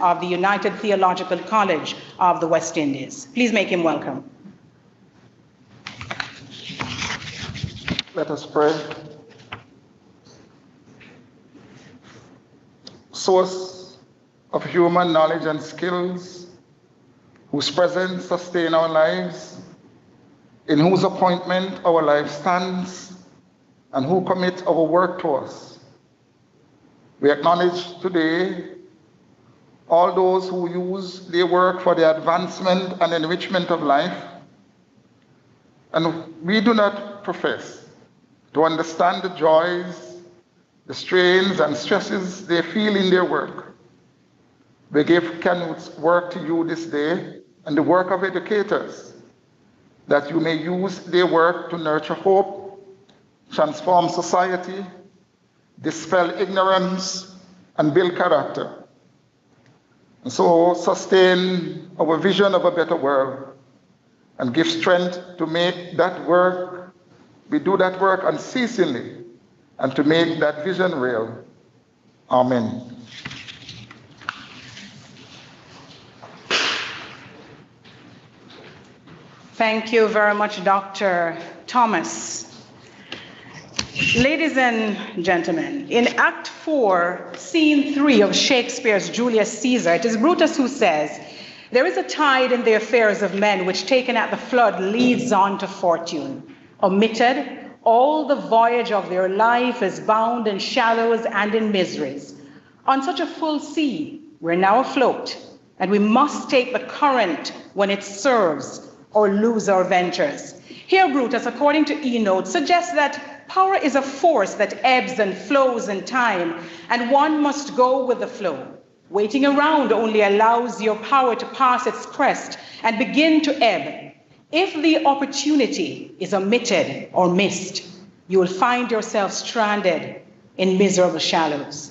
of the United Theological College of the West Indies. Please make him welcome. Let us pray. Source of human knowledge and skills, whose presence sustain our lives, in whose appointment our life stands, and who commit our work to us. We acknowledge today all those who use their work for the advancement and enrichment of life, and we do not profess to understand the joys, the strains and stresses they feel in their work. We give Canute's work to you this day and the work of educators, that you may use their work to nurture hope, transform society, dispel ignorance, and build character. And so sustain our vision of a better world and give strength to make that work, we do that work unceasingly, and to make that vision real. Amen. Thank you very much, Dr. Thomas. Ladies and gentlemen, in Act 4, Scene 3 of Shakespeare's Julius Caesar, it is Brutus who says, "There is a tide in the affairs of men which taken at the flood leads on to fortune. Omitted, all the voyage of their life is bound in shallows and in miseries. On such a full sea, we're now afloat, and we must take the current when it serves or lose our ventures." Here Brutus, according to E-Note, suggests that power is a force that ebbs and flows in time, and one must go with the flow. Waiting around only allows your power to pass its crest and begin to ebb. If the opportunity is omitted or missed, you will find yourself stranded in miserable shallows.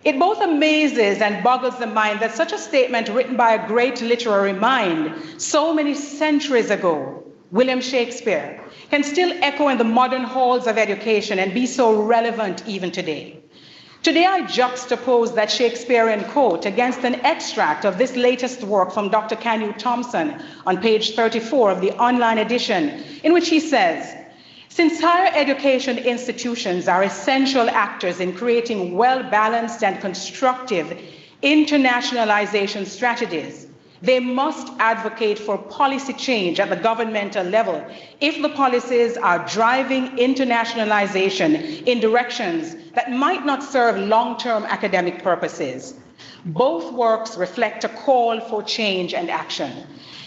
It both amazes and boggles the mind that such a statement written by a great literary mind so many centuries ago, William Shakespeare, can still echo in the modern halls of education and be so relevant even today. Today I juxtapose that Shakespearean quote against an extract of this latest work from Dr. Canute Thompson on page 34 of the online edition, in which he says, "Since higher education institutions are essential actors in creating well-balanced and constructive internationalization strategies, they must advocate for policy change at the governmental level if the policies are driving internationalization in directions that might not serve long-term academic purposes." Both works reflect a call for change and action.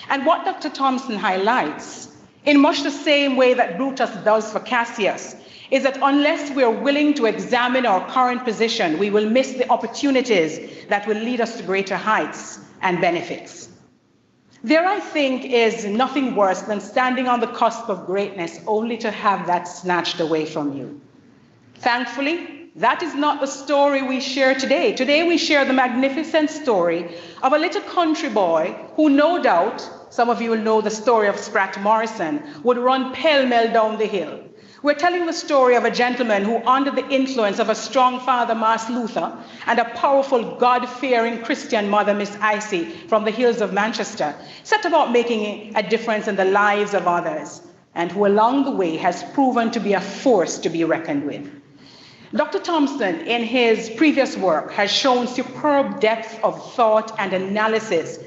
And what Dr. Thompson highlights, in much the same way that Brutus does for Cassius, is that unless we are willing to examine our current position, we will miss the opportunities that will lead us to greater heights and benefits. There, I think, is nothing worse than standing on the cusp of greatness only to have that snatched away from you. Thankfully, that is not the story we share today. Today we share the magnificent story of a little country boy who, no doubt, some of you will know the story of Spratt Morrison, would run pell-mell down the hill. We're telling the story of a gentleman who, under the influence of a strong father, Martin Luther, and a powerful God-fearing Christian mother, Miss Icy, from the hills of Manchester, set about making a difference in the lives of others, and who along the way has proven to be a force to be reckoned with. Dr. Thompson, in his previous work, has shown superb depth of thought and analysis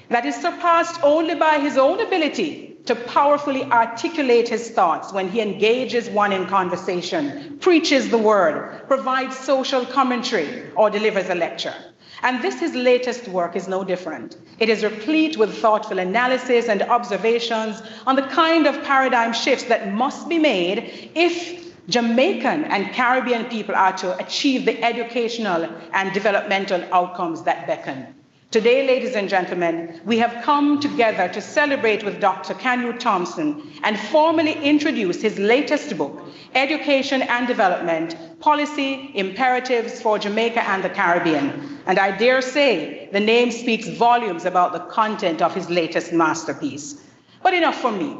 that is surpassed only by his own ability to powerfully articulate his thoughts when he engages one in conversation, preaches the word, provides social commentary, or delivers a lecture. And this, his latest work, is no different. It is replete with thoughtful analysis and observations on the kind of paradigm shifts that must be made if Jamaican and Caribbean people are to achieve the educational and developmental outcomes that beckon. Today, ladies and gentlemen, we have come together to celebrate with Dr. Kanye Thompson and formally introduce his latest book, Education and Development, Policy Imperatives for Jamaica and the Caribbean. And I dare say the name speaks volumes about the content of his latest masterpiece. But enough from me.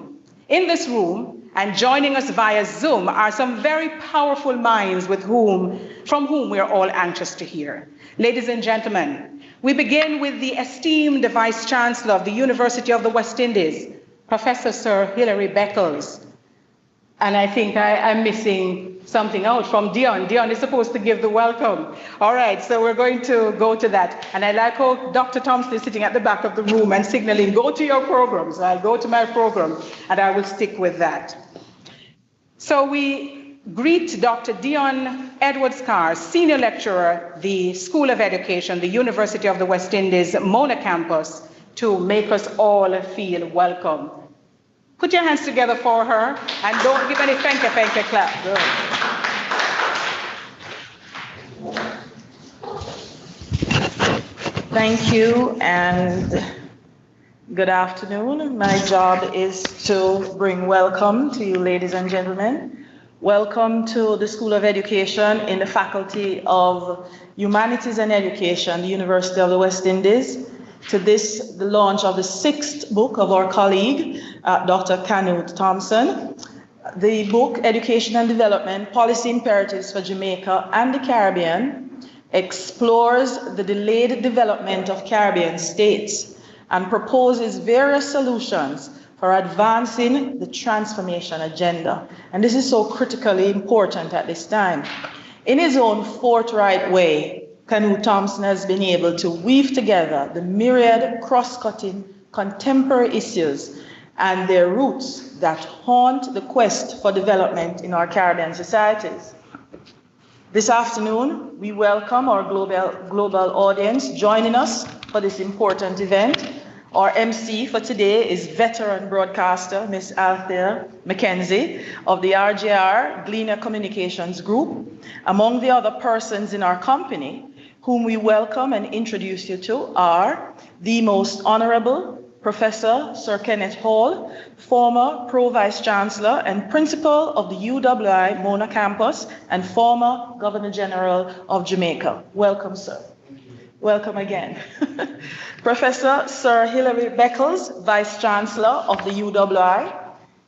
In this room, And joining us via Zoom are some very powerful minds from whom we are all anxious to hear. Ladies and gentlemen, we begin with the esteemed Vice Chancellor of the University of the West Indies, Professor Sir Hilary Beckles. And I think I'm missing something out from Dion. Dion is supposed to give the welcome. All right, so we're going to go to that. And I like how Dr. Thompson is sitting at the back of the room and signaling, go to your program. So I'll go to my program and I will stick with that. So we greet Dr. Dion Edwards, Senior Lecturer, the School of Education, the University of the West Indies, Mona Campus, to make us all feel welcome. Put your hands together for her and don't give any thank you clap. Good. Thank you and good afternoon. My job is to bring welcome to you, ladies and gentlemen. Welcome to the School of Education in the Faculty of Humanities and Education, the University of the West Indies, to the launch of the 6th book of our colleague, Dr. Canute Thompson. The book, Education and Development, Policy Imperatives for Jamaica and the Caribbean, explores the delayed development of Caribbean states and proposes various solutions for advancing the transformation agenda. And this is so critically important at this time. In his own forthright way, Canute Thompson has been able to weave together the myriad cross-cutting contemporary issues and their roots that haunt the quest for development in our Caribbean societies. This afternoon, we welcome our global audience joining us for this important event. Our MC for today is veteran broadcaster, Ms. Althea McKenzie of the RJR Gleaner Communications Group. Among the other persons in our company, whom we welcome and introduce you to are the Most Honorable Professor Sir Kenneth Hall, former Pro-Vice Chancellor and Principal of the UWI Mona Campus and former Governor General of Jamaica. Welcome, sir. Welcome again. Professor Sir Hilary Beckles, Vice Chancellor of the UWI,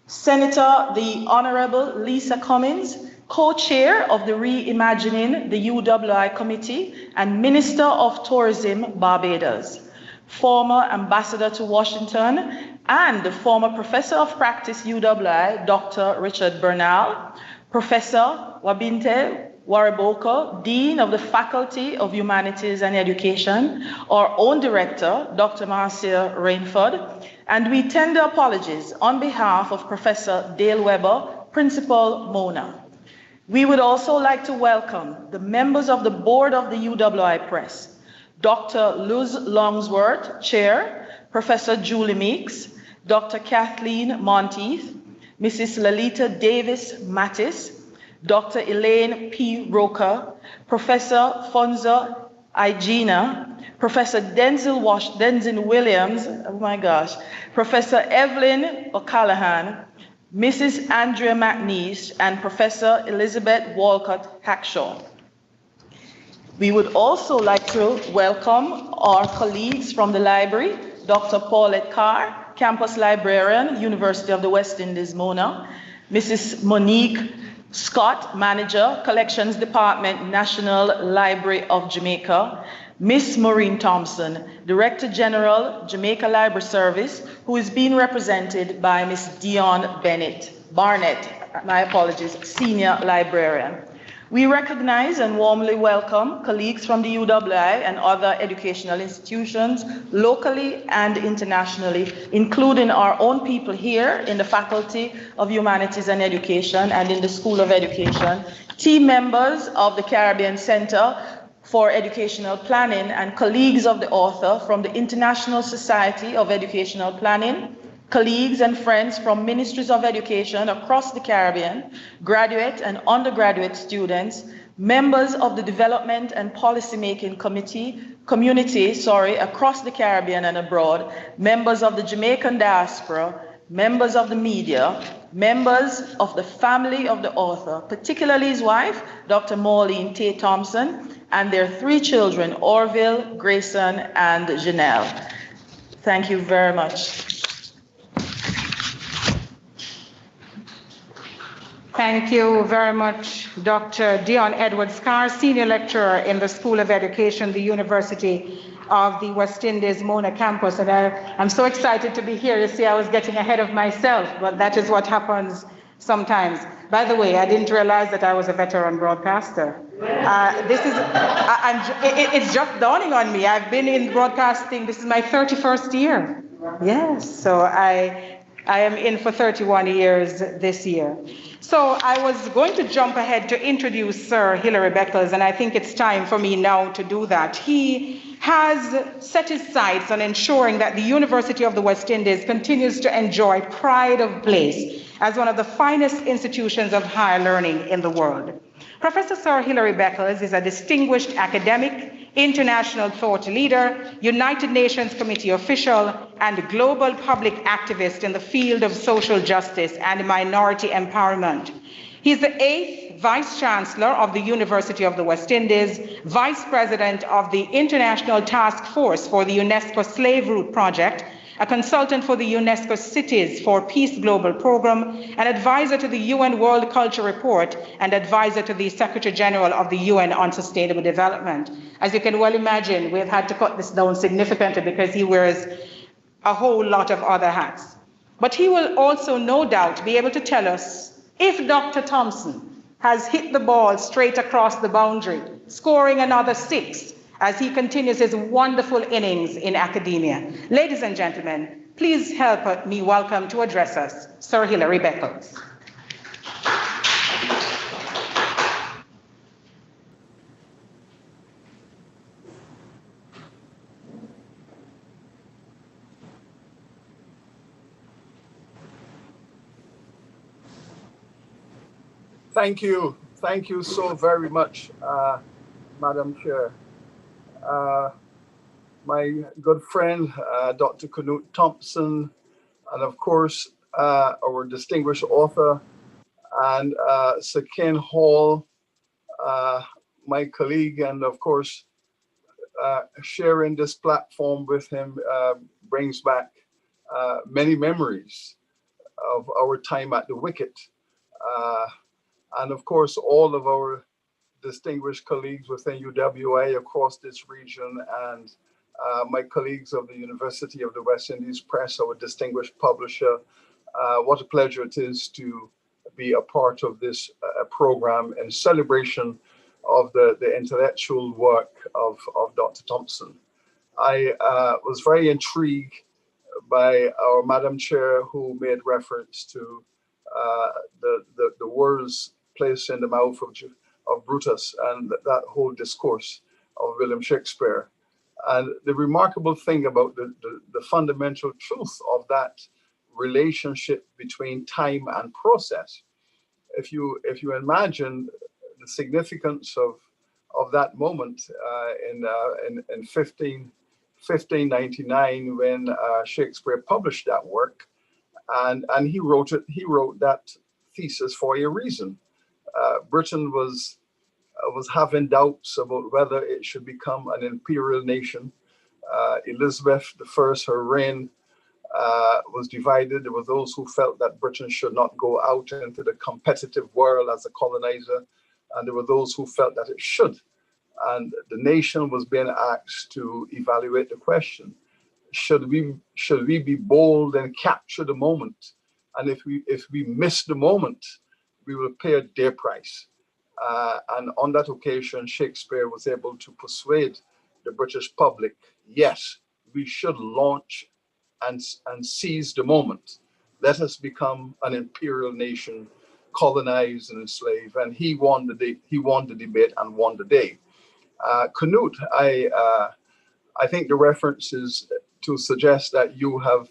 Senator the Honorable Lisa Cummins, Co-Chair of the Reimagining the UWI Committee and Minister of Tourism, Barbados, former Ambassador to Washington and the former Professor of Practice, UWI, Dr. Richard Bernal, Professor Wabinte Wariboko, Dean of the Faculty of Humanities and Education, our own Director, Dr. Marcia Renford, and we tender apologies on behalf of Professor Dale Weber, Principal Mona. We would also like to welcome the members of the board of the UWI Press, Dr. Luz Longsworth, Chair, Professor Julie Meeks, Dr. Kathleen Monteith, Mrs. Lalita Davis Mattis, Dr. Elaine P. Roca, Professor Fonza Igina, Professor Denzin Williams, oh my gosh, Professor Evelyn O'Callaghan, Mrs. Andrea McNeice, and Professor Elizabeth Walcott Hackshaw. We would also like to welcome our colleagues from the library, Dr. Paulette Carr, Campus Librarian, University of the West Indies, Mona, Mrs. Monique Scott, Manager, Collections Department, National Library of Jamaica, Miss Maureen Thompson, Director General, Jamaica Library Service, who is being represented by Miss Dion Barnett, my apologies, Senior Librarian. We recognize and warmly welcome colleagues from the UWI and other educational institutions, locally and internationally, including our own people here in the Faculty of Humanities and Education and in the School of Education, team members of the Caribbean Center for Educational Planning and colleagues of the author from the International Society of Educational Planning, colleagues and friends from ministries of education across the Caribbean, graduate and undergraduate students, members of the Development and Policymaking community across the Caribbean and abroad, members of the Jamaican diaspora, members of the media, members of the family of the author, particularly his wife, Dr. Maureen Tate Thompson, and their 3 children, Orville, Grayson, and Janelle. Thank you very much. Thank you very much, Dr. Dion Edwards, Senior Lecturer in the School of Education, the University of the West Indies, Mona campus. And I'm so excited to be here. You see, I was getting ahead of myself, but that is what happens sometimes. By the way, I didn't realize that I was a veteran broadcaster. It's just dawning on me. I've been in broadcasting, this is my 31st year. Yes, so I am in for 31 years this year. So I was going to jump ahead to introduce Sir Hilary Beckles, and I think it's time for me now to do that. He has set his sights on ensuring that the University of the West Indies continues to enjoy pride of place as one of the finest institutions of higher learning in the world. Professor Sir Hilary Beckles is a distinguished academic, international thought leader, United Nations Committee official, and global public activist in the field of social justice and minority empowerment. He is the 8th Vice Chancellor of the University of the West Indies, Vice President of the International Task Force for the UNESCO Slave Route Project, a consultant for the UNESCO Cities for Peace Global Program, an advisor to the UN World Culture Report, and advisor to the Secretary General of the UN on Sustainable Development. As you can well imagine, we've had to cut this down significantly because he wears a whole lot of other hats. But he will also no doubt be able to tell us if Dr. Thompson has hit the ball straight across the boundary, scoring another 6, as he continues his wonderful innings in academia. Ladies and gentlemen, please help me welcome to address us, Sir Hilary Beckles. Thank you. Thank you so very much, Madam Chair. My good friend, Dr. Canute Thompson, and of course, our distinguished author, and Sir Ken Hall, my colleague, and of course, sharing this platform with him brings back many memories of our time at the Wicket. And of course, all of our distinguished colleagues within UWA across this region, and my colleagues of the University of the West Indies Press, our distinguished publisher. What a pleasure it is to be a part of this program in celebration of the intellectual work of Dr. Thompson. I was very intrigued by our Madam Chair, who made reference to the words placed in the mouth of Brutus and that whole discourse of William Shakespeare. And the remarkable thing about the fundamental truth of that relationship between time and process, if you imagine the significance of that moment in 1599 when Shakespeare published that work, and he wrote that thesis for a reason. Britain was having doubts about whether it should become an imperial nation. Elizabeth I, her reign was divided. There were those who felt that Britain should not go out into the competitive world as a colonizer, and there were those who felt that it should. And the nation was being asked to evaluate the question: should we be bold and capture the moment? And if we miss the moment, we will pay a dear price. And on that occasion, Shakespeare was able to persuade the British public, yes, we should launch and seize the moment. Let us become an imperial nation, colonize and enslave. And he won the debate and won the day. Canute, I think the reference is to suggest that you have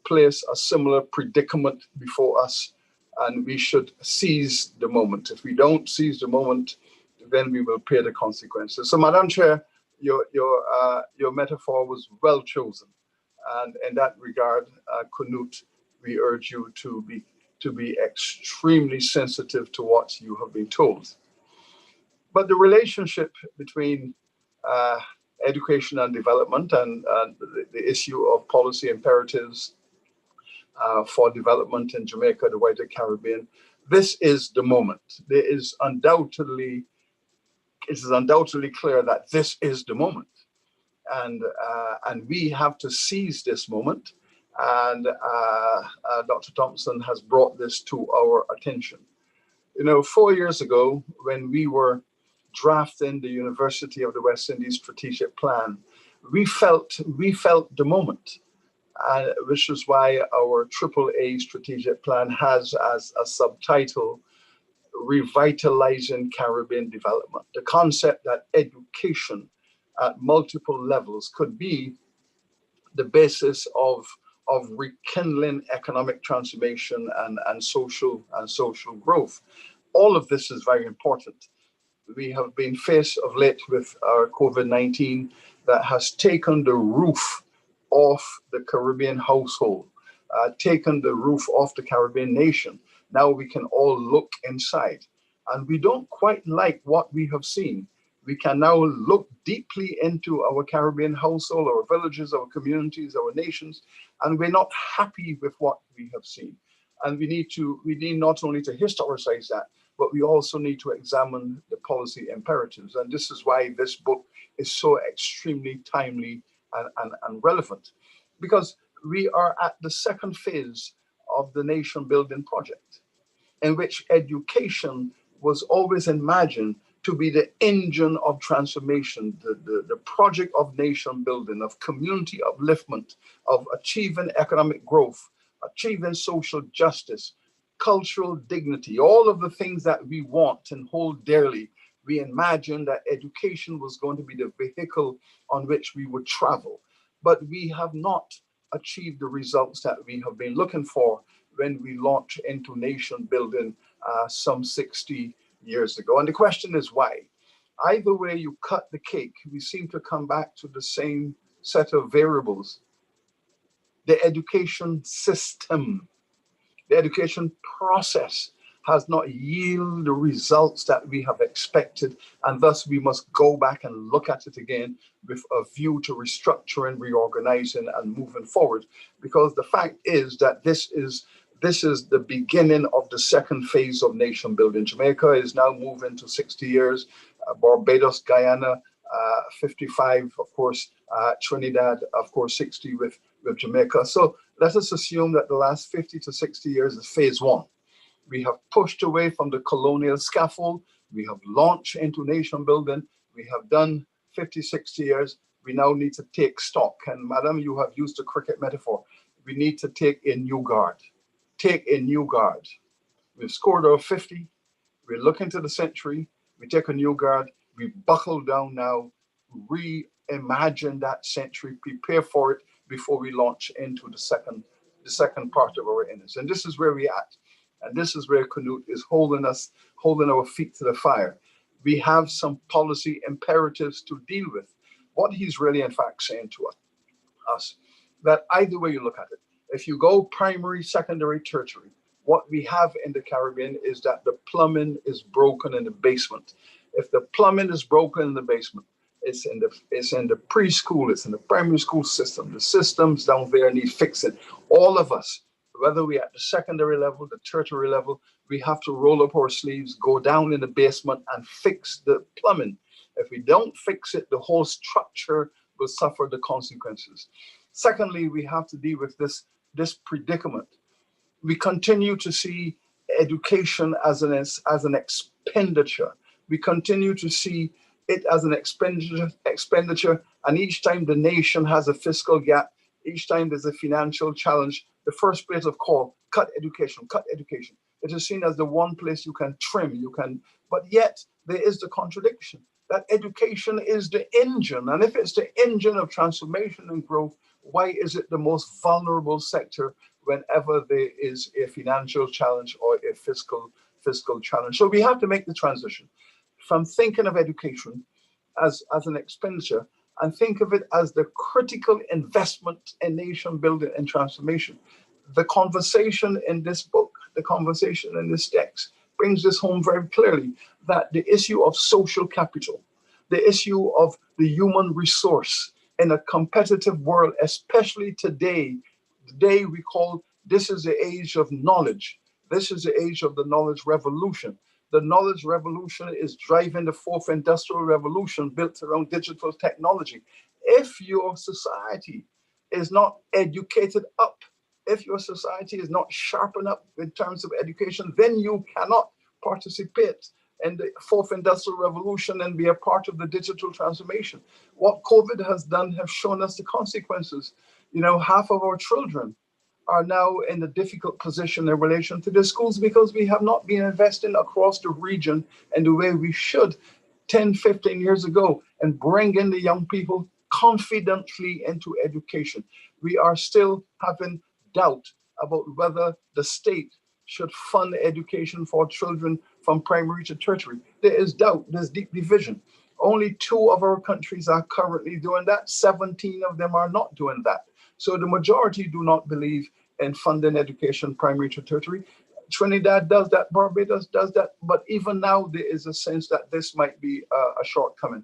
placed a similar predicament before us, and we should seize the moment. If we don't seize the moment, then we will pay the consequences. So, Madam Chair, your metaphor was well chosen, and in that regard, Canute, we urge you to be extremely sensitive to what you have been told. But the relationship between education and development, and the issue of policy imperatives for development in Jamaica, the wider Caribbean, This is the moment. It is undoubtedly clear that this is the moment. And we have to seize this moment. And Dr. Thompson has brought this to our attention. 4 years ago, when we were drafting the University of the West Indies strategic plan, we felt the moment, which is why our AAA strategic plan has as a subtitle, Revitalizing Caribbean Development. The concept that education at multiple levels could be the basis of rekindling economic transformation and social growth. All of this is very important. We have been faced of late with our COVID-19 that has taken the roof off the Caribbean household, taken the roof off the Caribbean nation. Now we can all look inside, and we don't quite like what we have seen. We can now look deeply into our Caribbean household, our villages, our communities, our nations, and we're not happy with what we have seen. And we need not only to historicize that, but we also need to examine the policy imperatives. And this is why this book is so extremely timely and relevant, because we are at the second phase of the nation building project, in which education was always imagined to be the engine of transformation, the project of nation building, of community upliftment, of achieving economic growth, achieving social justice, cultural dignity, all of the things that we want and hold dearly. We imagined that education was going to be the vehicle on which we would travel. But we have not achieved the results that we have been looking for when we launched into nation building some 60 years ago. And the question is why? Either way you cut the cake, we seem to come back to the same set of variables. The education system, the education process has not yielded the results that we have expected, and thus we must go back and look at it again with a view to restructuring, reorganizing, and moving forward. Because the fact is that this is the beginning of the second phase of nation building. Jamaica is now moving to 60 years, Barbados, Guyana, 55, of course, Trinidad, of course, 60 with Jamaica. So let us assume that the last 50 to 60 years is phase one. We have pushed away from the colonial scaffold. We have launched into nation building. We have done 50, 60 years. We now need to take stock. And Madam, you have used the cricket metaphor. We need to take a new guard. Take a new guard. We've scored our 50. We're looking to the century. We take a new guard. We buckle down now, reimagine that century, prepare for it before we launch into the second part of our innings. And this is where we're at. And this is where Canute is holding our feet to the fire. We have some policy imperatives to deal with. What he's really, in fact, saying to us, that either way you look at it, if you go primary, secondary, tertiary, what we have in the Caribbean is that the plumbing is broken in the basement. If the plumbing is broken in the basement, it's in the preschool, it's in the primary school system. The systems down there need fixing. All of us, whether we're at the secondary level, the tertiary level, we have to roll up our sleeves, go down in the basement and fix the plumbing. If we don't fix it, the whole structure will suffer the consequences. Secondly, we have to deal with this predicament. We continue to see education as an expenditure. We continue to see it as an expenditure, and each time the nation has a fiscal gap, each time there's a financial challenge, the first place of call, cut education, cut education. It is seen as the one place you can trim, but yet there is the contradiction that education is the engine. And if it's the engine of transformation and growth, why is it the most vulnerable sector whenever there is a financial challenge or a fiscal challenge? So we have to make the transition from thinking of education as an expenditure and think of it as the critical investment in nation building and transformation. The conversation in this book, the conversation in this text brings this home very clearly, that the issue of social capital, the issue of the human resource in a competitive world, especially today we call this is the age of knowledge. This is the age of the knowledge revolution. The knowledge revolution is driving the fourth industrial revolution built around digital technology. If your society is not educated up, if your society is not sharpened up in terms of education, then you cannot participate in the fourth industrial revolution and be a part of the digital transformation. What COVID has done have shown us the consequences. You know, half of our children are now in a difficult position in relation to the schools because we have not been investing across the region in the way we should 10, 15 years ago and bringing the young people confidently into education. We are still having doubt about whether the state should fund education for children from primary to tertiary. There is doubt, there's deep division. Only 2 of our countries are currently doing that. 17 of them are not doing that. So the majority do not believe in funding education primary to tertiary. Trinidad does that, Barbados does that, but even now there is a sense that this might be a shortcoming.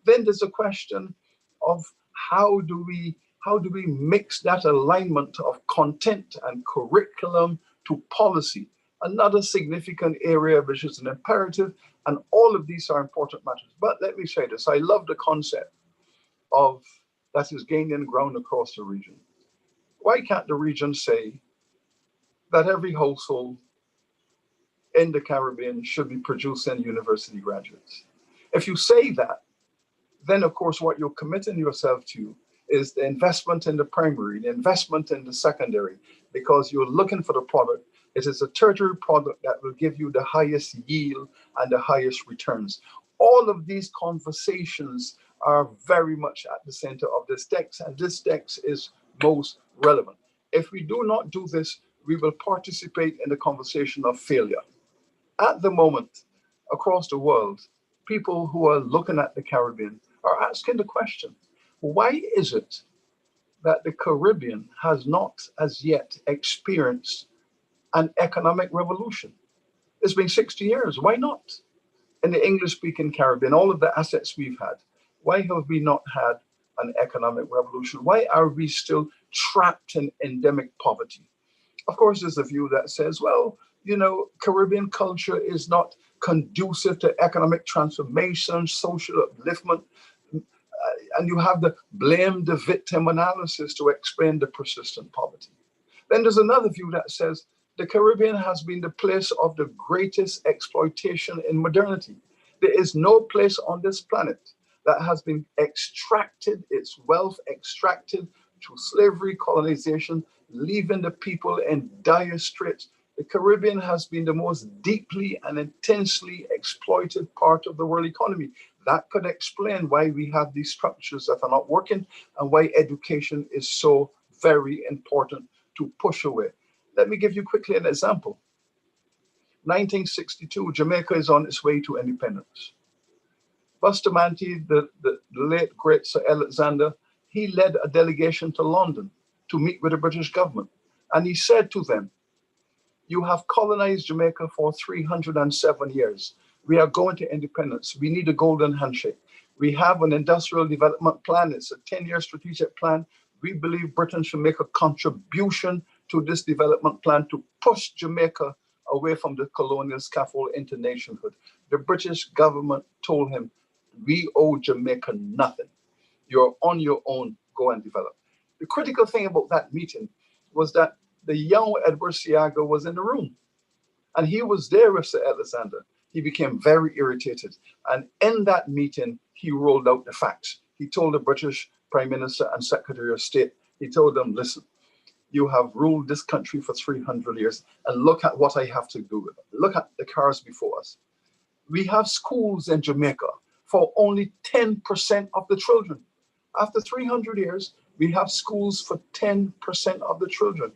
Then there's a question of how do we mix that alignment of content and curriculum to policy, another significant area which is an imperative, and all of these are important matters. But let me say this, I love the concept of that is gaining ground across the region. Why can't the region say that every household in the Caribbean should be producing university graduates? If you say that, then of course what you're committing yourself to is the investment in the primary, the investment in the secondary, because you're looking for the product. It is a tertiary product that will give you the highest yield and the highest returns. All of these conversations are very much at the center of this text, and this text is most relevant. If we do not do this, we will participate in the conversation of failure. At the moment, across the world, people who are looking at the Caribbean are asking the question, why is it that the Caribbean has not as yet experienced an economic revolution? It's been 60 years. Why not? In the English-speaking Caribbean, all of the assets we've had, why have we not had an economic revolution? Why are we still trapped in endemic poverty? Of course, there's a view that says, well, you know, Caribbean culture is not conducive to economic transformation, social upliftment, and you have the blame the victim analysis to explain the persistent poverty. Then there's another view that says the Caribbean has been the place of the greatest exploitation in modernity. There is no place on this planet that has been extracted, its wealth extracted through slavery, colonization, leaving the people in dire straits. The Caribbean has been the most deeply and intensely exploited part of the world economy. That could explain why we have these structures that are not working and why education is so very important to push away. Let me give you quickly an example. 1962, Jamaica is on its way to independence. Bustamante, the late great Sir Alexander, he led a delegation to London to meet with the British government. And he said to them, you have colonized Jamaica for 307 years. We are going to independence. We need a golden handshake. We have an industrial development plan. It's a 10-year strategic plan. We believe Britain should make a contribution to this development plan to push Jamaica away from the colonial scaffold into nationhood. The British government told him, we owe Jamaica nothing. You're on your own, go and develop. The critical thing about that meeting was that the young Edward Seaga was in the room. And he was there with Sir Alexander. He became very irritated. And in that meeting, he rolled out the facts. He told the British Prime Minister and Secretary of State, he told them, listen, you have ruled this country for 300 years, and look at what I have to do with it. Look at the cars before us. We have schools in Jamaica for only 10% of the children. After 300 years, we have schools for 10% of the children.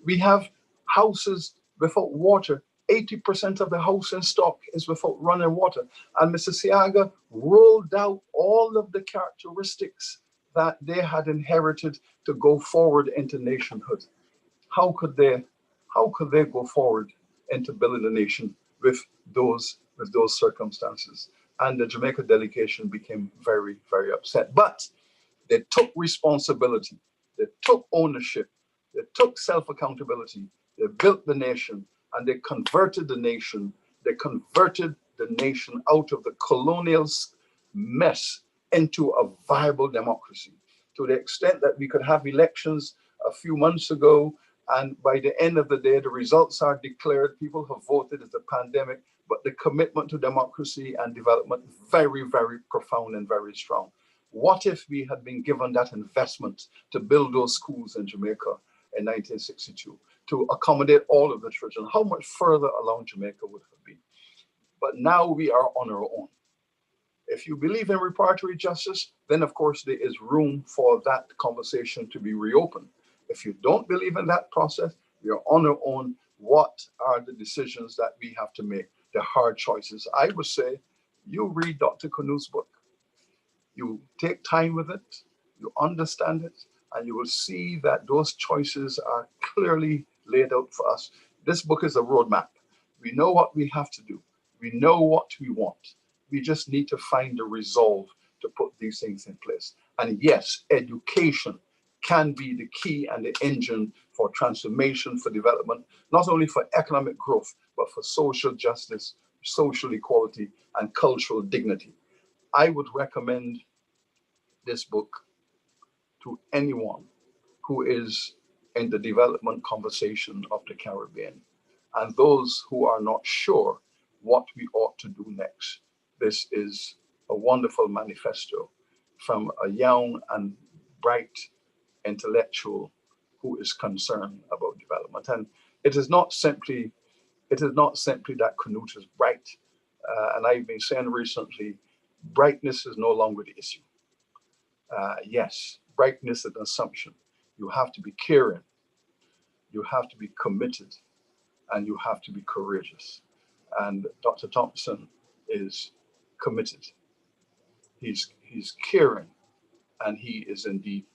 We have houses without water. 80% of the house in stock is without running water. And Mr. Seaga rolled out all of the characteristics that they had inherited to go forward into nationhood. How could they go forward into building a nation with those circumstances? And the Jamaica delegation became very, very upset. But they took responsibility. They took ownership. They took self-accountability. They built the nation. and they converted the nation. They converted the nation out of the colonial mess into a viable democracy, to the extent that we could have elections a few months ago, and by the end of the day, the results are declared. People have voted. It's a pandemic, but the commitment to democracy and development very, very profound and very strong. What if we had been given that investment to build those schools in Jamaica in 1962 to accommodate all of the children? How much further along Jamaica would have been? But now we are on our own. If you believe in reparatory justice, then of course there is room for that conversation to be reopened. If you don't believe in that process, we are on our own. What are the decisions that we have to make? The hard choices. I would say you read Dr. Canute's book. You take time with it, you understand it, and you will see that those choices are clearly laid out for us. This book is a roadmap. We know what we have to do. We know what we want. We just need to find the resolve to put these things in place. And yes, education can be the key and the engine for transformation, for development, not only for economic growth, but for social justice, social equality, and cultural dignity. I would recommend this book to anyone who is in the development conversation of the Caribbean and those who are not sure what we ought to do next. This is a wonderful manifesto from a young and bright intellectual who is concerned about development. And it is not simply that Canute is bright. And I've been saying recently, brightness is no longer the issue. Yes, brightness is an assumption. You have to be caring, you have to be committed, and you have to be courageous. And Dr. Thompson is committed. He's caring, and he is indeed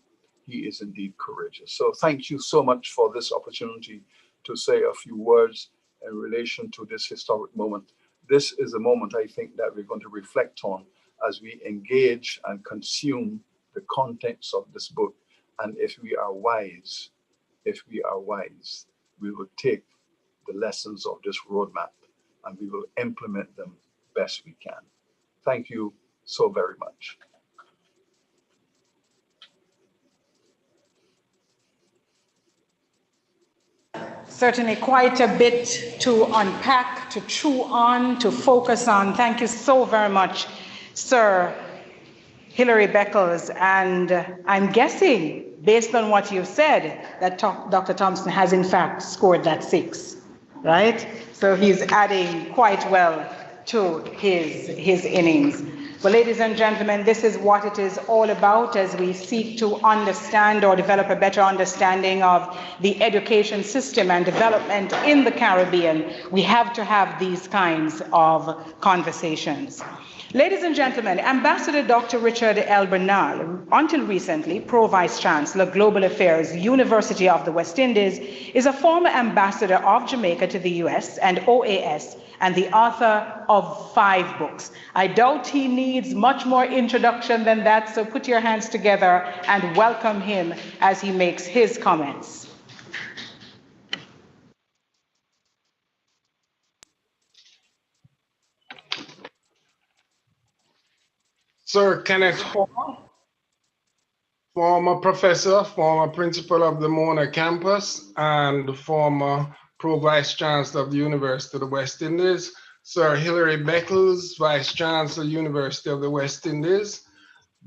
courageous. So thank you so much for this opportunity to say a few words in relation to this historic moment. This is a moment I think that we're going to reflect on as we engage and consume the contents of this book. And if we are wise, we will take the lessons of this roadmap and we will implement them best we can. Thank you so very much. Certainly quite a bit to unpack, to chew on, to focus on. Thank you so very much, Sir Hilary Beckles. And I'm guessing, based on what you've said, that Dr. Thompson has in fact scored that 6, right? So he's adding quite well to his innings. Well, ladies and gentlemen, this is what it is all about as we seek to understand or develop a better understanding of the education system and development in the Caribbean. We have to have these kinds of conversations. Ladies and gentlemen, Ambassador Dr. Richard L. Bernal, until recently Pro Vice Chancellor, Global Affairs, University of the West Indies, is a former ambassador of Jamaica to the US and OAS and the author of 5 books. I doubt he needs much more introduction than that, so put your hands together and welcome him as he makes his comments. Sir Kenneth Thompson, former professor, former principal of the Mona campus, and former Pro Vice Chancellor of the University of the West Indies. Sir Hilary Beckles, Vice Chancellor, University of the West Indies.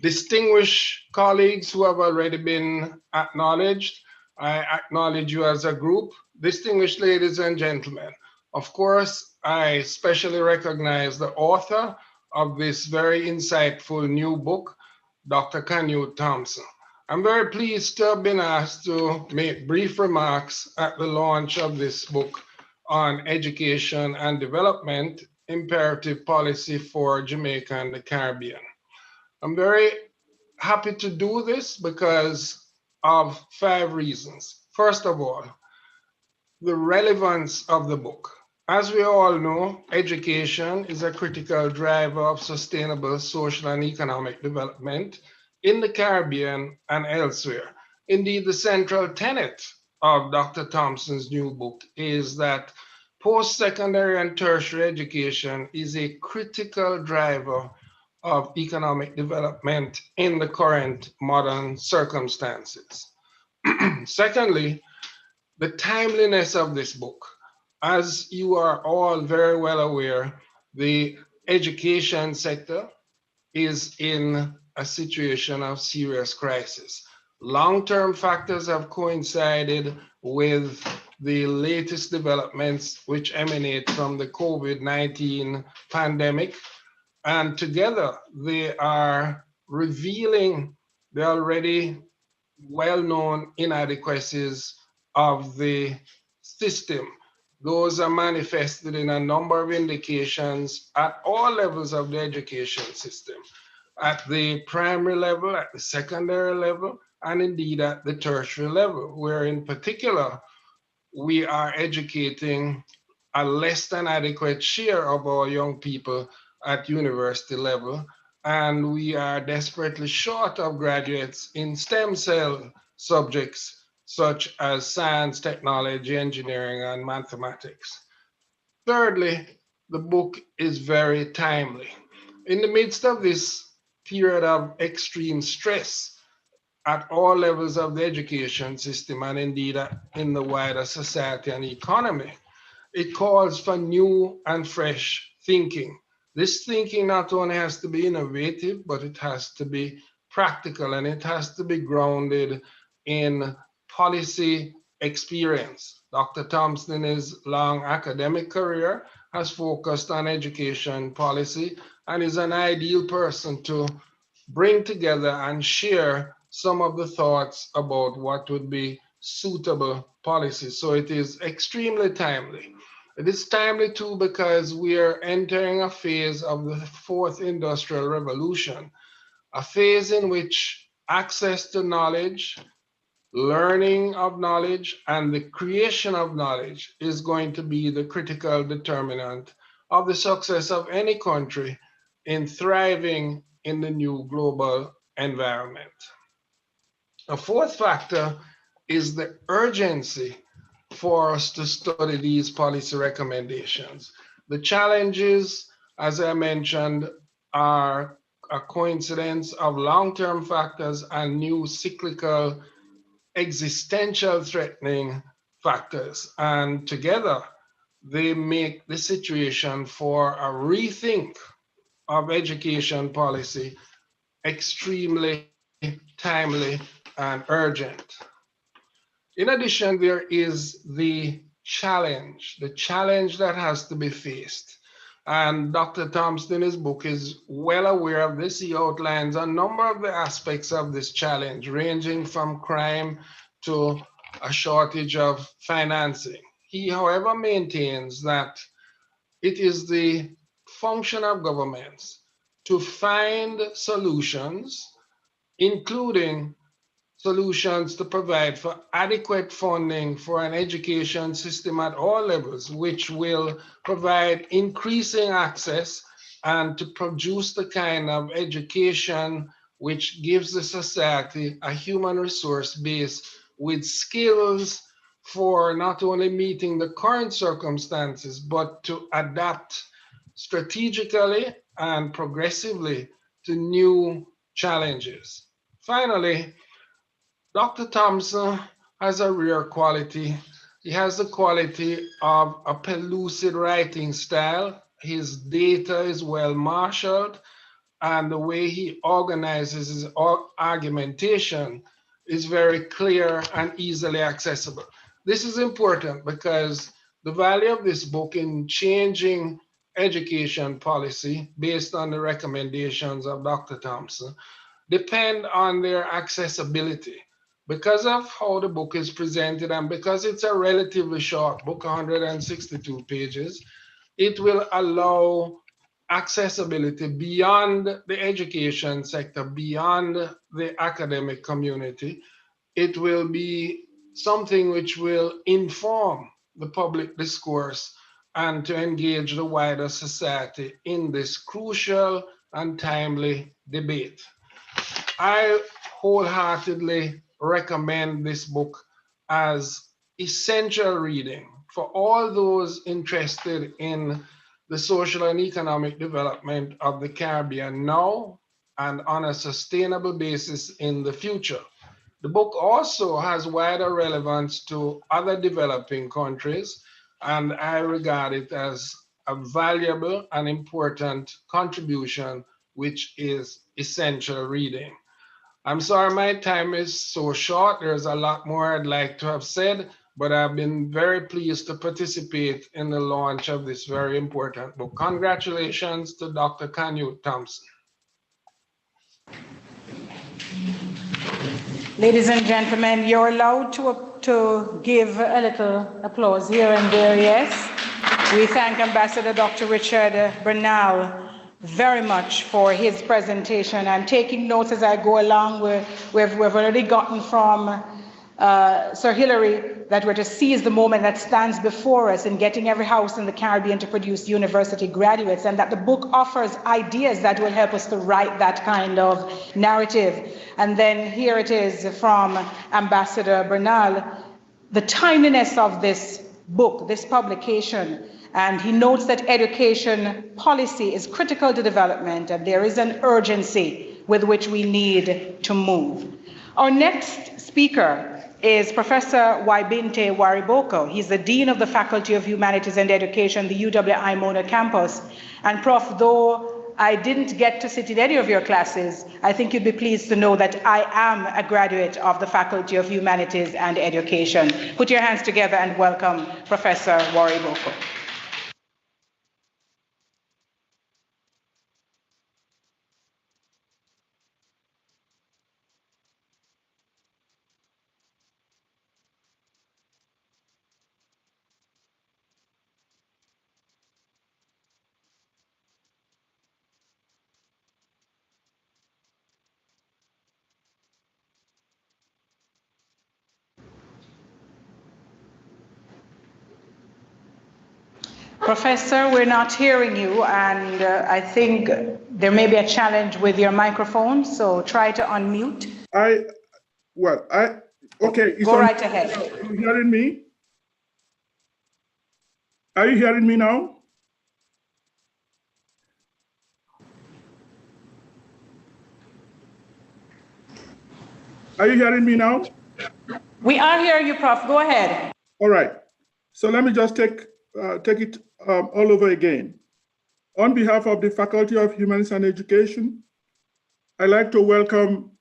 Distinguished colleagues who have already been acknowledged, I acknowledge you as a group. Distinguished ladies and gentlemen, of course, I especially recognize the author of this very insightful new book, Dr. Kanye Thompson. I'm very pleased to have been asked to make brief remarks at the launch of this book on education and development, imperative policy for Jamaica and the Caribbean. I'm very happy to do this because of 5 reasons. First of all, the relevance of the book. As we all know, education is a critical driver of sustainable social and economic development in the Caribbean and elsewhere. Indeed, the central tenet of Dr. Thompson's new book is that Post-secondary and tertiary education is a critical driver of economic development in the current modern circumstances. Secondly, the timeliness of this book. As you are all very well aware, the education sector is in a situation of serious crisis. Long-term factors have coincided with the latest developments which emanate from the COVID-19 pandemic, and together they are revealing the already well-known inadequacies of the system. Those are manifested in a number of indications at all levels of the education system, at the primary level, at the secondary level, and indeed at the tertiary level, where in particular we are educating a less than adequate share of our young people at university level, and we are desperately short of graduates in stem cell subjects such as science, technology, engineering, and mathematics. Thirdly, the book is very timely. In the midst of this period of extreme stress at all levels of the education system and indeed in the wider society and economy, it calls for new and fresh thinking. This thinking not only has to be innovative, but it has to be practical and it has to be grounded in policy experience. Dr. Thompson, in his long academic career, has focused on education policy and is an ideal person to bring together and share some of the thoughts about what would be suitable policies. So it is extremely timely. It is timely too because we are entering a phase of the fourth industrial revolution, a phase in which access to knowledge, learning of knowledge, and the creation of knowledge is going to be the critical determinant of the success of any country in thriving in the new global environment. A fourth factor is the urgency for us to study these policy recommendations. The challenges, as I mentioned, are a coincidence of long-term factors and new cyclical existential threatening factors. And together, they make the situation for a rethink of education policy extremely timely and urgent. In addition, there is the challenge that has to be faced. And Dr. Thompson in his book is well aware of this. He outlines a number of the aspects of this challenge, ranging from crime to a shortage of financing. He, however, maintains that it is the function of governments to find solutions, including solutions to provide for adequate funding for an education system at all levels, which will provide increasing access and to produce the kind of education which gives the society a human resource base with skills for not only meeting the current circumstances, but to adapt strategically and progressively to new challenges. Finally, Dr. Thompson has a rare quality. He has the quality of a pellucid writing style. His data is well marshaled, and the way he organizes his argumentation is very clear and easily accessible. This is important because the value of this book in changing education policy based on the recommendations of Dr. Thompson depend on their accessibility. Because of how the book is presented and because it's a relatively short book, 162 pages, it will allow accessibility beyond the education sector, beyond the academic community. It will be something which will inform the public discourse and to engage the wider society in this crucial and timely debate. I wholeheartedly recommend this book as essential reading for all those interested in the social and economic development of the Caribbean now and on a sustainable basis in the future. The book also has wider relevance to other developing countries, and I regard it as a valuable and important contribution, which is essential reading. I'm sorry my time is so short. There's a lot more I'd like to have said, but I've been very pleased to participate in the launch of this very important book. Congratulations to Dr. Canute Thompson. Ladies and gentlemen, you're allowed to give a little applause here and there, yes. We thank Ambassador Dr. Richard Bernal very much for his presentation. I'm taking notes as I go along. We've already gotten from Sir Hilary that we're to seize the moment that stands before us in getting every house in the Caribbean to produce university graduates, and that the book offers ideas that will help us to write that kind of narrative. And then here it is from Ambassador Bernal, the timeliness of this book, this publication. And he notes that education policy is critical to development, and there is an urgency with which we need to move. Our next speaker is Professor Waibinte Wariboko. He's the Dean of the Faculty of Humanities and Education, the UWI Mona campus. And Prof, though I didn't get to sit in any of your classes, I think you'd be pleased to know that I am a graduate of the Faculty of Humanities and Education. Put your hands together and welcome Professor Wariboko. Professor, we're not hearing you, and I think there may be a challenge with your microphone, so try to unmute. Okay. Go right ahead. Are you hearing me? Are you hearing me now? Are you hearing me now? We are hearing you, Prof. Go ahead. All right. So let me just take it all over again. On behalf of the Faculty of Humanities and Education, I'd like to welcome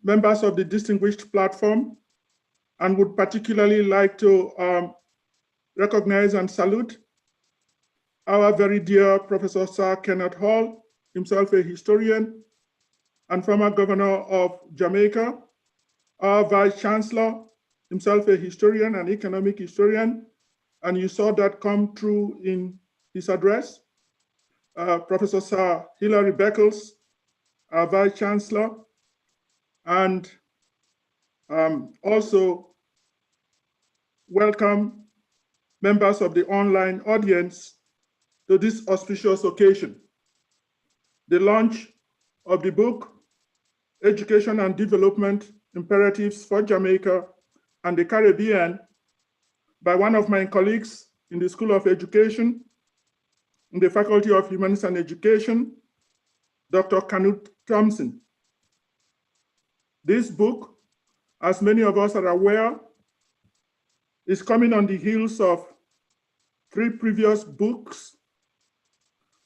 members of the distinguished platform, and would particularly like to recognize and salute our very dear Professor Sir Kenneth Hall, himself a historian and former governor of Jamaica, our Vice Chancellor, himself a historian and economic historian, and you saw that come through in his address. Professor Sir Hilary Beckles, our Vice Chancellor, and also welcome members of the online audience to this auspicious occasion, the launch of the book, Education and Development Imperatives for Jamaica and the Caribbean, by one of my colleagues in the School of Education, in the Faculty of Humanities and Education, Dr. Canute Thompson. This book, as many of us are aware, is coming on the heels of 3 previous books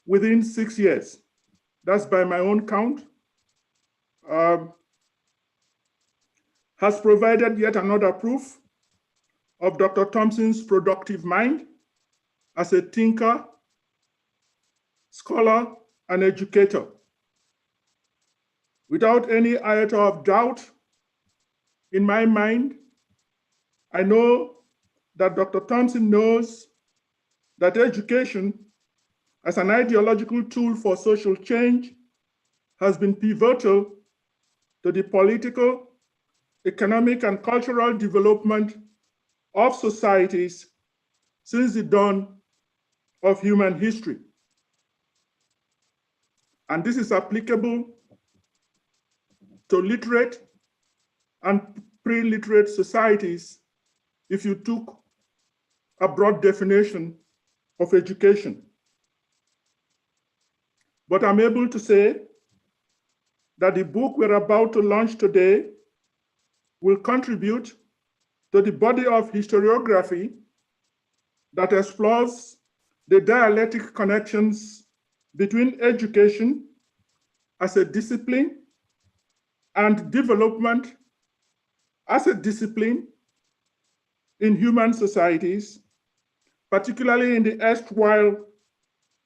within 6 years. That's by my own count. Has provided yet another proof of Dr. Thompson's productive mind as a thinker, scholar, and educator. Without any iota of doubt in my mind, I know that Dr. Thompson knows that education as an ideological tool for social change has been pivotal to the political, economic, and cultural development of societies since the dawn of human history. And this is applicable to literate and pre-literate societies if you took a broad definition of education. But I'm able to say that the book we're about to launch today will contribute to the body of historiography that explores the dialectic connections between education as a discipline and development as a discipline in human societies, particularly in the erstwhile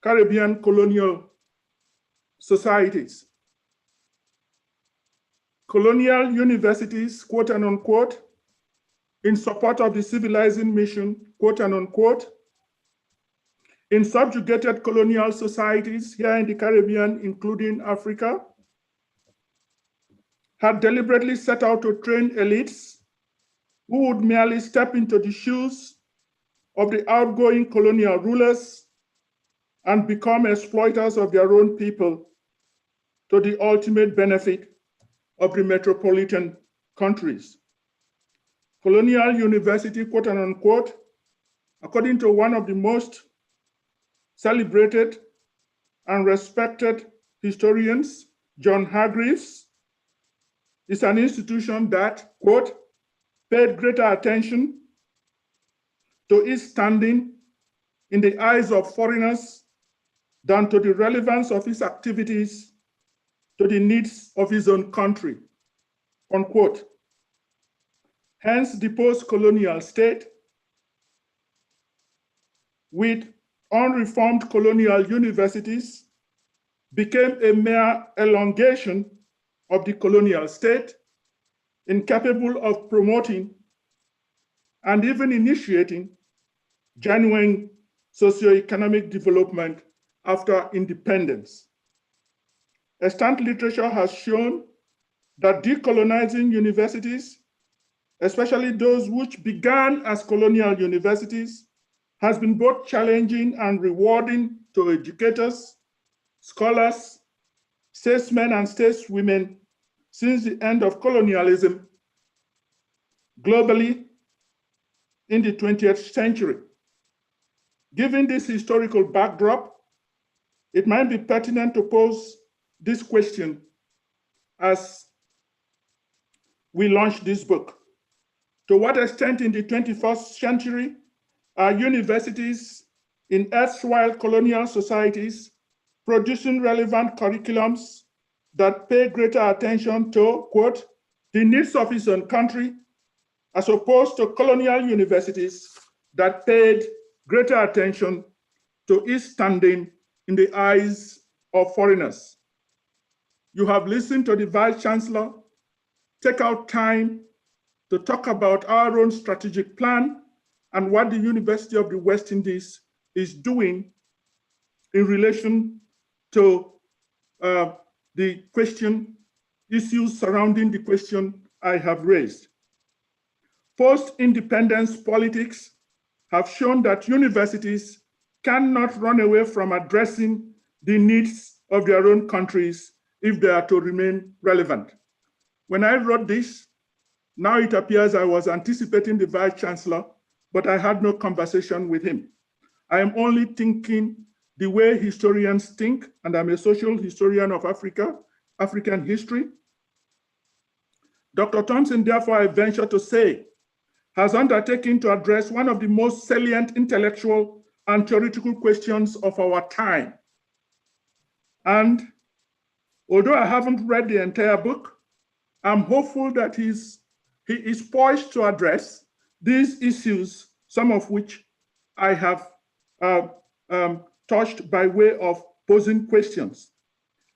Caribbean colonial societies. Colonial universities, quote and unquote, in support of the civilizing mission, quote and unquote, in subjugated colonial societies here in the Caribbean, including Africa, had deliberately set out to train elites who would merely step into the shoes of the outgoing colonial rulers and become exploiters of their own people to the ultimate benefit of the metropolitan countries. Colonial university, quote and unquote, according to one of the most celebrated and respected historians, John Hargreaves, is an institution that, quote, paid greater attention to its standing in the eyes of foreigners than to the relevance of its activities to the needs of his own country, unquote. Hence, the post-colonial state, with unreformed colonial universities, became a mere elongation of the colonial state, incapable of promoting and even initiating genuine socioeconomic development after independence. Extant literature has shown that decolonizing universities, especially those which began as colonial universities, has been both challenging and rewarding to educators, scholars, statesmen and stateswomen since the end of colonialism globally in the 20th century. Given this historical backdrop, it might be pertinent to pose this question as we launch this book. To what extent in the 21st century are universities in erstwhile colonial societies producing relevant curriculums that pay greater attention to, quote, the needs of its own country, as opposed to colonial universities that paid greater attention to its standing in the eyes of foreigners? You have listened to the Vice Chancellor take out time to talk about our own strategic plan and what the University of the West Indies is doing in relation to the issues surrounding the question I have raised. Post-independence politics have shown that universities cannot run away from addressing the needs of their own countries if they are to remain relevant. When I wrote this, now it appears I was anticipating the Vice Chancellor, but I had no conversation with him. I am only thinking the way historians think, and I'm a social historian of Africa, African history. Dr. Thompson, therefore, I venture to say, has undertaken to address one of the most salient intellectual and theoretical questions of our time. And although I haven't read the entire book, I'm hopeful that he is poised to address these issues, some of which I have touched by way of posing questions.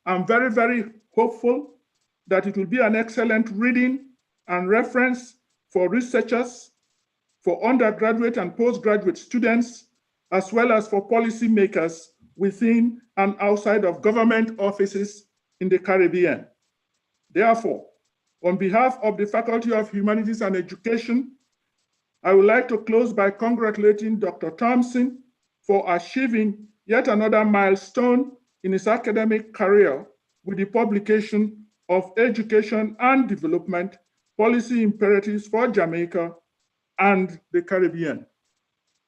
I'm very, very hopeful that it will be an excellent reading and reference for researchers, for undergraduate and postgraduate students, as well as for policymakers within and outside of government offices in the Caribbean. Therefore, on behalf of the Faculty of Humanities and Education, I would like to close by congratulating Dr. Thompson for achieving yet another milestone in his academic career with the publication of Education and Development Policy Imperatives for Jamaica and the Caribbean.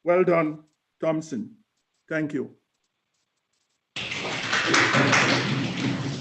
Well done, Thompson. Thank you.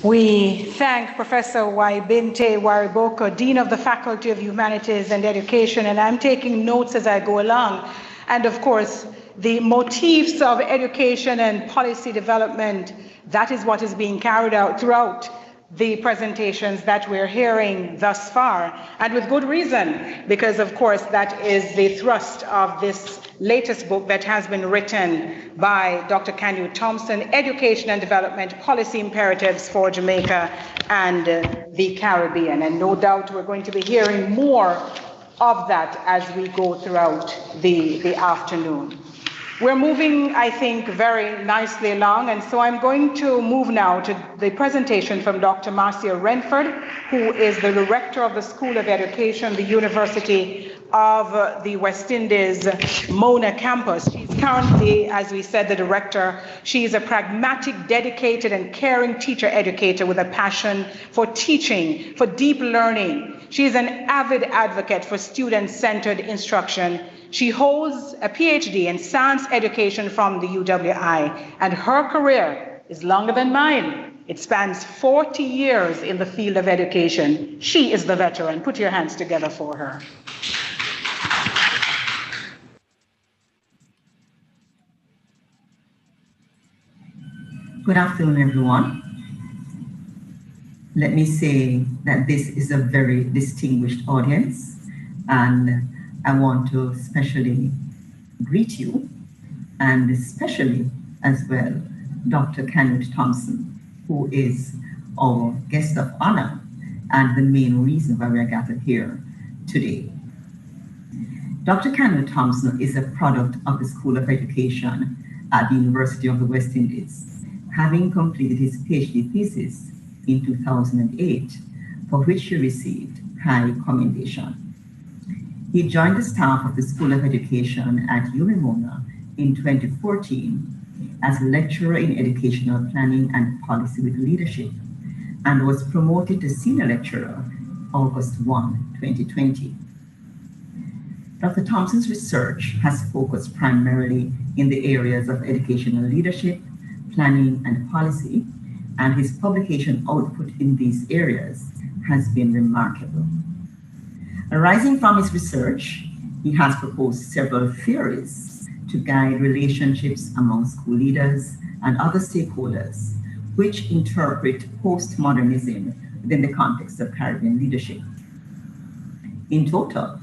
We thank Professor Waibinte Wariboko, Dean of the Faculty of Humanities and Education, and I'm taking notes as I go along. And of course, the motifs of education and policy development, that is what is being carried out throughout the presentations that we're hearing thus far, and with good reason, because of course that is the thrust of this latest book that has been written by Dr. Canute Thompson, Education and Development Policy Imperatives for Jamaica and the Caribbean. And no doubt we're going to be hearing more of that as we go throughout the afternoon. We're moving, I think, very nicely along, and so I'm going to move now to the presentation from Dr. Marcia Renford, who is the director of the School of Education, the University of the West Indies Mona campus. She's currently, as we said, the director. She is a pragmatic, dedicated, and caring teacher educator with a passion for teaching, for deep learning. She is an avid advocate for student-centered instruction. She holds a PhD in science education from the UWI, and her career is longer than mine. It spans 40 years in the field of education. She is the veteran. Put your hands together for her. Good afternoon, everyone. Let me say that this is a very distinguished audience, and I want to especially greet you, and especially as well Dr. Kanye Thompson, who is our guest of honor and the main reason why we are gathered here today. Dr. Kanye Thompson is a product of the School of Education at the University of the West Indies, having completed his PhD thesis in 2008, for which he received high commendation. He joined the staff of the School of Education at UMMona in 2014 as a lecturer in educational planning and policy with leadership, and was promoted to senior lecturer August 1, 2020. Dr. Thompson's research has focused primarily in the areas of educational leadership, planning, and policy, and his publication output in these areas has been remarkable. Arising from his research, he has proposed several theories to guide relationships among school leaders and other stakeholders, which interpret postmodernism within the context of Caribbean leadership. In total,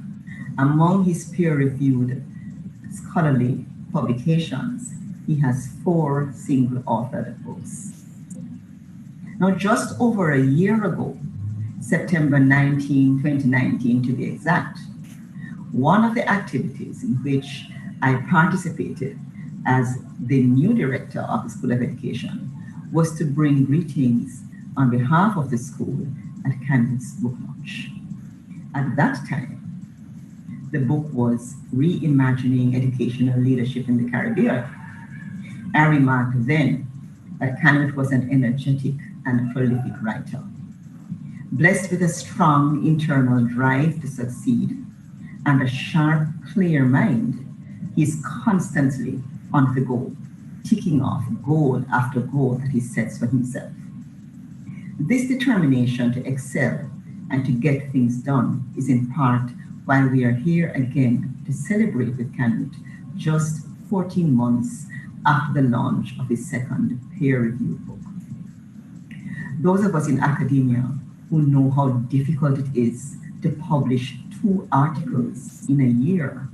among his peer-reviewed scholarly publications, he has 4 single-authored books. Now, just over a year ago, September 19, 2019 to be exact, one of the activities in which I participated as the new director of the School of Education was to bring greetings on behalf of the school at Canute's book launch. At that time, the book was Reimagining Educational Leadership in the Caribbean. I remarked then that Canute was an energetic and prolific writer, blessed with a strong internal drive to succeed and a sharp, clear mind. He's constantly on the go, ticking off goal after goal that he sets for himself. This determination to excel and to get things done is in part why we are here again to celebrate with Canute just 14 months after the launch of his second peer-reviewed book. Those of us in academia who know how difficult it is to publish 2 articles in a year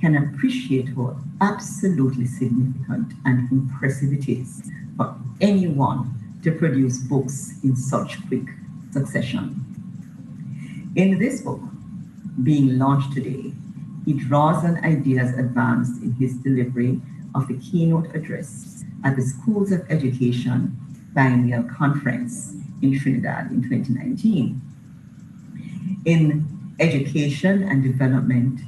can appreciate how absolutely significant and impressive it is for anyone to produce books in such quick succession. In this book, being launched today, he draws on ideas advanced in his delivery of the keynote address at the Schools of Education Biennial Conference in Trinidad in 2019. In Education and Development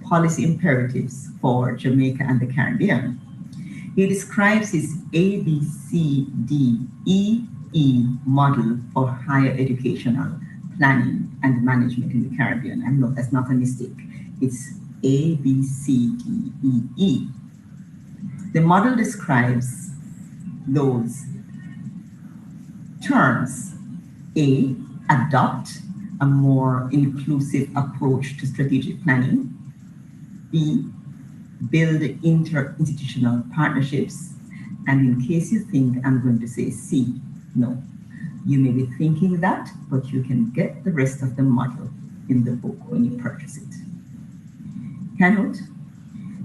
Policy Imperatives for Jamaica and the Caribbean, he describes his ABCDEE model for higher educational planning and management in the Caribbean. And no, that's not a mistake. It's A, B, C, D, E, E. The model describes those terms. A, adopt a more inclusive approach to strategic planning. B, build interinstitutional partnerships. And in case you think I'm going to say C, no. You may be thinking that, but you can get the rest of the model in the book when you purchase it. Canute,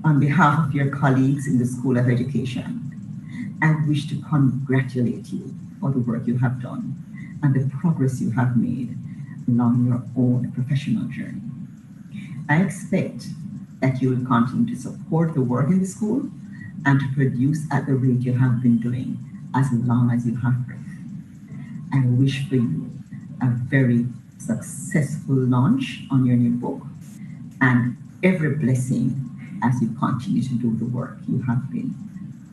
on behalf of your colleagues in the School of Education, I wish to congratulate you for the work you have done and the progress you have made along your own professional journey. I expect that you will continue to support the work in the school and to produce at the rate you have been doing as long as you have breath. I wish for you a very successful launch on your new book and every blessing as you continue to do the work you have been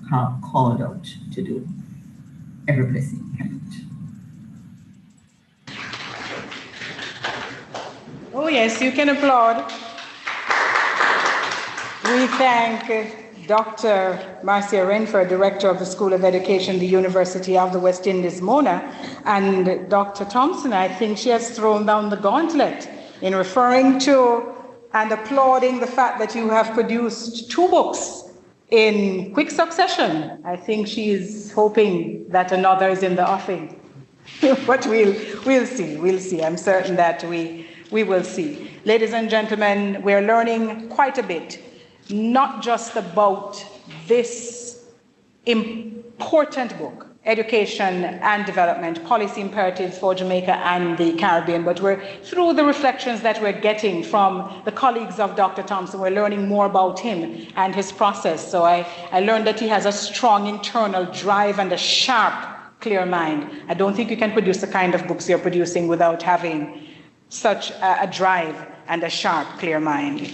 called out to do. Every blessing, Canute. Oh yes, you can applaud. We thank Dr. Marcia Renfer, Director of the School of Education, the University of the West Indies, Mona, and Dr. Thompson. I think she has thrown down the gauntlet in referring to and applauding the fact that you have produced 2 books in quick succession. I think she is hoping that another is in the offing. But we'll see. I'm certain that we will see. Ladies and gentlemen, we're learning quite a bit, not just about this important book, Education and Development, Policy Imperatives for Jamaica and the Caribbean, but we're through the reflections that we're getting from the colleagues of Dr. Thompson, we're learning more about him and his process. So I learned that he has a strong internal drive and a sharp, clear mind. I don't think you can produce the kind of books you're producing without having such a drive and a sharp, clear mind.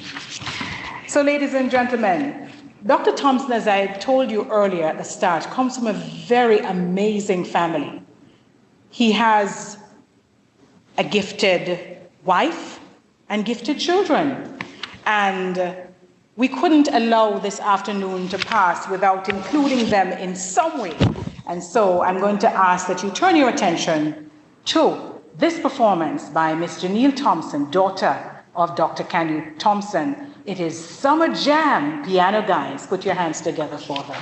So ladies and gentlemen, Dr. Thompson, as I told you earlier at the start, comes from a very amazing family. He has a gifted wife and gifted children. And we couldn't allow this afternoon to pass without including them in some way. And so I'm going to ask that you turn your attention to this performance by Miss Janelle Thompson, daughter of Dr. Kanye Thompson. It is Summer Jam, piano guys. Put your hands together for her.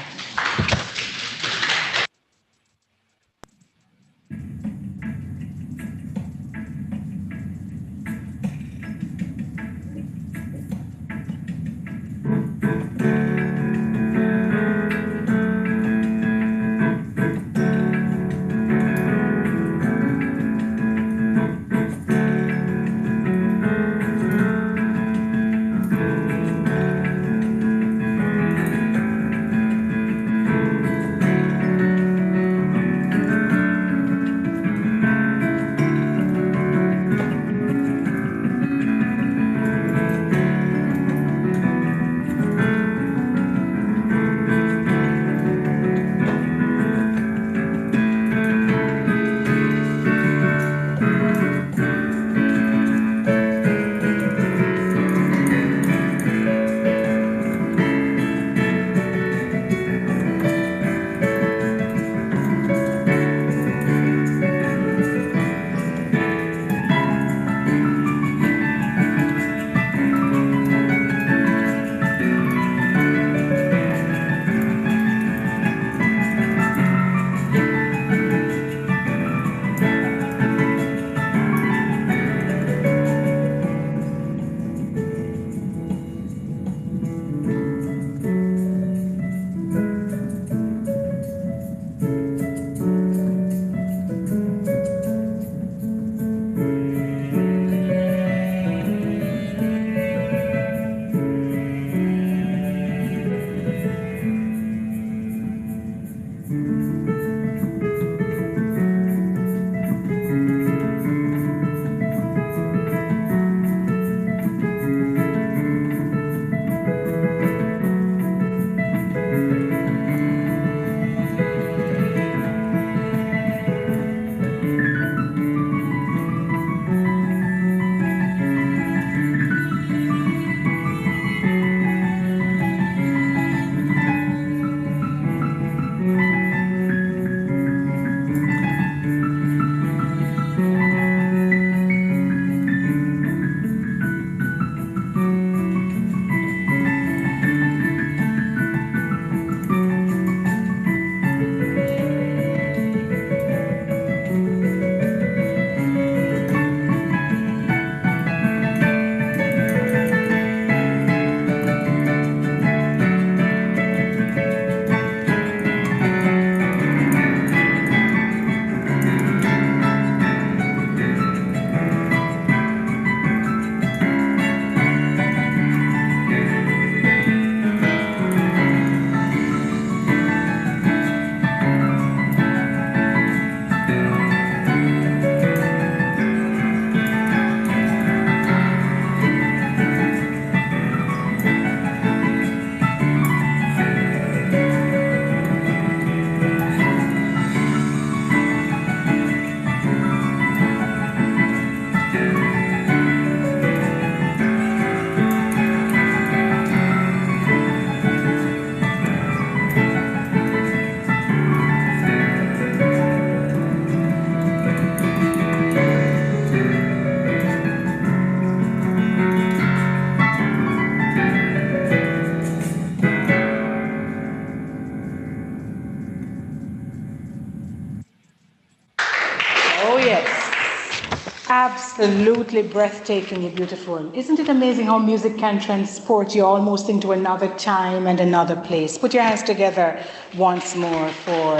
Absolutely breathtakingly beautiful. Isn't it amazing how music can transport you almost into another time and another place? Put your hands together once more for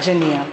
Jania.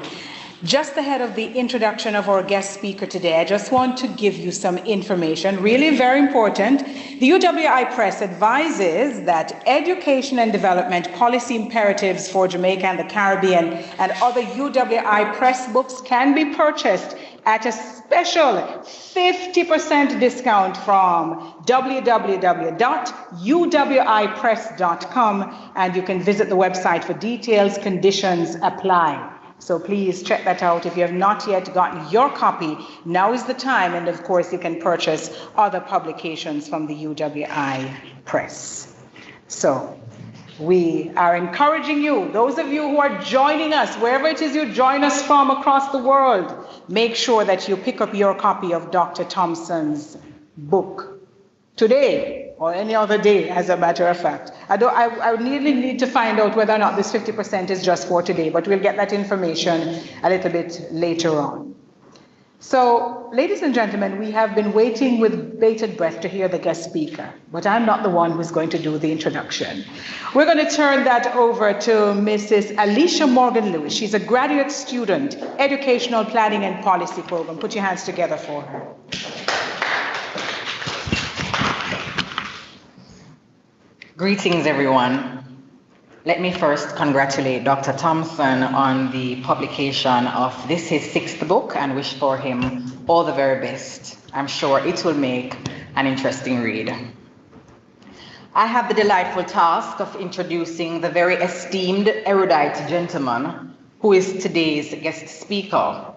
Just ahead of the introduction of our guest speaker today, I just want to give you some information, really very important. The UWI Press advises that education and development policy imperatives for Jamaica and the Caribbean and other UWI Press books can be purchased at a special 50% discount from www.uwipress.com, and you can visit the website for details. Conditions apply. So please check that out. If you have not yet gotten your copy, now is the time. And of course, you can purchase other publications from the UWI Press. So we are encouraging you, those of you who are joining us, wherever it is you join us from across the world, make sure that you pick up your copy of Dr. Thompson's book today or any other day, as a matter of fact. I really need to find out whether or not this 50% is just for today, but we'll get that information a little bit later on. So, ladies and gentlemen, we have been waiting with bated breath to hear the guest speaker, but I'm not the one who's going to do the introduction. We're going to turn that over to Mrs. Alicia Morgan-Lewis. She's a graduate student, Educational Planning and Policy Program. Put your hands together for her. Greetings, everyone. Let me first congratulate Dr. Thompson on the publication of this, his 6th book, and wish for him all the very best. I'm sure it will make an interesting read. I have the delightful task of introducing the very esteemed erudite gentleman who is today's guest speaker,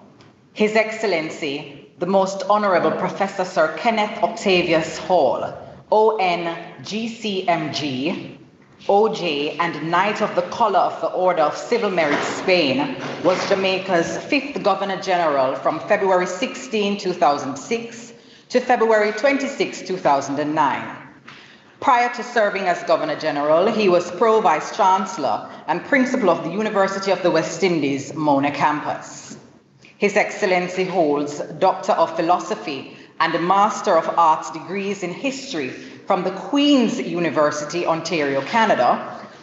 His Excellency, the Most Honorable Professor Sir Kenneth Octavius Hall, ONGCMG, OJ, and Knight of the Collar of the Order of Civil Merit Spain, was Jamaica's 5th Governor General from February 16, 2006 to February 26, 2009. Prior to serving as Governor General, he was Pro Vice Chancellor and Principal of the University of the West Indies, Mona campus. His Excellency holds Doctor of Philosophy and a Master of Arts degrees in History from the Queen's University, Ontario, Canada,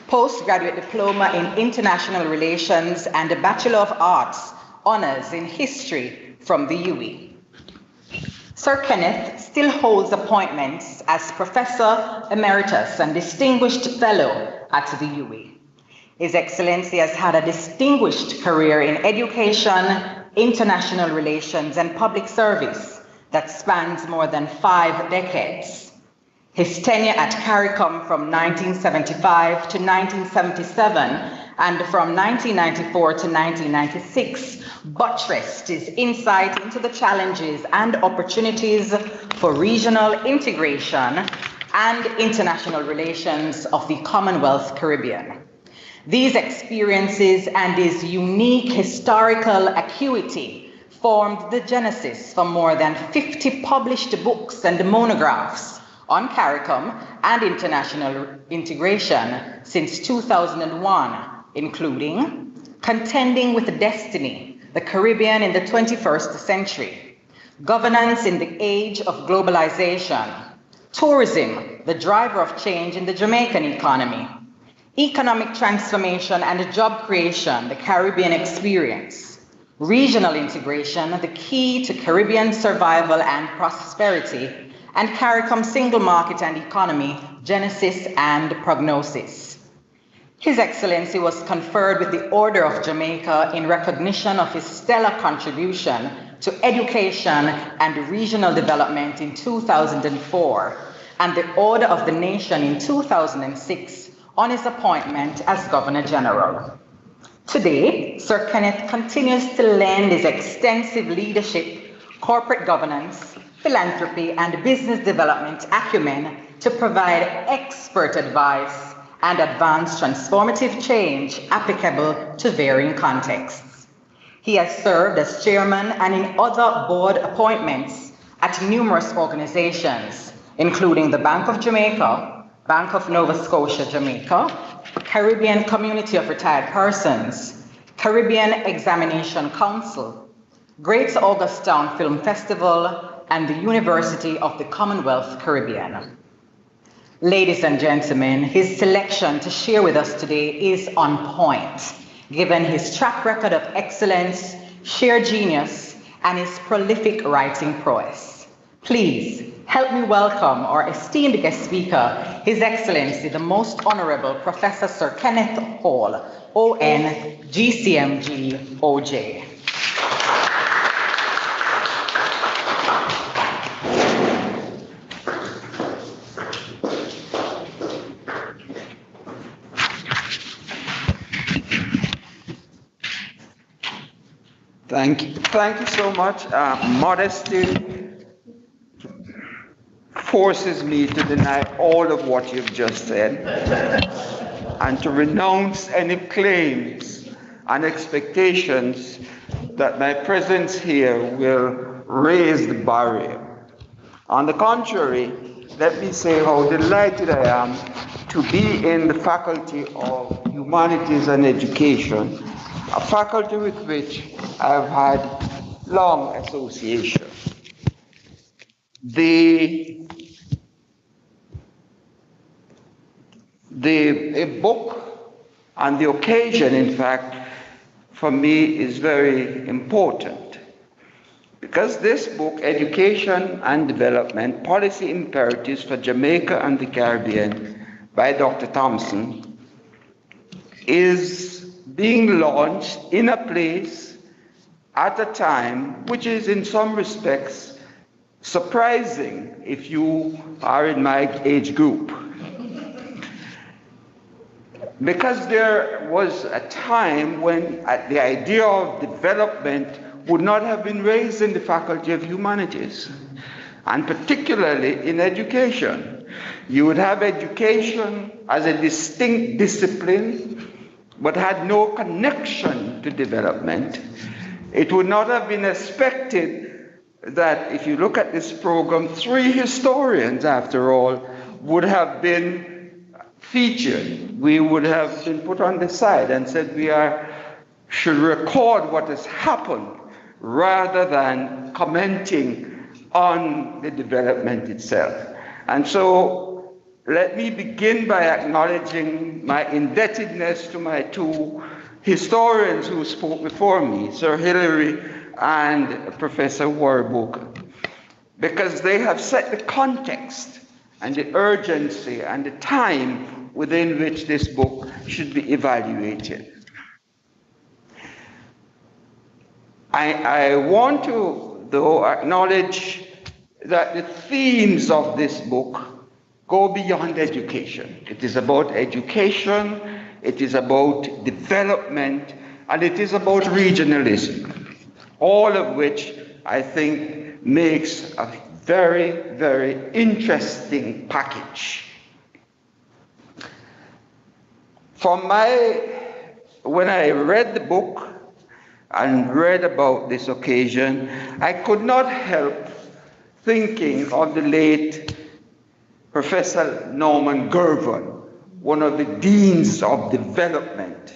postgraduate diploma in International Relations, and a Bachelor of Arts honors in History from the UWI. Sir Kenneth still holds appointments as Professor Emeritus and Distinguished Fellow at the UWI. His Excellency has had a distinguished career in education, international relations, and public service that spans more than 5 decades. His tenure at CARICOM from 1975 to 1977 and from 1994 to 1996 buttressed his insight into the challenges and opportunities for regional integration and international relations of the Commonwealth Caribbean. These experiences and his unique historical acuity formed the genesis for more than 50 published books and monographs on CARICOM and international integration since 2001, including Contending with Destiny, the Caribbean in the 21st Century, Governance in the Age of Globalization, Tourism, the Driver of Change in the Jamaican Economy, Economic Transformation and Job Creation, the Caribbean Experience, Regional Integration, the Key to Caribbean Survival and Prosperity, and CARICOM Single Market and Economy, Genesis and Prognosis. His Excellency was conferred with the Order of Jamaica in recognition of his stellar contribution to education and regional development in 2004, and the Order of the Nation in 2006 on his appointment as Governor General. Today, Sir Kenneth continues to lend his extensive leadership, corporate governance, philanthropy, and business development acumen to provide expert advice and advance transformative change applicable to varying contexts. He has served as chairman and in other board appointments at numerous organizations, including the Bank of Jamaica, Bank of Nova Scotia, Jamaica, Caribbean Community of Retired Persons, Caribbean Examination Council, Greater Augustown Film Festival, and the University of the Commonwealth Caribbean. Ladies and gentlemen, his selection to share with us today is on point, given his track record of excellence, sheer genius, and his prolific writing prowess. Please help me welcome our esteemed guest speaker, His Excellency, the Most Honorable Professor Sir Kenneth Hall, ON, GCMG, OJ. Thank you so much. Modesty forces me to deny all of what you've just said and to renounce any claims and expectations that my presence here will raise the barrier. On the contrary, let me say how delighted I am to be in the Faculty of Humanities and Education, a faculty with which I've had long association. The book and the occasion, in fact, for me is very important because this book, Education and Development, Policy Imperatives for Jamaica and the Caribbean by Dr. Thompson, is being launched in a place at a time which is in some respects surprising if you are in my age group. Because there was a time when the idea of development would not have been raised in the Faculty of Humanities, and particularly in education. You would have education as a distinct discipline, but had no connection to development. It would not have been expected that if you look at this program, 3 historians, after all, would have been featured. We would have been put on the side and said should record what has happened rather than commenting on the development itself. And so let me begin by acknowledging my indebtedness to my 2 historians who spoke before me, Sir Hilary and Professor Warburg, because they have set the context and the urgency and the time within which this book should be evaluated. I want to, though, acknowledge that the themes of this book go beyond education. It is about education, it is about development, and it is about regionalism, all of which I think makes a very, very interesting package. When I read the book and read about this occasion, I could not help thinking of the late Professor Norman Gervin, one of the deans of development.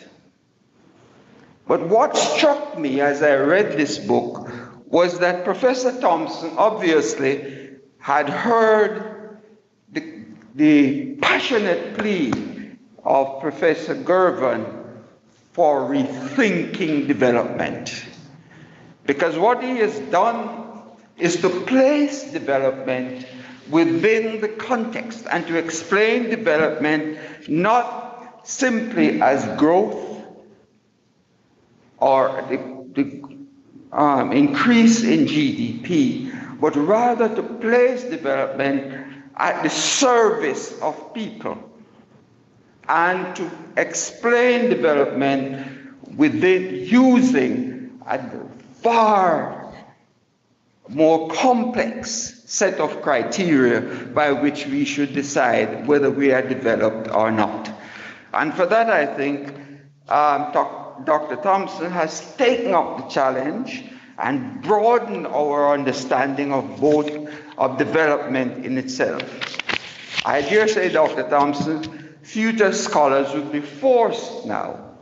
But what struck me as I read this book was that Professor Thompson obviously had heard the passionate plea of Professor Gervin for rethinking development. Because what he has done is to place development within the context and to explain development not simply as growth or the increase in GDP, but rather to place development at the service of people and to explain development within using a far more complex set of criteria by which we should decide whether we are developed or not. And for that, I think Dr. Thompson has taken up the challenge and broadened our understanding of both of development in itself. I dare say, Dr. Thompson, future scholars will be forced now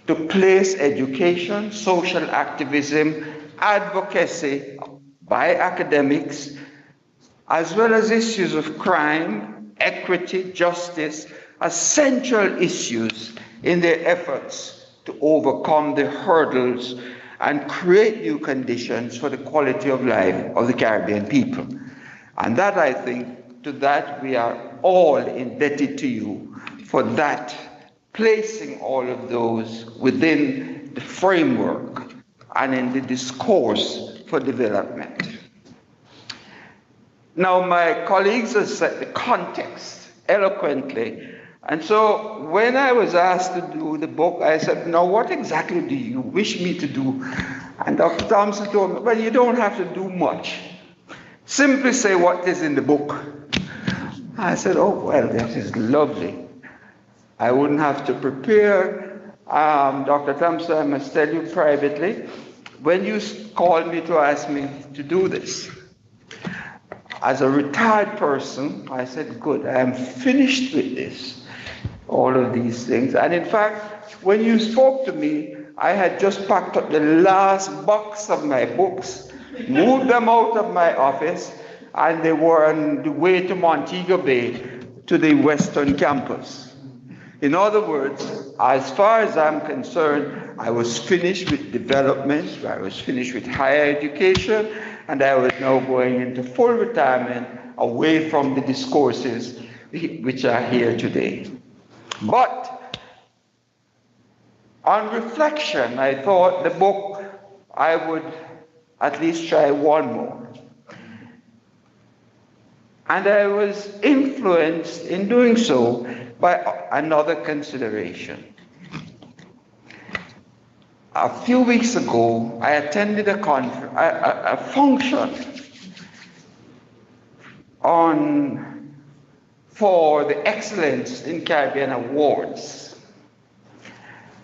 to place education, social activism, advocacy by academics, as well as issues of crime, equity, justice, as central issues in their efforts to overcome the hurdles and create new conditions for the quality of life of the Caribbean people. And that, I think, to that we are all indebted to you for that, placing all of those within the framework and in the discourse for development. Now, my colleagues have set the context eloquently. And so when I was asked to do the book, I said, now what exactly do you wish me to do? And Dr. Thompson told me, well, you don't have to do much. Simply say what is in the book. I said, oh, well, that is lovely. I wouldn't have to prepare. Dr. Thompson, I must tell you privately, when you called me to ask me to do this, as a retired person, I said, good, I am finished with this, all of these things. And in fact, when you spoke to me, I had just packed up the last box of my books, moved them out of my office, and they were on the way to Montego Bay to the Western campus. In other words, as far as I'm concerned, I was finished with development, I was finished with higher education, and I was now going into full retirement away from the discourses which are here today. But on reflection, I thought the book, I would at least try one more. And I was influenced in doing so by another consideration. A few weeks ago, I attended a function for the Excellence in Caribbean Awards.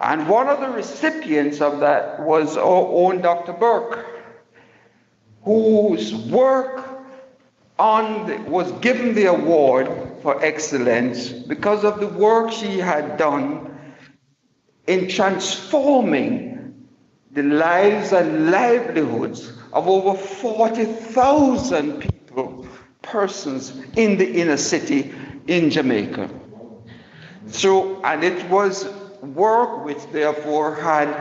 And one of the recipients of that was our own Dr. Burke, whose work was given the award for excellence because of the work she had done in transforming the lives and livelihoods of over 40,000 persons in the inner city in Jamaica. And it was work which therefore had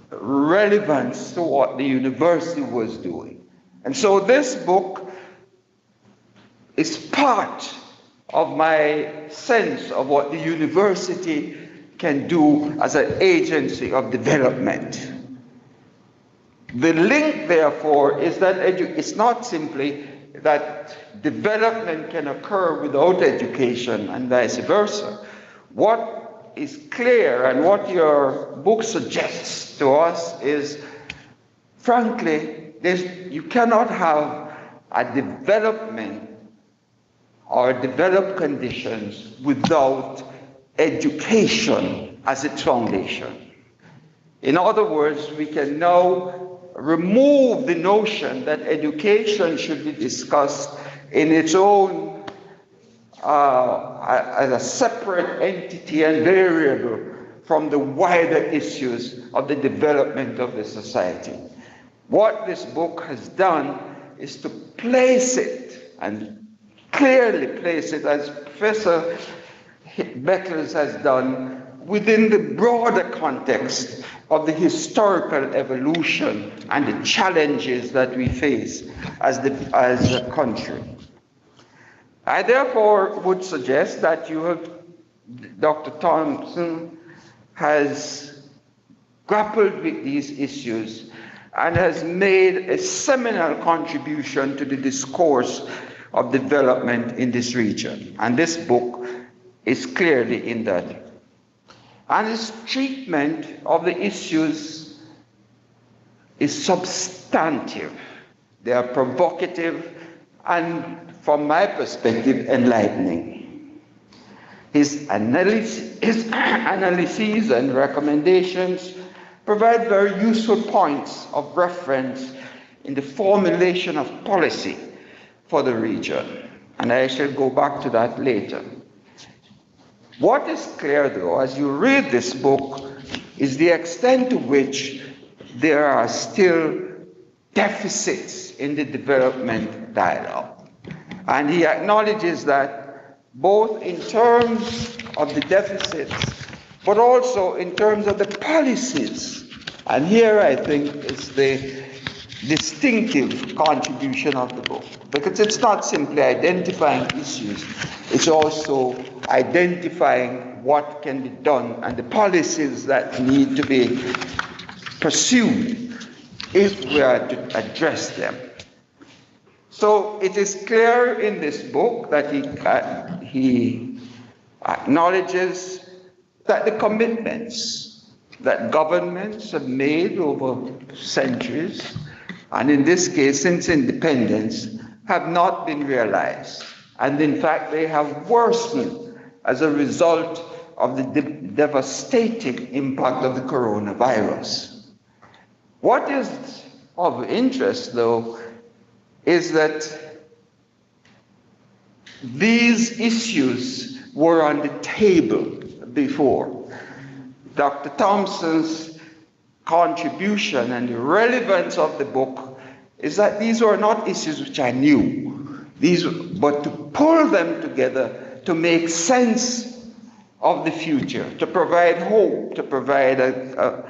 relevance to what the university was doing. And so this book is part of my sense of what the university can do as an agency of development. The link, therefore, is that it's not simply that development can occur without education and vice versa. What is clear and what your book suggests to us is, frankly, you cannot have a development or developed conditions without education as its foundation. In other words, we can now remove the notion that education should be discussed in its own as a separate entity and variable from the wider issues of the development of the society. What this book has done is to place it, and clearly place it, as Professor Beckles has done, within the broader context of the historical evolution and the challenges that we face as a country. I therefore would suggest that Dr. Thompson has grappled with these issues and has made a seminal contribution to the discourse of development in this region. And this book is clearly in that. And his treatment of the issues is substantive. They are provocative and, from my perspective, enlightening. His analyses and recommendations provide very useful points of reference in the formulation of policy for the region. And I shall go back to that later. What is clear, though, as you read this book, is the extent to which there are still deficits in the development dialogue. And he acknowledges that both in terms of the deficits, but also in terms of the policies. And here I think is the distinctive contribution of the book, because it's not simply identifying issues, it's also identifying what can be done and the policies that need to be pursued if we are to address them. So it is clear in this book that he acknowledges that the commitments that governments have made over centuries, and in this case since independence, have not been realized. And in fact, they have worsened as a result of the devastating impact of the coronavirus. What is of interest, though, is that these issues were on the table before. Dr. Thompson's contribution and the relevance of the book is that these were not issues which I knew, but to pull them together to make sense of the future, to provide hope, to provide the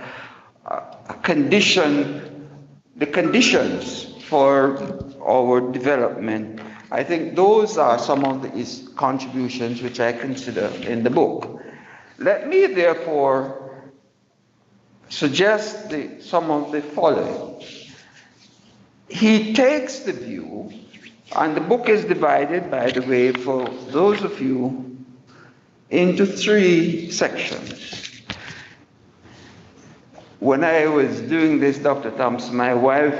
conditions for our development. I think those are some of the contributions which I consider in the book. Let me therefore suggest some of the following. He takes the view, and the book is divided, by the way, for those of you, into 3 sections. When I was doing this, Dr. Thompson, my wife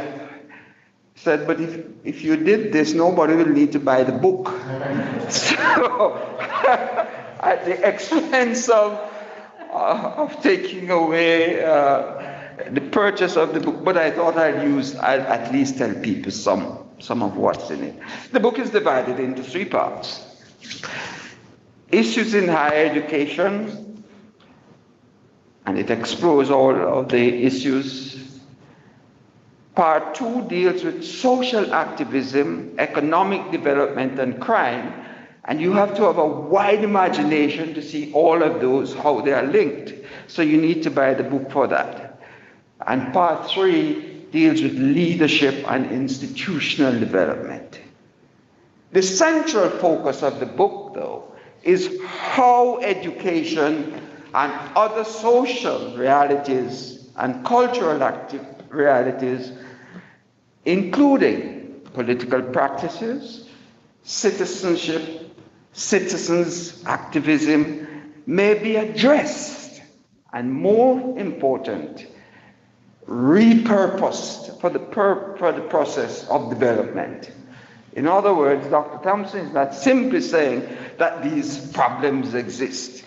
said, but if you did this, nobody will need to buy the book. So, at the expense of taking away the purchase of the book, but I thought I'd at least tell people some of what's in it. The book is divided into 3 parts. Issues in higher education, and it explores all of the issues. Part 2 deals with social activism, economic development, and crime. And you have to have a wide imagination to see all of those, how they are linked. So you need to buy the book for that. And part 3 deals with leadership and institutional development. The central focus of the book, though, is how education and other social realities and cultural realities, including political practices, citizenship, citizens' activism, may be addressed, and more important, repurposed for the process of development. In other words, Dr. Thompson is not simply saying that these problems exist.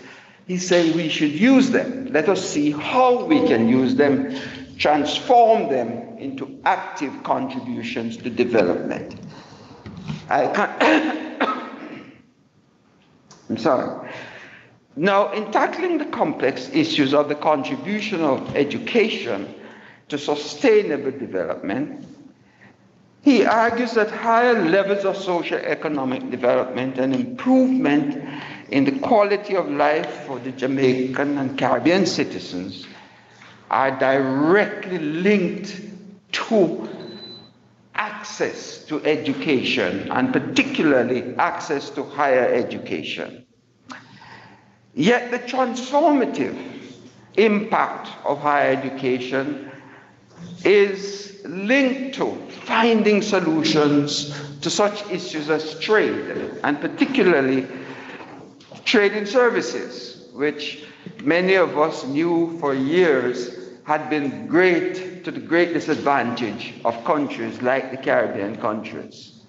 He's saying we should use them. Let us see how we can use them, transform them into active contributions to development. I'm sorry. Now, in tackling the complex issues of the contribution of education to sustainable development, he argues that higher levels of socio-economic development and improvement in the quality of life for the Jamaican and Caribbean citizens are directly linked to access to education, and particularly access to higher education. Yet the transformative impact of higher education is linked to finding solutions to such issues as trade, and particularly trade in services, which many of us knew for years had been to the great disadvantage of countries like the Caribbean countries.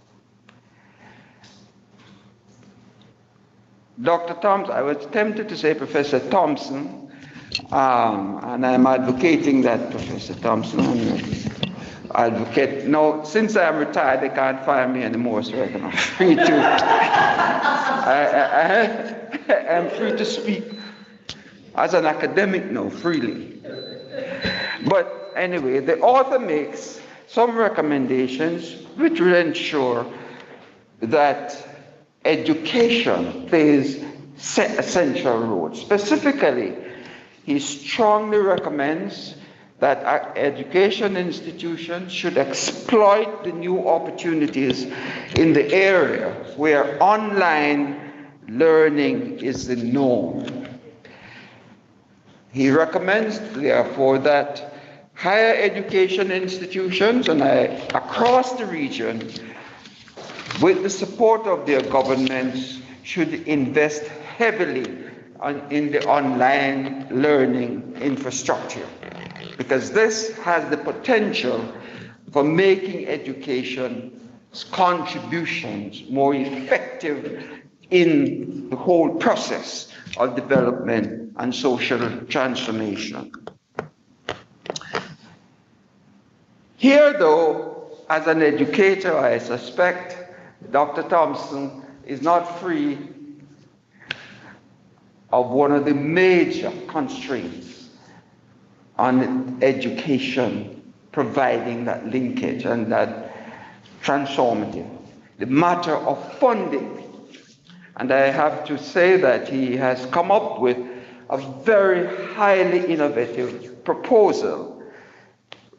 Dr. Thompson, I was tempted to say Professor Thompson, and I'm advocating that Professor Thompson. Advocate. No, since I'm retired, they can't fire me anymore, so I'm free to. I'm free to speak as an academic now, freely. But anyway, the author makes some recommendations which will ensure that education plays a central role. Specifically, he strongly recommends that our education institutions should exploit the new opportunities in the area where online learning is the norm. He recommends, therefore, that higher education institutions across the region, with the support of their governments, should invest heavily in the online learning infrastructure, because this has the potential for making education's contributions more effective in the whole process of development and social transformation. Here, though, as an educator, I suspect Dr. Thompson is not free of one of the major constraints on education providing that linkage and that transformative, the matter of funding. And I have to say that he has come up with a very highly innovative proposal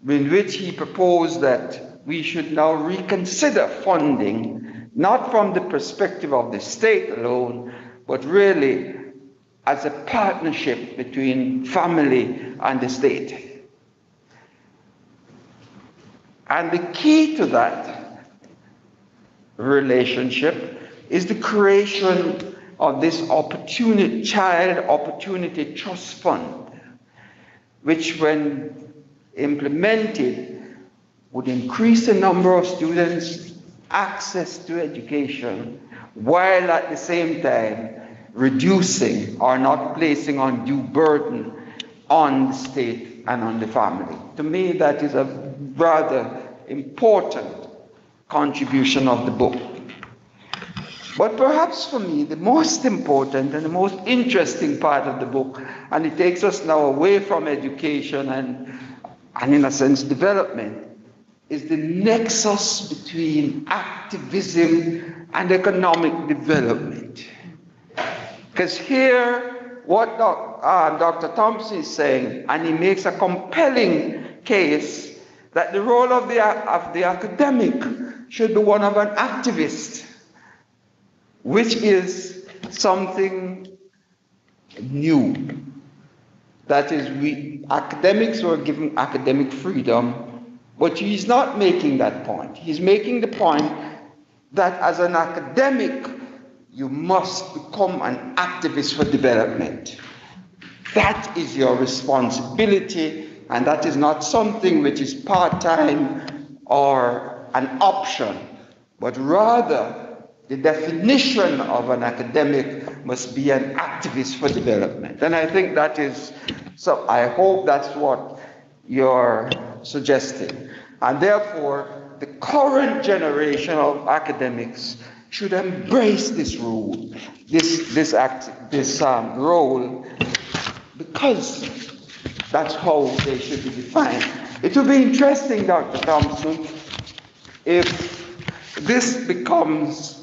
in which he proposed that we should now reconsider funding, not from the perspective of the state alone, but really as a partnership between family and the state. And the key to that relationship is the creation of this child opportunity trust fund, which when implemented would increase the number of students' access to education, while at the same time reducing or not placing undue burden on the state and on the family. To me, that is a rather important contribution of the book. But perhaps for me, the most important and the most interesting part of the book, and it takes us now away from education and in a sense development, is the nexus between activism and economic development. Because here, what Dr. Thompson is saying, and he makes a compelling case that the role of the academic should be one of an activist, which is something new. That is, academics were given academic freedom, but he's not making that point. He's making the point that as an academic, you must become an activist for development. That is your responsibility, and that is not something which is part-time or an option, but rather the definition of an academic must be an activist for development. And I think that is, so I hope that's what you're suggesting. And therefore, the current generation of academics should embrace this role, this role, because that's how they should be defined. It would be interesting, Dr. Thompson, if this becomes,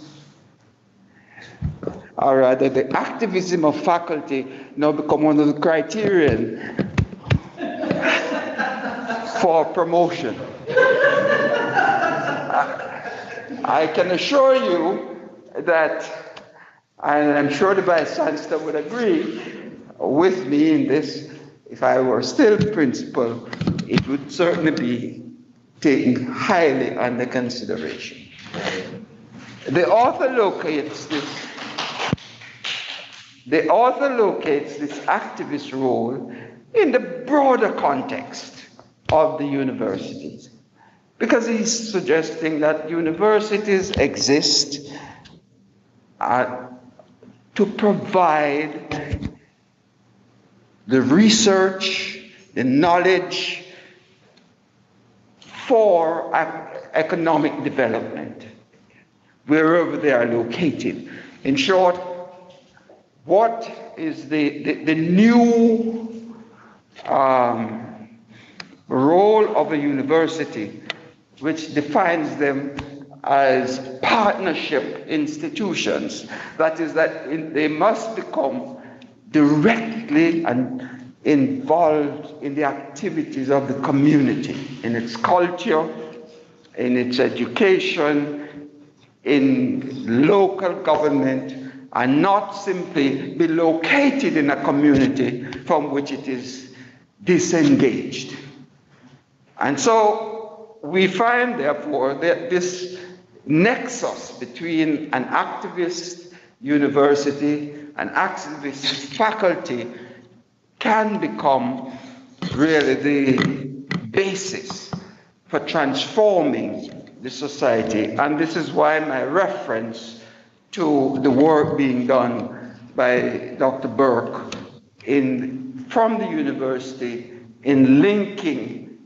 or rather the activism of faculty now become one of the criterion for promotion. I can assure you that, and I'm sure the Vice Chancellor would agree with me in this, if I were still principal, it would certainly be taken highly under consideration. The author locates this activist role in the broader context of the universities, because he's suggesting that universities exist to provide the research, the knowledge for economic development, wherever they are located. In short, what is the new role of a university which defines them as partnership institutions. That is, that they must become directly and involved in the activities of the community, in its culture, in its education, in local government, and not simply be located in a community from which it is disengaged. And so we find, therefore, that this nexus between an activist university, an activist faculty, can become really the basis for transforming the society. And this is why my reference to the work being done by Dr. Burke from the university in linking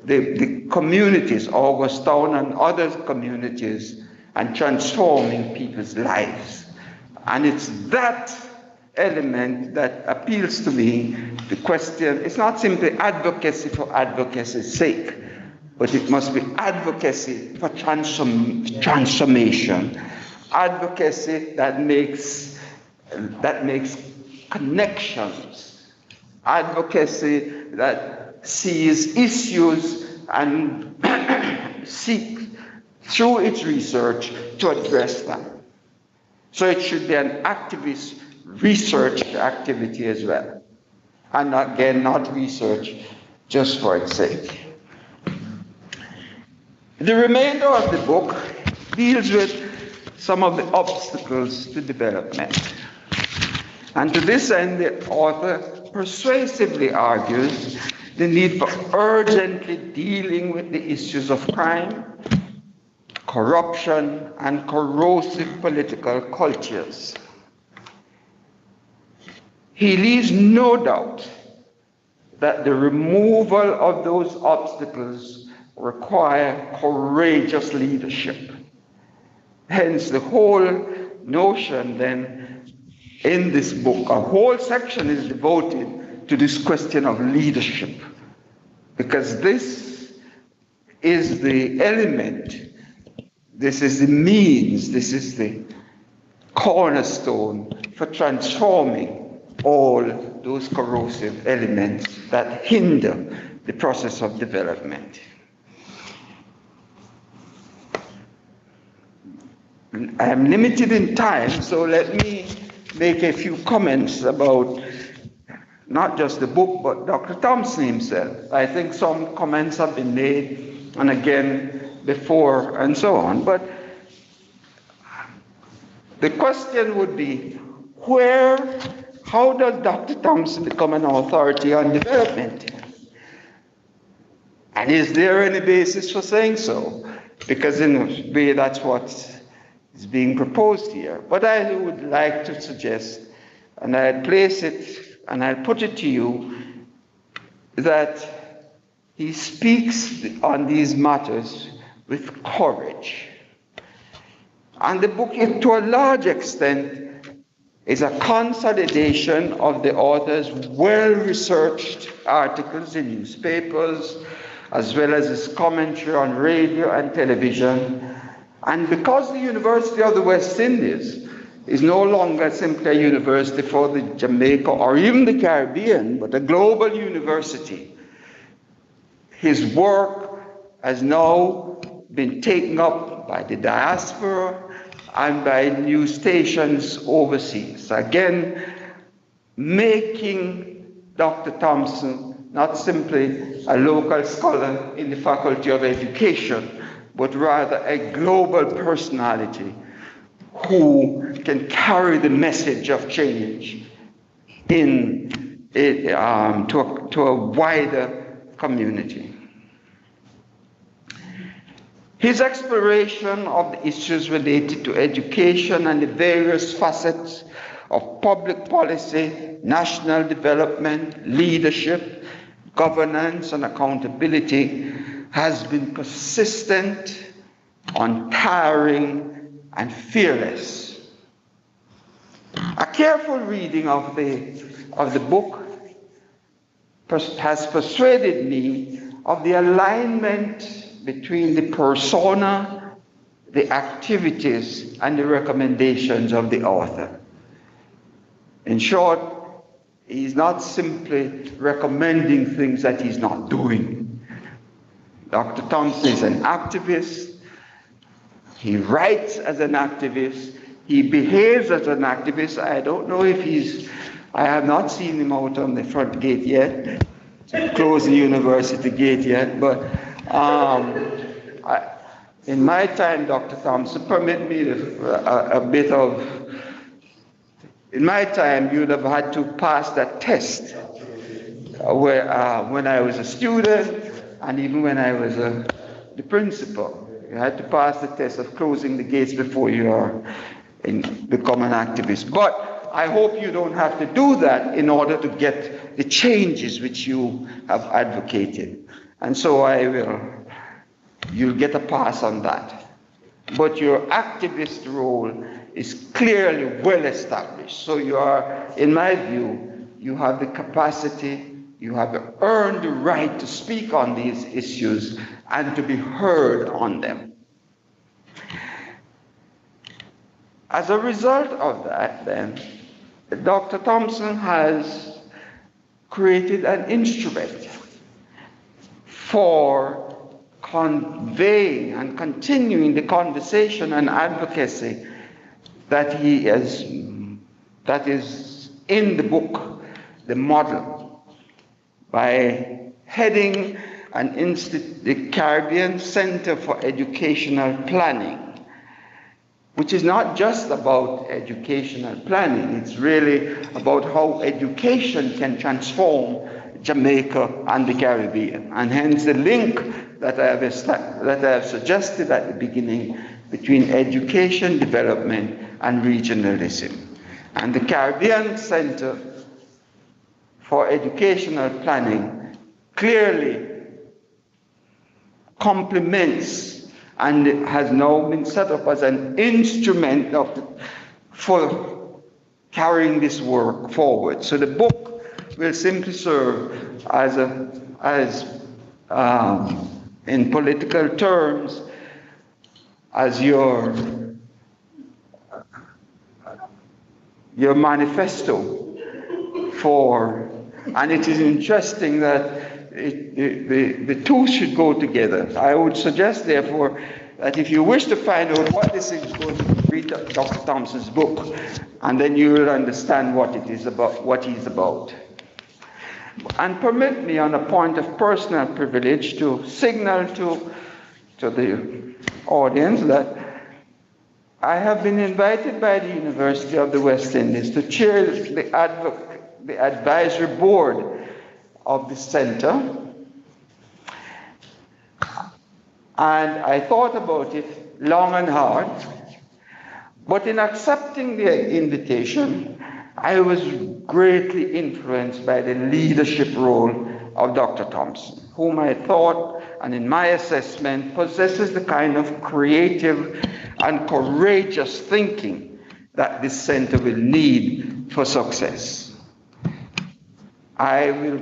the communities, Augustown and other communities, and transforming people's lives. And it's that element that appeals to me. The question, it's not simply advocacy for advocacy's sake, but it must be advocacy for transformation, advocacy that makes connections, advocacy that sees issues and seek through its research to address them. So it should be an activist research activity as well. And again, not research just for its sake. The remainder of the book deals with some of the obstacles to development. And to this end, the author persuasively argues the need for urgently dealing with the issues of crime, corruption, and corrosive political cultures. He leaves no doubt that the removal of those obstacles require courageous leadership. Hence, the whole notion then in this book, a whole section is devoted to this question of leadership, because this is the element, this is the means, this is the cornerstone for transforming all those corrosive elements that hinder the process of development. I am limited in time, so let me make a few comments about not just the book, but Dr. Thompson himself. I think some comments have been made, and again before, and so on. But the question would be, how does Dr. Thompson become an authority on development? And is there any basis for saying so? Because in a way, that's what is being proposed here. But I would like to suggest, and I'll place it, and I'll put it to you, that he speaks on these matters with courage. And the book, to a large extent, is a consolidation of the author's well-researched articles in newspapers, as well as his commentary on radio and television. And because the University of the West Indies is no longer simply a university for the Jamaica or even the Caribbean, but a global university, his work has now been taken up by the diaspora and by news stations overseas. Again, making Dr. Thompson not simply a local scholar in the Faculty of Education, but rather a global personality who can carry the message of change to a wider community. His exploration of the issues related to education and the various facets of public policy, national development, leadership, governance, and accountability has been persistent, untiring, and fearless. A careful reading of the book has persuaded me of the alignment between the persona, the activities, and the recommendations of the author. In short, he's not simply recommending things that he's not doing. Dr. Thompson is an activist. He writes as an activist. He behaves as an activist. I don't know if I have not seen him out on the front gate yet, to close the university gate yet, but in my time, Dr. Thompson, permit me a bit of, in my time, you'd have had to pass that test when I was a student and even when I was the principal. You had to pass the test of closing the gates before you become an activist. But I hope you don't have to do that in order to get the changes which you have advocated. And so you'll get a pass on that. But your activist role is clearly well established. So you are, in my view, you have the capacity, you have earned the right to speak on these issues and to be heard on them. As a result of that, then, Dr. Thompson has created an instrument for conveying and continuing the conversation and advocacy that is in the book, The Model, by heading the Caribbean Center for Educational Planning, which is not just about educational planning. It's really about how education can transform Jamaica and the Caribbean, and hence the link that I have suggested at the beginning between education, development, and regionalism. And the Caribbean Center for Educational Planning clearly complements and has now been set up as an instrument for carrying this work forward. So the book will simply serve as in political terms, as your manifesto for, and it is interesting that the two should go together. I would suggest, therefore, that if you wish to find out what this is going to read Dr. Thompson's book, and then you will understand what it is about, what he's about. And permit me, on a point of personal privilege, to signal to the audience that I have been invited by the University of the West Indies to chair the advisory board of the center. And I thought about it long and hard, but in accepting the invitation, I was greatly influenced by the leadership role of Dr. Thompson, whom I thought, and in my assessment, possesses the kind of creative and courageous thinking that this center will need for success. I'm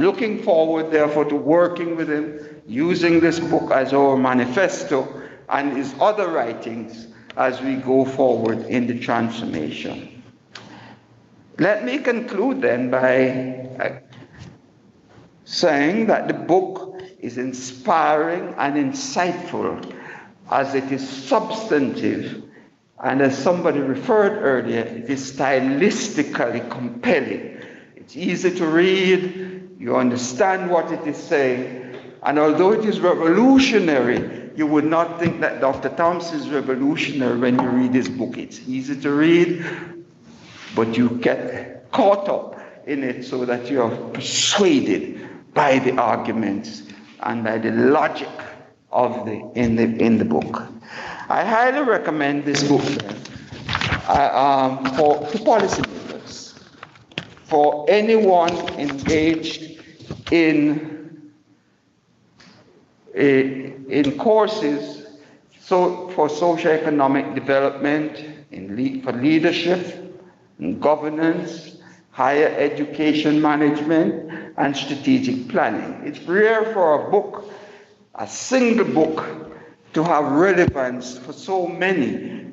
looking forward, therefore, to working with him, using this book as our manifesto and his other writings as we go forward in the transformation. Let me conclude then by saying that the book is inspiring and insightful as it is substantive, and as somebody referred earlier, it is stylistically compelling. It's easy to read, you understand what it is saying, and although it is revolutionary, you would not think that Dr. Thompson is revolutionary when you read his book. It's easy to read, but you get caught up in it so that you're persuaded by the arguments and by the logic of in the book. I highly recommend this book to policymakers, for anyone engaged in courses for socioeconomic development, for leadership, in governance, higher education management, and strategic planning. It's rare for a book, a single book, to have relevance for so many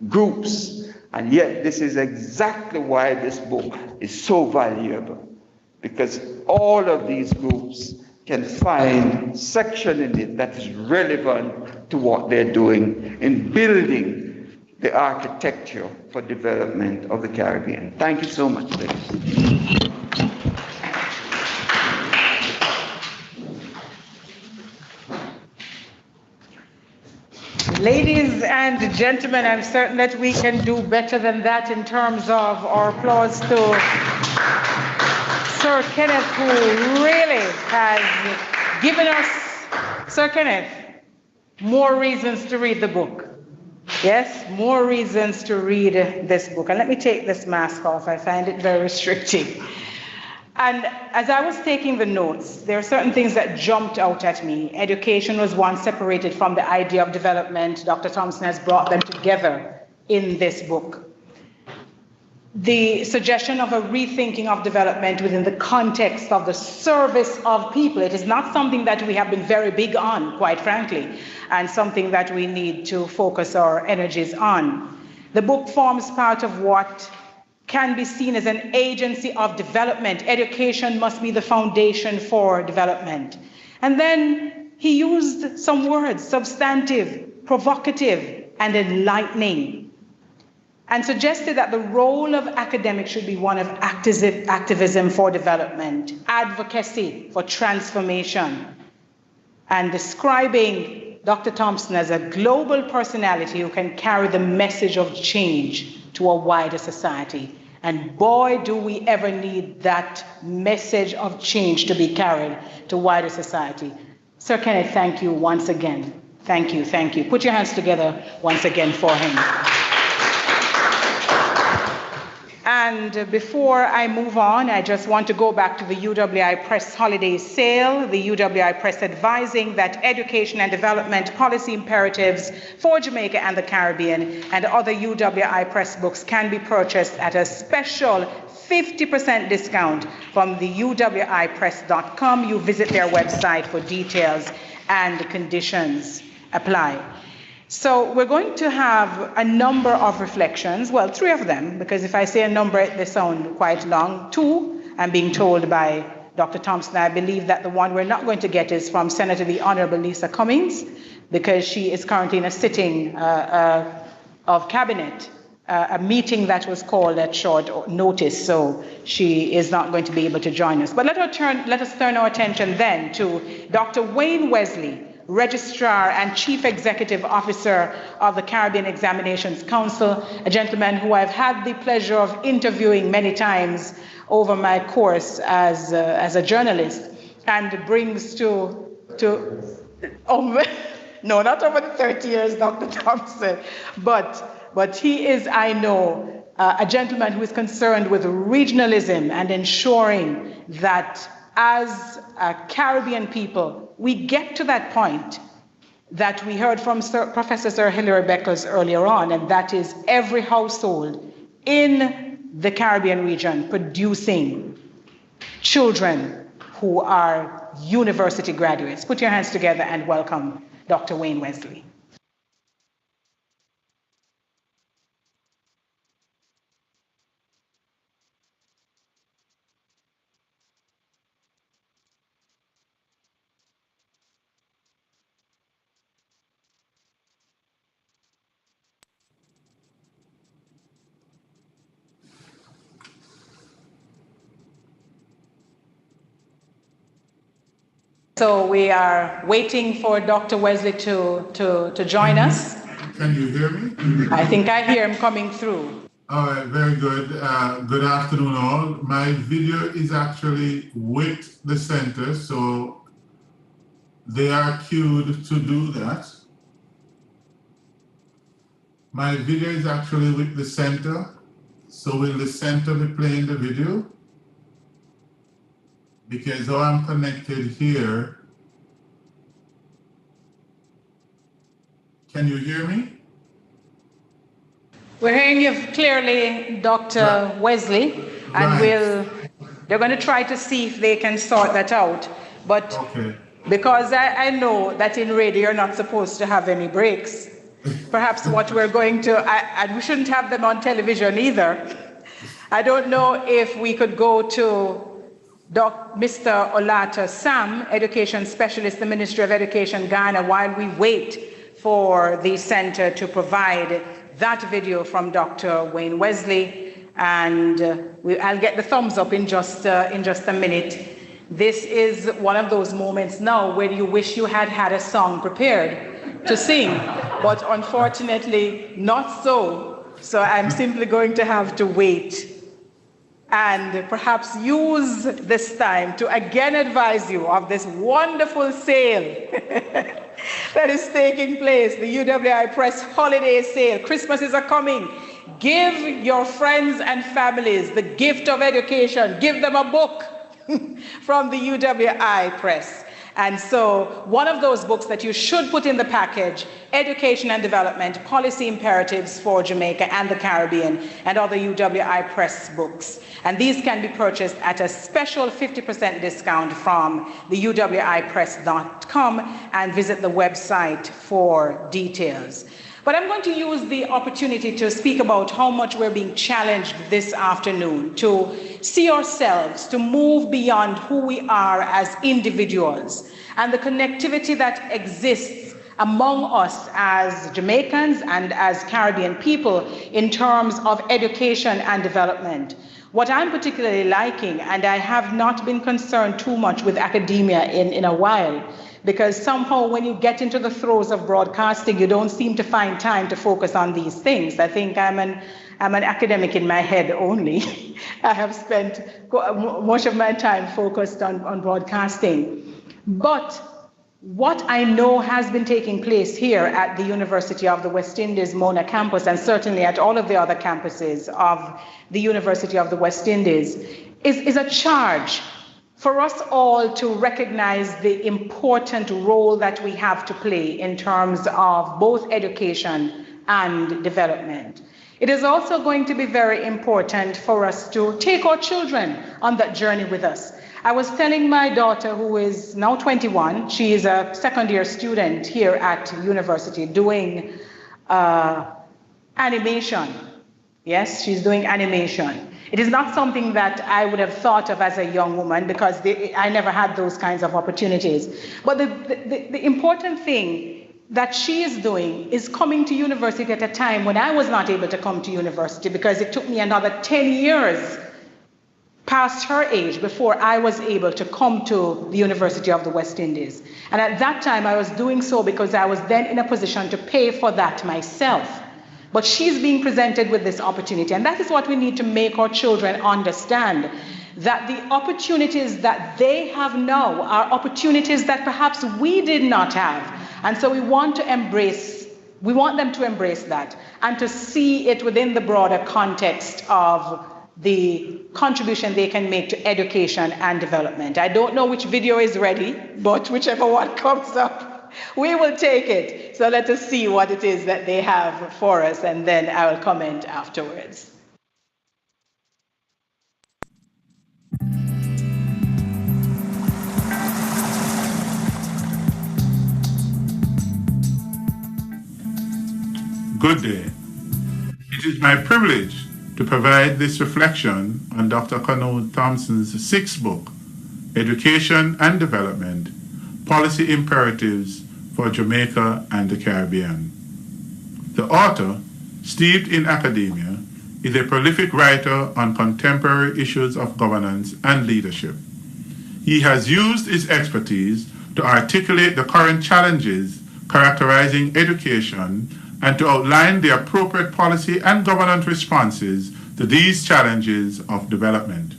groups, and yet this is exactly why this book is so valuable, because all of these groups can find section in it that is relevant to what they're doing in building the architecture for development of the Caribbean. Thank you so much, ladies. Ladies and gentlemen, I'm certain that we can do better than that in terms of our applause to Sir Kenneth, who really has given us, Sir Kenneth, more reasons to read the book. Yes, more reasons to read this book. And let me take this mask off. I find it very restrictive. And as I was taking the notes, there are certain things that jumped out at me. Education was one separated from the idea of development. Dr. Thompson has brought them together in this book. The suggestion of a rethinking of development within the context of the service of people. It is not something that we have been very big on, quite frankly, and something that we need to focus our energies on. The book forms part of what can be seen as an agency of development. Education must be the foundation for development. And then he used some words, substantive, provocative, and enlightening, and suggested that the role of academics should be one of activism for development, advocacy for transformation, and describing Dr. Thompson as a global personality who can carry the message of change to a wider society. And boy, do we ever need that message of change to be carried to wider society. Sir Kenneth, thank you once again. Thank you, thank you. Put your hands together once again for him. And before I move on, I just want to go back to the UWI Press holiday sale, the UWI Press advising that education and development policy imperatives for Jamaica and the Caribbean and other UWI Press books can be purchased at a special 50% discount from the uwipress.com. You visit their website for details and conditions apply. So we're going to have a number of reflections, well, 3 of them, because if I say a number, they sound quite long. 2, I'm being told by Dr. Thompson. I believe that the one we're not going to get is from Senator the Honorable Lisa Cummings, because she is currently in a sitting of cabinet, a meeting that was called at short notice, so she is not going to be able to join us. But let us turn our attention then to Dr. Wayne Wesley, Registrar and Chief Executive Officer of the Caribbean Examinations Council, a gentleman who I've had the pleasure of interviewing many times over my course as a journalist, and brings to over, no, not over the 30 years, Dr. Thompson, but he is, I know, a gentleman who is concerned with regionalism and ensuring that as a Caribbean people, we get to that point that we heard from Professor Sir Hilary Beckles earlier on, and that is every household in the Caribbean region producing children who are university graduates. Put your hands together and welcome Dr. Wayne Wesley. So we are waiting for Dr. Wesley to join us. Can you hear me? I think I hear him coming through. All right, very good. Good afternoon, all. My video is actually with the center, so they are queued to do that. My video is actually with the center, so will the center be playing the video? Because though I'm connected here, can you hear me? We're hearing you clearly, Dr. Wesley. and they're going to try to see if they can sort that out. But because I know that in radio you're not supposed to have any breaks, perhaps what we're going to, and we shouldn't have them on television either. I don't know if we could go to Mr. Olata Sam, Education Specialist, the Ministry of Education, Ghana, while we wait for the center to provide that video from Dr. Wayne Wesley, and I'll get the thumbs up in just a minute. This is one of those moments now where you wish you had had a song prepared to sing, but unfortunately not so. So I'm simply going to have to wait and perhaps use this time to again advise you of this wonderful sale that is taking place, the UWI Press Holiday Sale. Christmas is a-coming. Give your friends and families the gift of education. Give them a book from the UWI Press. And so one of those books that you should put in the package, Education and Development, Policy Imperatives for Jamaica and the Caribbean, and other UWI Press books. And these can be purchased at a special 50% discount from the uwipress.com, and visit the website for details. But I'm going to use the opportunity to speak about how much we're being challenged this afternoon to see ourselves, to move beyond who we are as individuals, and the connectivity that exists among us as Jamaicans and as Caribbean people in terms of education and development. What I'm particularly liking, and I have not been concerned too much with academia in a while, because somehow when you get into the throes of broadcasting, you don't seem to find time to focus on these things. I think I'm an academic in my head only. I have spent much of my time focused on broadcasting. But what I know has been taking place here at the University of the West Indies Mona campus, and certainly at all of the other campuses of the University of the West Indies, is a charge for us all to recognize the important role that we have to play in terms of both education and development. It is also going to be very important for us to take our children on that journey with us. I was telling my daughter, who is now 21, she is a second-year student here at university doing animation. Yes, she's doing animation. It is not something that I would have thought of as a young woman, because I never had those kinds of opportunities. But the important thing that she is doing is coming to university at a time when I was not able to come to university, because it took me another 10 years past her age before I was able to come to the University of the West Indies. And at that time, I was doing so because I was then in a position to pay for that myself. But she's being presented with this opportunity. And that is what we need to make our children understand, that the opportunities that they have now are opportunities that perhaps we did not have. And so we want them to embrace that and to see it within the broader context of the contribution they can make to education and development. I don't know which video is ready, but whichever one comes up, we will take it. So let us see what it is that they have for us, and then I will comment afterwards. Good day. It is my privilege to provide this reflection on Dr. Canute Thompson's sixth book, Education and Development, Policy Imperatives for Jamaica and the Caribbean. The author, steeped in academia, is a prolific writer on contemporary issues of governance and leadership. He has used his expertise to articulate the current challenges characterizing education and to outline the appropriate policy and governance responses to these challenges of development.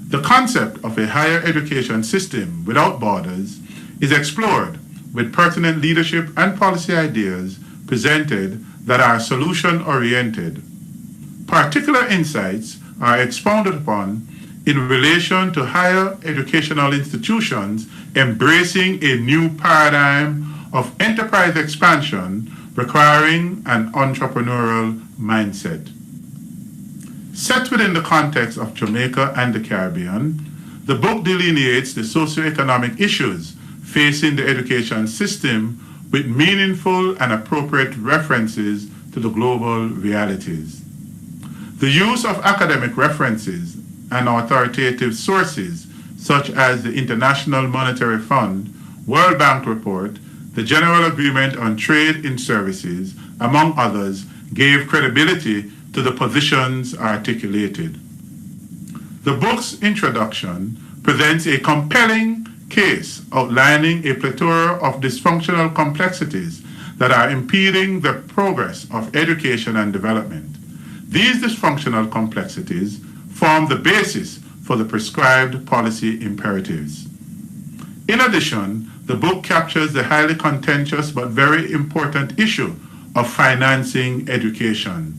The concept of a higher education system without borders is explored with pertinent leadership and policy ideas presented that are solution-oriented. Particular insights are expounded upon in relation to higher educational institutions embracing a new paradigm of enterprise expansion requiring an entrepreneurial mindset. Set within the context of Jamaica and the Caribbean, the book delineates the socioeconomic issues facing the education system with meaningful and appropriate references to the global realities. The use of academic references and authoritative sources such as the International Monetary Fund, World Bank Report, the General Agreement on Trade in Services, among others, gave credibility to the positions articulated. The book's introduction presents a compelling case outlining a plethora of dysfunctional complexities that are impeding the progress of education and development. These dysfunctional complexities form the basis for the prescribed policy imperatives. In addition, the book captures the highly contentious but very important issue of financing education.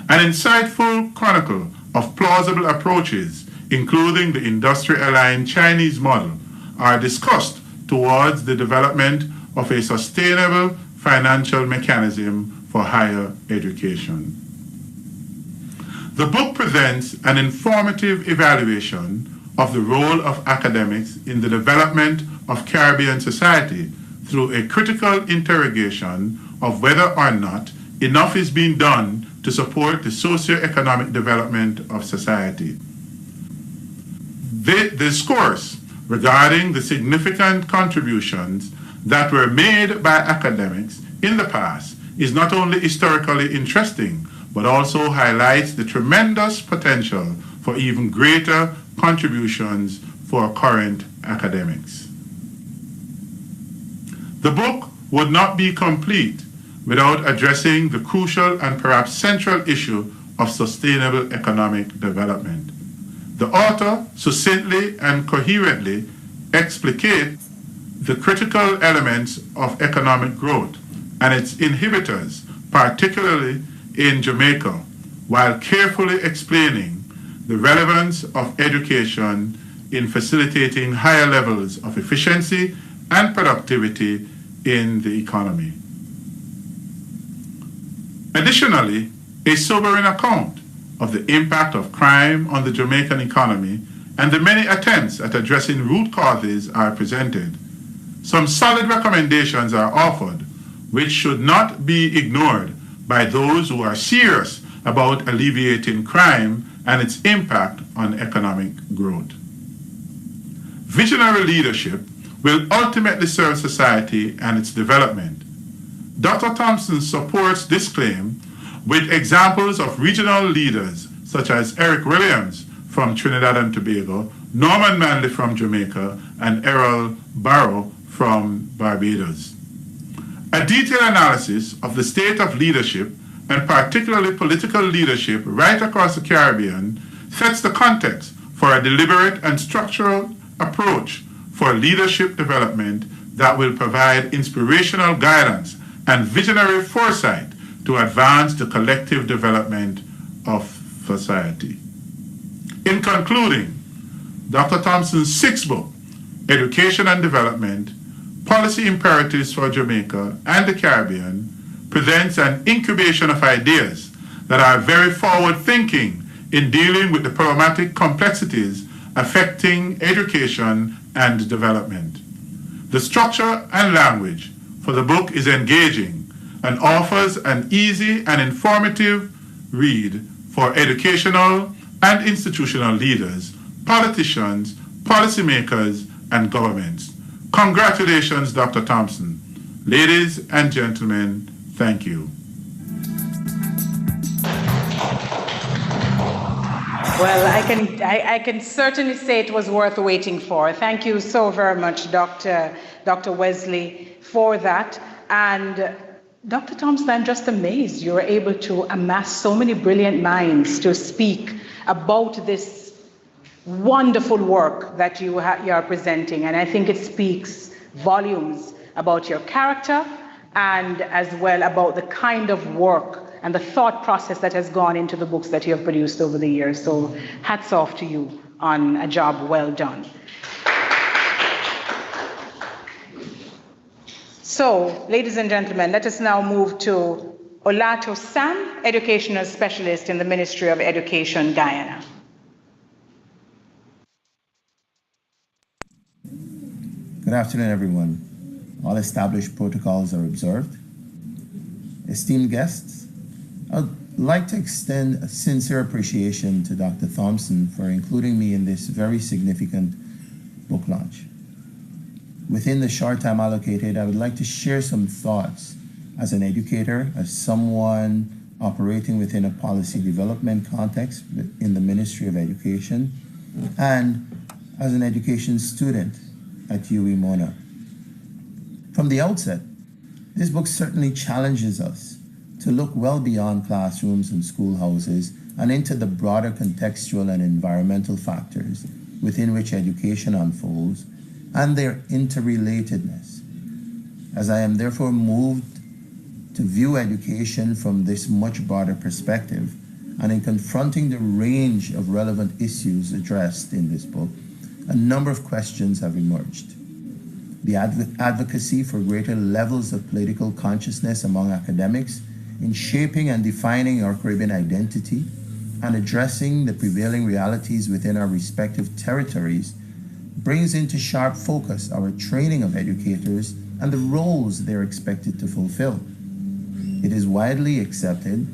An insightful chronicle of plausible approaches, including the industry-aligned Chinese model, are discussed towards the development of a sustainable financial mechanism for higher education. The book presents an informative evaluation of the role of academics in the development of Caribbean society through a critical interrogation of whether or not enough is being done to support the socio-economic development of society. The discourse regarding the significant contributions that were made by academics in the past is not only historically interesting, but also highlights the tremendous potential for even greater contributions for current academics. The book would not be complete without addressing the crucial and perhaps central issue of sustainable economic development. The author succinctly and coherently explicates the critical elements of economic growth and its inhibitors, particularly in Jamaica, while carefully explaining the relevance of education in facilitating higher levels of efficiency and productivity in the economy. Additionally, a sobering account of the impact of crime on the Jamaican economy and the many attempts at addressing root causes are presented. Some solid recommendations are offered, which should not be ignored by those who are serious about alleviating crime and its impact on economic growth. Visionary leadership will ultimately serve society and its development. Dr. Thompson supports this claim with examples of regional leaders such as Eric Williams from Trinidad and Tobago, Norman Manley from Jamaica, and Errol Barrow from Barbados. A detailed analysis of the state of leadership, and particularly political leadership right across the Caribbean, sets the context for a deliberate and structural approach for leadership development that will provide inspirational guidance and visionary foresight to advance the collective development of society. In concluding, Dr. Thompson's sixth book, Education and Development, Policy Imperatives for Jamaica and the Caribbean, presents an incubation of ideas that are very forward-thinking in dealing with the problematic complexities affecting education and development. The structure and language for the book is engaging and offers an easy and informative read for educational and institutional leaders, politicians, policymakers, and governments. Congratulations, Dr. Thompson. Ladies and gentlemen, thank you. Well, I can certainly say it was worth waiting for. Thank you so very much, Dr. Wesley, for that. And Dr. Thompson, I'm just amazed you were able to amass so many brilliant minds to speak about this wonderful work that you are presenting. And I think it speaks volumes about your character and as well about the kind of work and the thought process that has gone into the books that you have produced over the years. So hats off to you on a job well done. So, ladies and gentlemen, let us now move to Olato Sam, Educational Specialist in the Ministry of Education, Guyana. Good afternoon, everyone. All established protocols are observed. Esteemed guests, I'd like to extend a sincere appreciation to Dr. Thompson for including me in this very significant book launch. Within the short time allocated, I would like to share some thoughts as an educator, as someone operating within a policy development context in the Ministry of Education, and as an education student at UWI-Mona. From the outset, this book certainly challenges us to look well beyond classrooms and schoolhouses and into the broader contextual and environmental factors within which education unfolds and their interrelatedness. As I am therefore moved to view education from this much broader perspective, and in confronting the range of relevant issues addressed in this book, a number of questions have emerged. The advocacy for greater levels of political consciousness among academics in shaping and defining our Caribbean identity and addressing the prevailing realities within our respective territories brings into sharp focus our training of educators and the roles they're expected to fulfill. It is widely accepted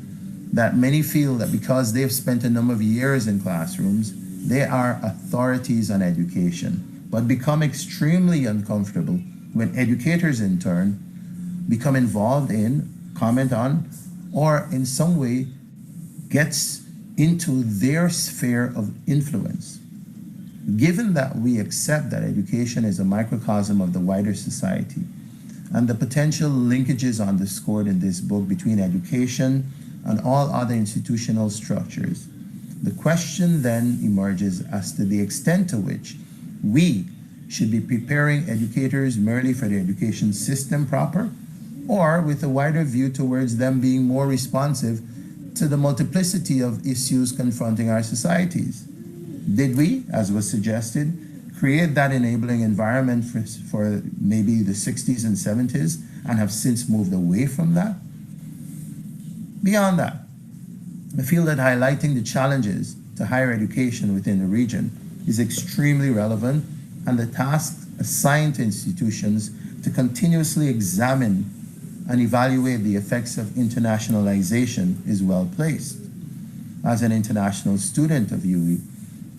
that many feel that because they've spent a number of years in classrooms, they are authorities on education, but become extremely uncomfortable when educators in turn become involved in, comment on, or in some way gets into their sphere of influence. Given that we accept that education is a microcosm of the wider society, and the potential linkages underscored in this book between education and all other institutional structures, the question then emerges as to the extent to which we should be preparing educators merely for the education system proper, or with a wider view towards them being more responsive to the multiplicity of issues confronting our societies. Did we, as was suggested, create that enabling environment for maybe the 60s and 70s and have since moved away from that? Beyond that, I feel that highlighting the challenges to higher education within the region is extremely relevant, and the task assigned to institutions to continuously examine and evaluate the effects of internationalization is well placed. As an international student of UWI,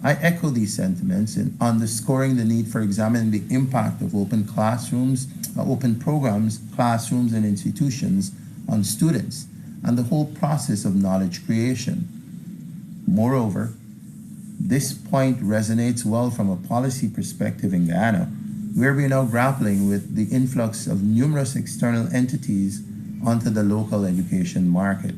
I echo these sentiments in underscoring the need for examining the impact of open classrooms, open programs, classrooms, and institutions on students and the whole process of knowledge creation. Moreover, this point resonates well from a policy perspective in Guyana, where we are now grappling with the influx of numerous external entities onto the local education market.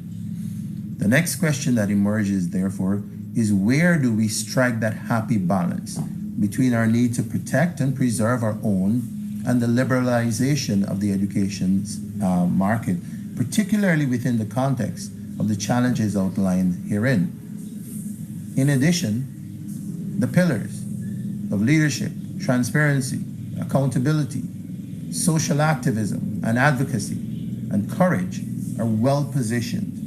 The next question that emerges, therefore, is where do we strike that happy balance between our need to protect and preserve our own and the liberalization of the education market, particularly within the context of the challenges outlined herein. In addition, the pillars of leadership, transparency, accountability, social activism, and advocacy, and courage are well positioned.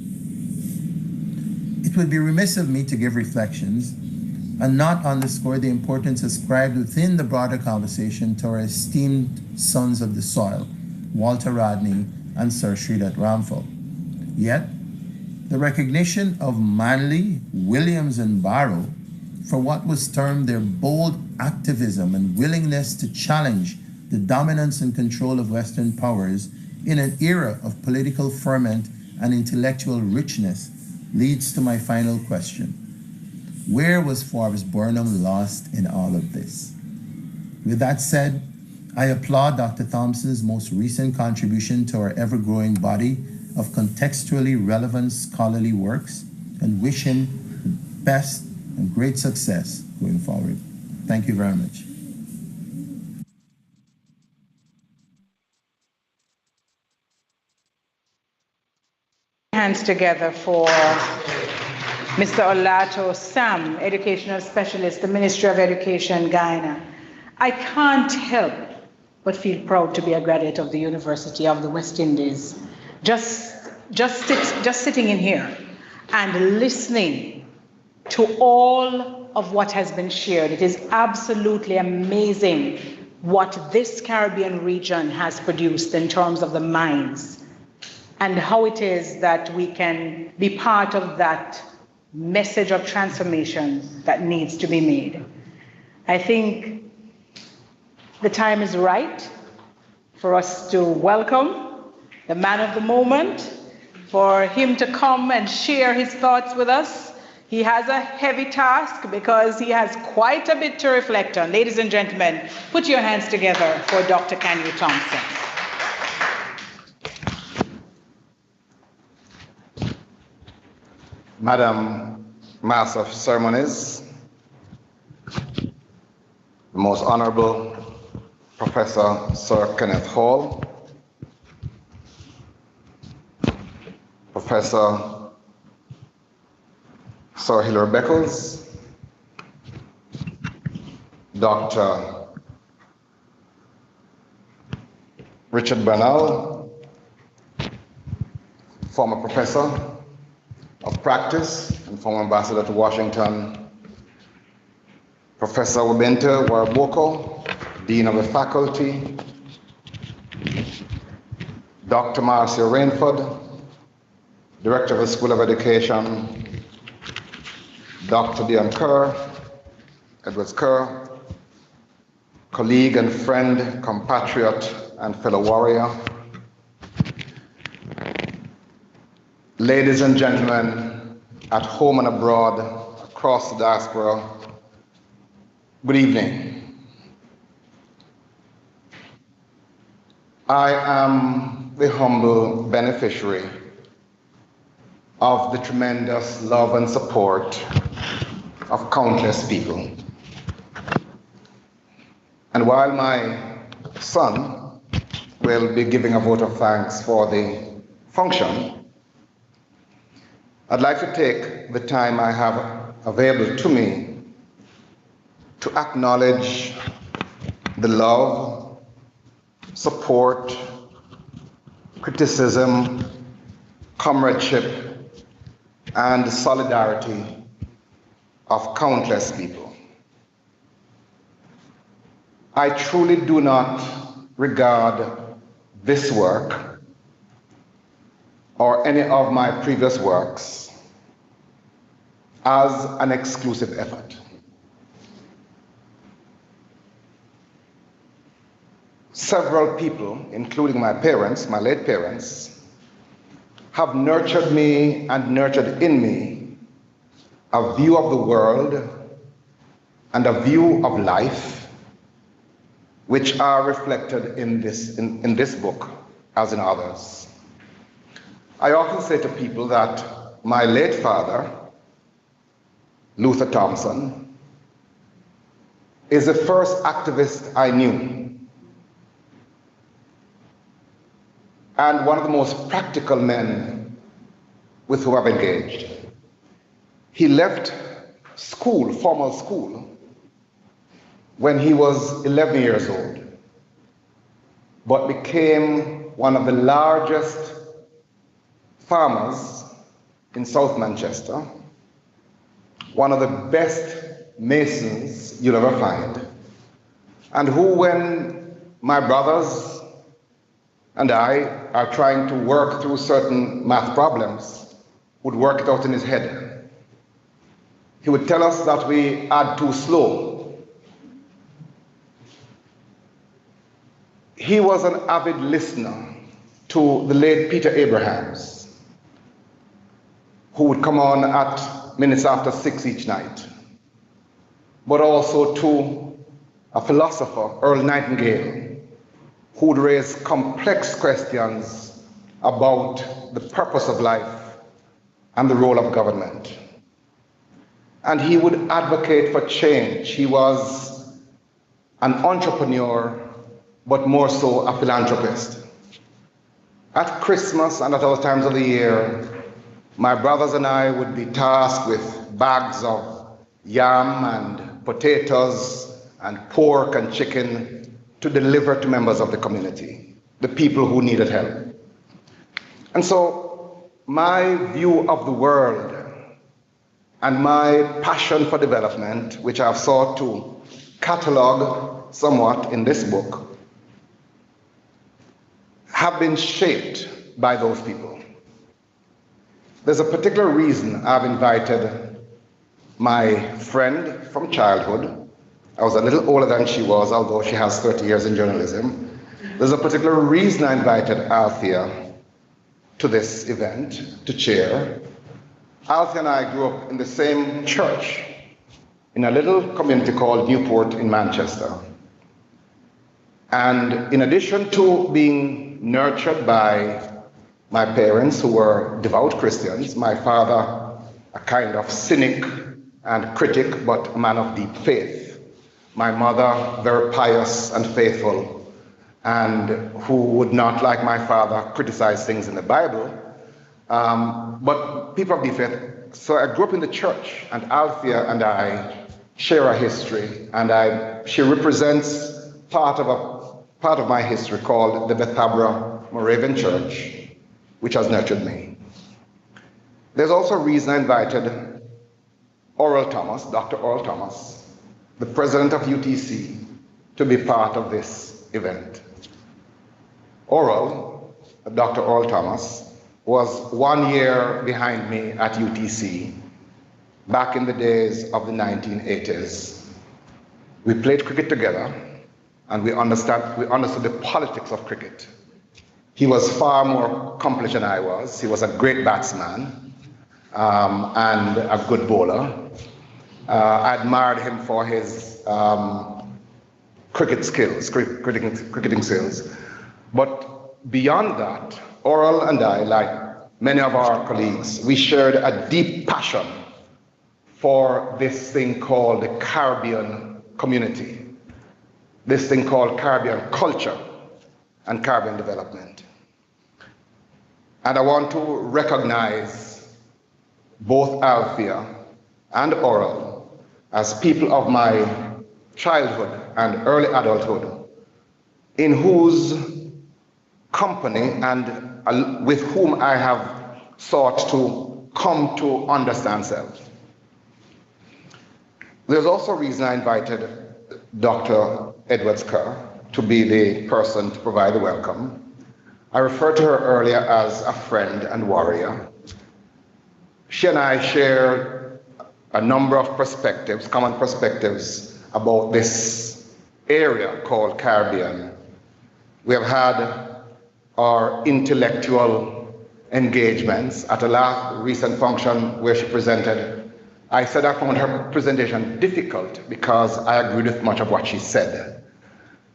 It would be remiss of me to give reflections and not underscore the importance ascribed within the broader conversation to our esteemed sons of the soil, Walter Rodney and Sir Sridhar Ramphal. Yet, the recognition of Manley, Williams, and Barrow for what was termed their bold activism and willingness to challenge the dominance and control of Western powers in an era of political ferment and intellectual richness leads to my final question. Where was Forbes Burnham lost in all of this? With that said, I applaud Dr. Thompson's most recent contribution to our ever-growing body of contextually relevant scholarly works and wish him the best and great success going forward. Thank you very much. Hands together for Mr. Olato Sam, Educational Specialist, the Ministry of Education, Guyana. I can't help but feel proud to be a graduate of the University of the West Indies. Just just sitting in here and listening to all of what has been shared, it is absolutely amazing what this Caribbean region has produced in terms of the minds and how it is that we can be part of that message of transformation that needs to be made. I think the time is right for us to welcome the man of the moment, for him to come and share his thoughts with us. He has a heavy task because he has quite a bit to reflect on. Ladies and gentlemen, put your hands together for Dr. Kanye Thompson. Madam Master of Ceremonies, the most Honorable Professor Sir Kenneth Hall, Professor Sir Hilary Beckles, Dr. Richard Bernal, former professor of practice and former ambassador to Washington, Professor Wabenta Waraboko, Dean of the Faculty, Dr. Marcia Renford, Director of the School of Education, Dr. Dion Edwards Kerr, colleague and friend, compatriot, and fellow warrior. Ladies and gentlemen, at home and abroad, across the diaspora, good evening. I am the humble beneficiary of the tremendous love and support of countless people. And while my son will be giving a vote of thanks for the function, I'd like to take the time I have available to me to acknowledge the love, support, criticism, comradeship, and solidarity of countless people. I truly do not regard this work or any of my previous works as an exclusive effort. Several people, including my parents, my late parents, have nurtured me and nurtured in me a view of the world and a view of life which are reflected in this book as in others. I often say to people that my late father, Luther Thompson, is the first activist I knew, and one of the most practical men with whom I've engaged. He left school, formal school, when he was 11 years old, but became one of the largest farmers in South Manchester, one of the best masons you'll ever find, and who, when my brothers and I are trying to work through certain math problems, would work it out in his head. He would tell us that we add too slow. He was an avid listener to the late Peter Abrahams, who would come on at minutes after 6 each night, but also to a philosopher, Earl Nightingale, who would raise complex questions about the purpose of life and the role of government. And he would advocate for change. He was an entrepreneur, but more so a philanthropist. At Christmas and at other times of the year, my brothers and I would be tasked with bags of yam and potatoes and pork and chicken to deliver to members of the community, the people who needed help. And so my view of the world and my passion for development, which I've sought to catalog somewhat in this book, have been shaped by those people. There's a particular reason I've invited my friend from childhood. I was a little older than she was, although she has 30 years in journalism. There's a particular reason I invited Althea to this event, to chair. Althea and I grew up in the same church in a little community called Newport in Manchester. And in addition to being nurtured by my parents, who were devout Christians, my father, a kind of cynic and critic, but a man of deep faith. My mother, very pious and faithful, and who would not, like my father, criticize things in the Bible, but people of deep faith. So I grew up in the church, and Althea and I share a history, and she represents part of my history called the Bethabra Moravian Church, which has nurtured me. There's also a reason I invited Oral Thomas, Dr. Oral Thomas, the president of UTC, to be part of this event. Oral, Dr. Oral Thomas, was 1 year behind me at UTC back in the days of the 1980s. We played cricket together, and we understood the politics of cricket. He was far more accomplished than I was. He was a great batsman and a good bowler. I admired him for his cricket skills, cricketing skills. But beyond that, Oral and I, like many of our colleagues, we shared a deep passion for this thing called the Caribbean community, this thing called Caribbean culture and Caribbean development. And I want to recognize both Althea and Oral as people of my childhood and early adulthood, in whose company and with whom I have sought to come to understand self. There's also a reason I invited Dr. Edwards Kerr to be the person to provide the welcome. I referred to her earlier as a friend and warrior. She and I share a number of perspectives, common perspectives about this area called Caribbean. We have had our intellectual engagements at a last recent function where she presented. I said I found her presentation difficult because I agreed with much of what she said.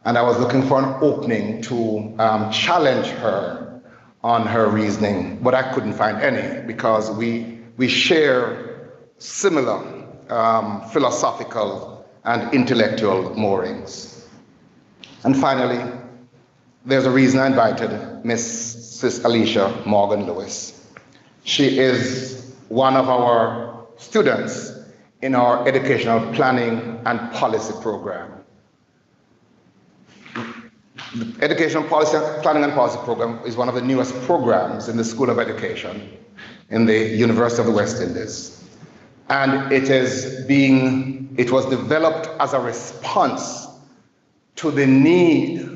And I was looking for an opening to challenge her on her reasoning, but I couldn't find any because we share similar philosophical and intellectual moorings. And finally, there's a reason I invited Mrs. Alicia Morgan Lewis. She is one of our students in our educational planning and policy program. The Educational Planning and Policy Program is one of the newest programs in the School of Education in the University of the West Indies. And it was developed as a response to the need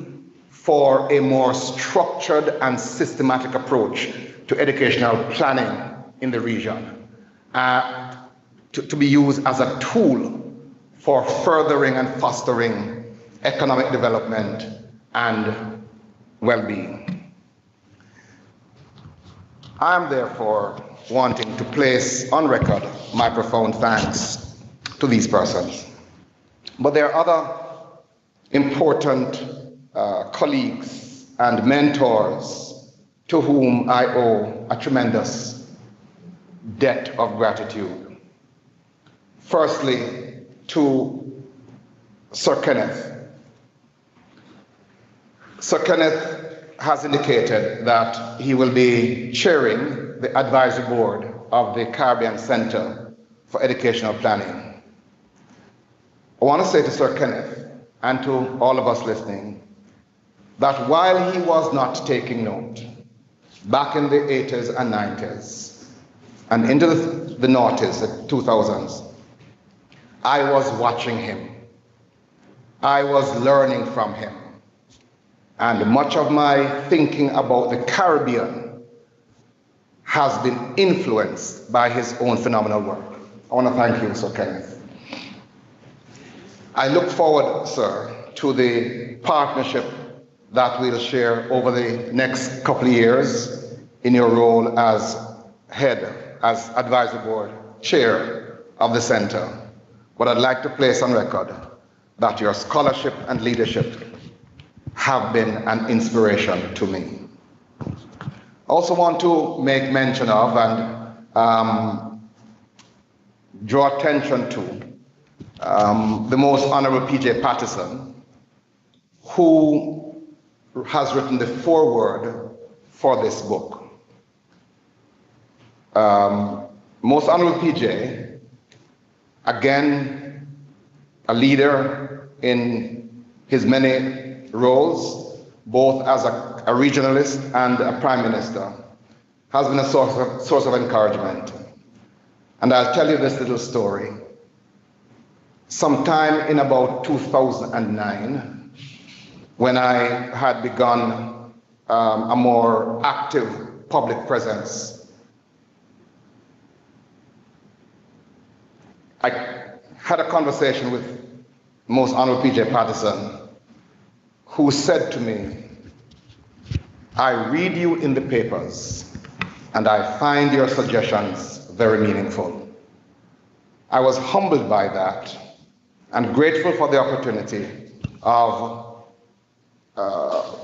for a more structured and systematic approach to educational planning in the region, to be used as a tool for furthering and fostering economic development and well-being. I am therefore wanting to place on record my profound thanks to these persons. But there are other important colleagues and mentors to whom I owe a tremendous debt of gratitude. Firstly, to Sir Kenneth. Sir Kenneth has indicated that he will be chairing the advisory board of the Caribbean Center for Educational Planning. I want to say to Sir Kenneth and to all of us listening that while he was not taking note, back in the 80s and 90s, and into the noughties, the 2000s, I was watching him. I was learning from him. And much of my thinking about the Caribbean has been influenced by his own phenomenal work. I want to thank you, Sir Kenneth. I look forward, sir, to the partnership that we'll share over the next couple of years in your role as head, as advisory board chair of the center. But I'd like to place on record that your scholarship and leadership have been an inspiration to me. I also want to make mention of and draw attention to the most honorable P.J. Patterson, who has written the foreword for this book. Most honorable P.J., again, a leader in his many roles, both as a regionalist and a prime minister, has been a source of encouragement. And I'll tell you this little story. Sometime in about 2009, when I had begun a more active public presence, I had a conversation with Most Honorable P.J. Patterson, who said to me, I read you in the papers and I find your suggestions very meaningful. I was humbled by that and grateful for the opportunity of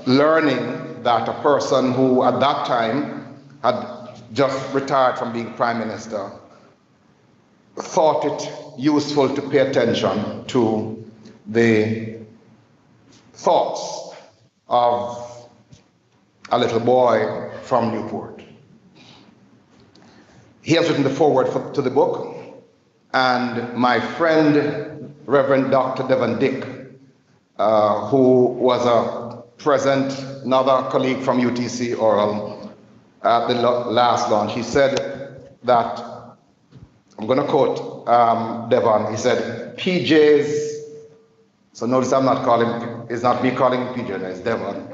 learning that a person who at that time had just retired from being prime minister thought it useful to pay attention to the thoughts of a little boy from Newport. He has written the foreword to the book, and my friend, Reverend Dr. Devon Dick, who was a present, another colleague from UTC Oral at the last launch, he said that, I'm going to quote Devon, he said, PJ's, so notice I'm not calling, it's not me calling PJ, it's Devon.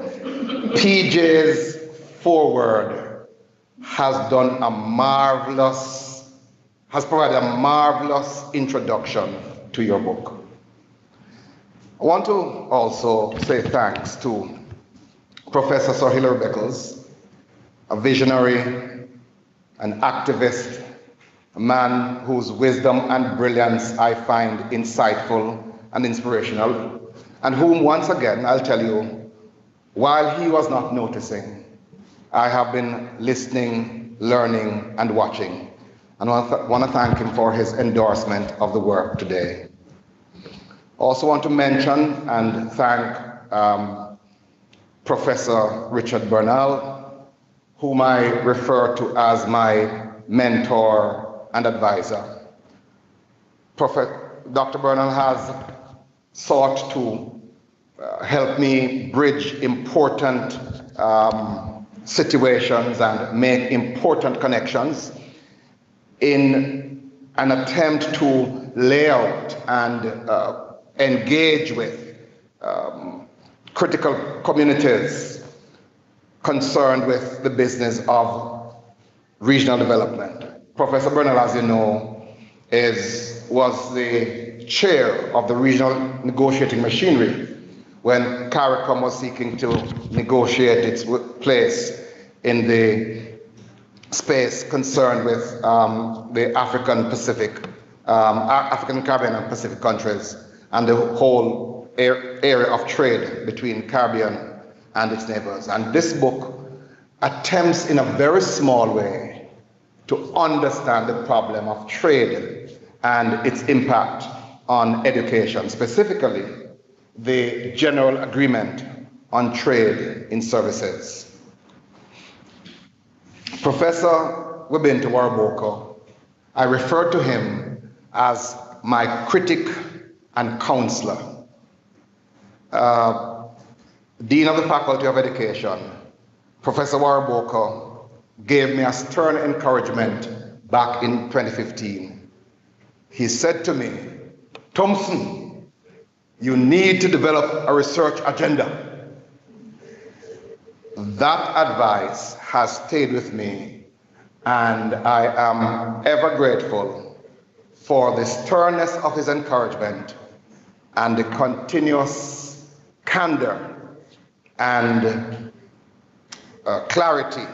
PJ's foreword has done a marvelous, has provided a marvelous introduction to your book. I want to also say thanks to Professor Sir Hilary Beckles, a visionary, an activist, a man whose wisdom and brilliance I find insightful and inspirational, and whom once again, I'll tell you, while he was not noticing, I have been listening, learning, and watching. And I want to thank him for his endorsement of the work today. Also want to mention and thank Professor Richard Bernal, whom I refer to as my mentor and advisor. Dr. Bernal has sought to help me bridge important situations and make important connections in an attempt to lay out and engage with critical communities concerned with the business of regional development. Professor Bernal, as you know, was the chair of the regional negotiating machinery when CARICOM was seeking to negotiate its place in the space concerned with the African Caribbean and Pacific countries and the whole area of trade between Caribbean and its neighbors. And this book attempts in a very small way to understand the problem of trade and its impact on education, specifically the General Agreement on Trade in Services. Professor Webinto Waraboko, I refer to him as my critic and counselor. Dean of the Faculty of Education, Professor Waraboko gave me a stern encouragement back in 2015. He said to me, Thompson, you need to develop a research agenda. That advice has stayed with me, and I am ever grateful for the sternness of his encouragement and the continuous candor and clarity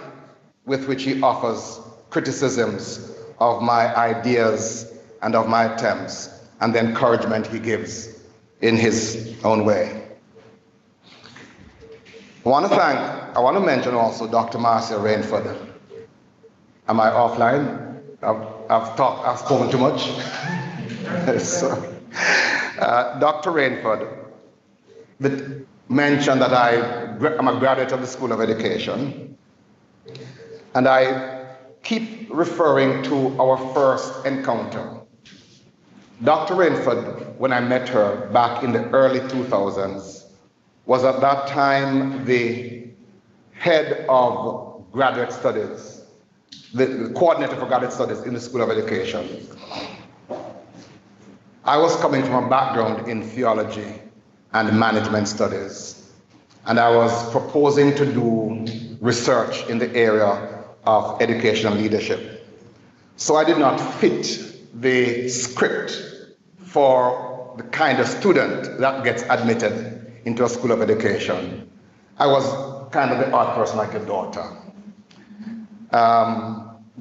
with which he offers criticisms of my ideas and of my attempts, and the encouragement he gives in his own way. I want to mention also Dr. Marcia Renford. Am I offline? I've spoken too much. So, Dr. Renford mentioned that I'm a graduate of the School of Education, and I keep referring to our first encounter. Dr. Renford, when I met her back in the early 2000s, was at that time the head of graduate studies, the coordinator for graduate studies in the School of Education. I was coming from a background in theology and management studies, and I was proposing to do research in the area of education and leadership. So I did not fit the script for the kind of student that gets admitted into a school of education. I was kind of the odd person like your daughter.